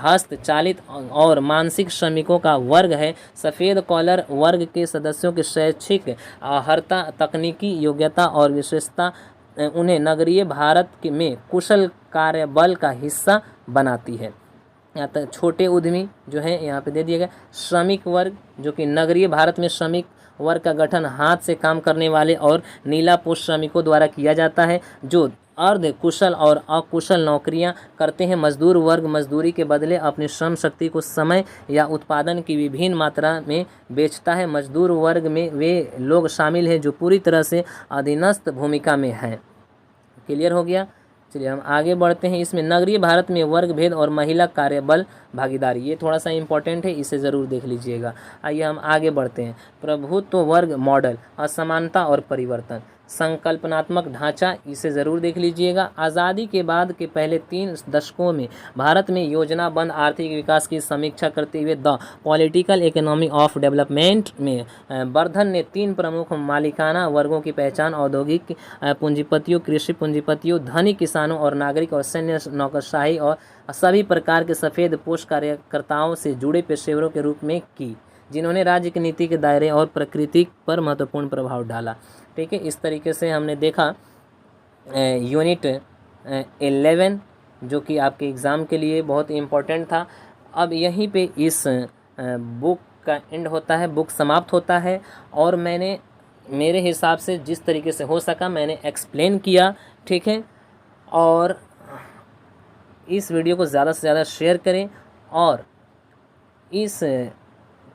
हस्तचालित और मानसिक श्रमिकों का वर्ग है। सफ़ेद कॉलर वर्ग के सदस्यों के शैक्षिक अर्हता, तकनीकी योग्यता और विशेषता उन्हें नगरीय भारत में कुशल कार्यबल का हिस्सा बनाती है। यहाँ तक छोटे उद्यमी जो है यहाँ पे दे दिया गया। श्रमिक वर्ग, जो कि नगरीय भारत में श्रमिक वर्ग का गठन हाथ से काम करने वाले और नीला पोश श्रमिकों द्वारा किया जाता है, जो अर्ध कुशल और अकुशल नौकरियां करते हैं। मजदूर वर्ग मजदूरी के बदले अपनी श्रम शक्ति को समय या उत्पादन की विभिन्न मात्रा में बेचता है। मजदूर वर्ग में वे लोग शामिल हैं जो पूरी तरह से अधीनस्थ भूमिका में हैं। क्लियर हो गया। चलिए हम आगे बढ़ते हैं। इसमें नगरीय भारत में वर्ग भेद और महिला कार्यबल भागीदारी, ये थोड़ा सा इंपॉर्टेंट है, इसे ज़रूर देख लीजिएगा। आइए हम आगे बढ़ते हैं। प्रभुत्व वर्ग मॉडल, असमानता और परिवर्तन, संकल्पनात्मक ढांचा, इसे ज़रूर देख लीजिएगा। आज़ादी के बाद के पहले 3 दशकों में भारत में योजनाबद्ध आर्थिक विकास की समीक्षा करते हुए the political economy of development में बर्धन ने 3 प्रमुख मालिकाना वर्गों की पहचान, औद्योगिक पूंजीपतियों, कृषि पूंजीपतियों, धनी किसानों और नागरिक और सैन्य नौकरशाही और सभी प्रकार के सफ़ेद पोश कार्यकर्ताओं से जुड़े पेशेवरों के रूप में की, जिन्होंने राज्य की नीति के दायरे और प्रकृति पर महत्वपूर्ण प्रभाव डाला। ठीक है, इस तरीके से हमने देखा यूनिट 11 जो कि आपके एग्ज़ाम के लिए बहुत इम्पोर्टेंट था। अब यहीं पे इस बुक का एंड होता है, बुक समाप्त होता है। और मैंने मेरे हिसाब से जिस तरीके से हो सका मैंने एक्सप्लेन किया, ठीक है। और इस वीडियो को ज़्यादा से ज़्यादा शेयर करें और इस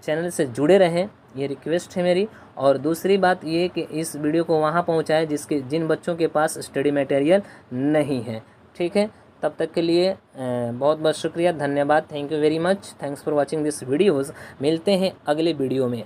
चैनल से जुड़े रहें, ये रिक्वेस्ट है मेरी। और दूसरी बात ये कि इस वीडियो को वहाँ पहुँचाएं जिन बच्चों के पास स्टडी मटेरियल नहीं है, ठीक है। तब तक के लिए बहुत बहुत शुक्रिया, धन्यवाद, thank you very much, thanks for watching this videos. मिलते हैं अगले वीडियो में।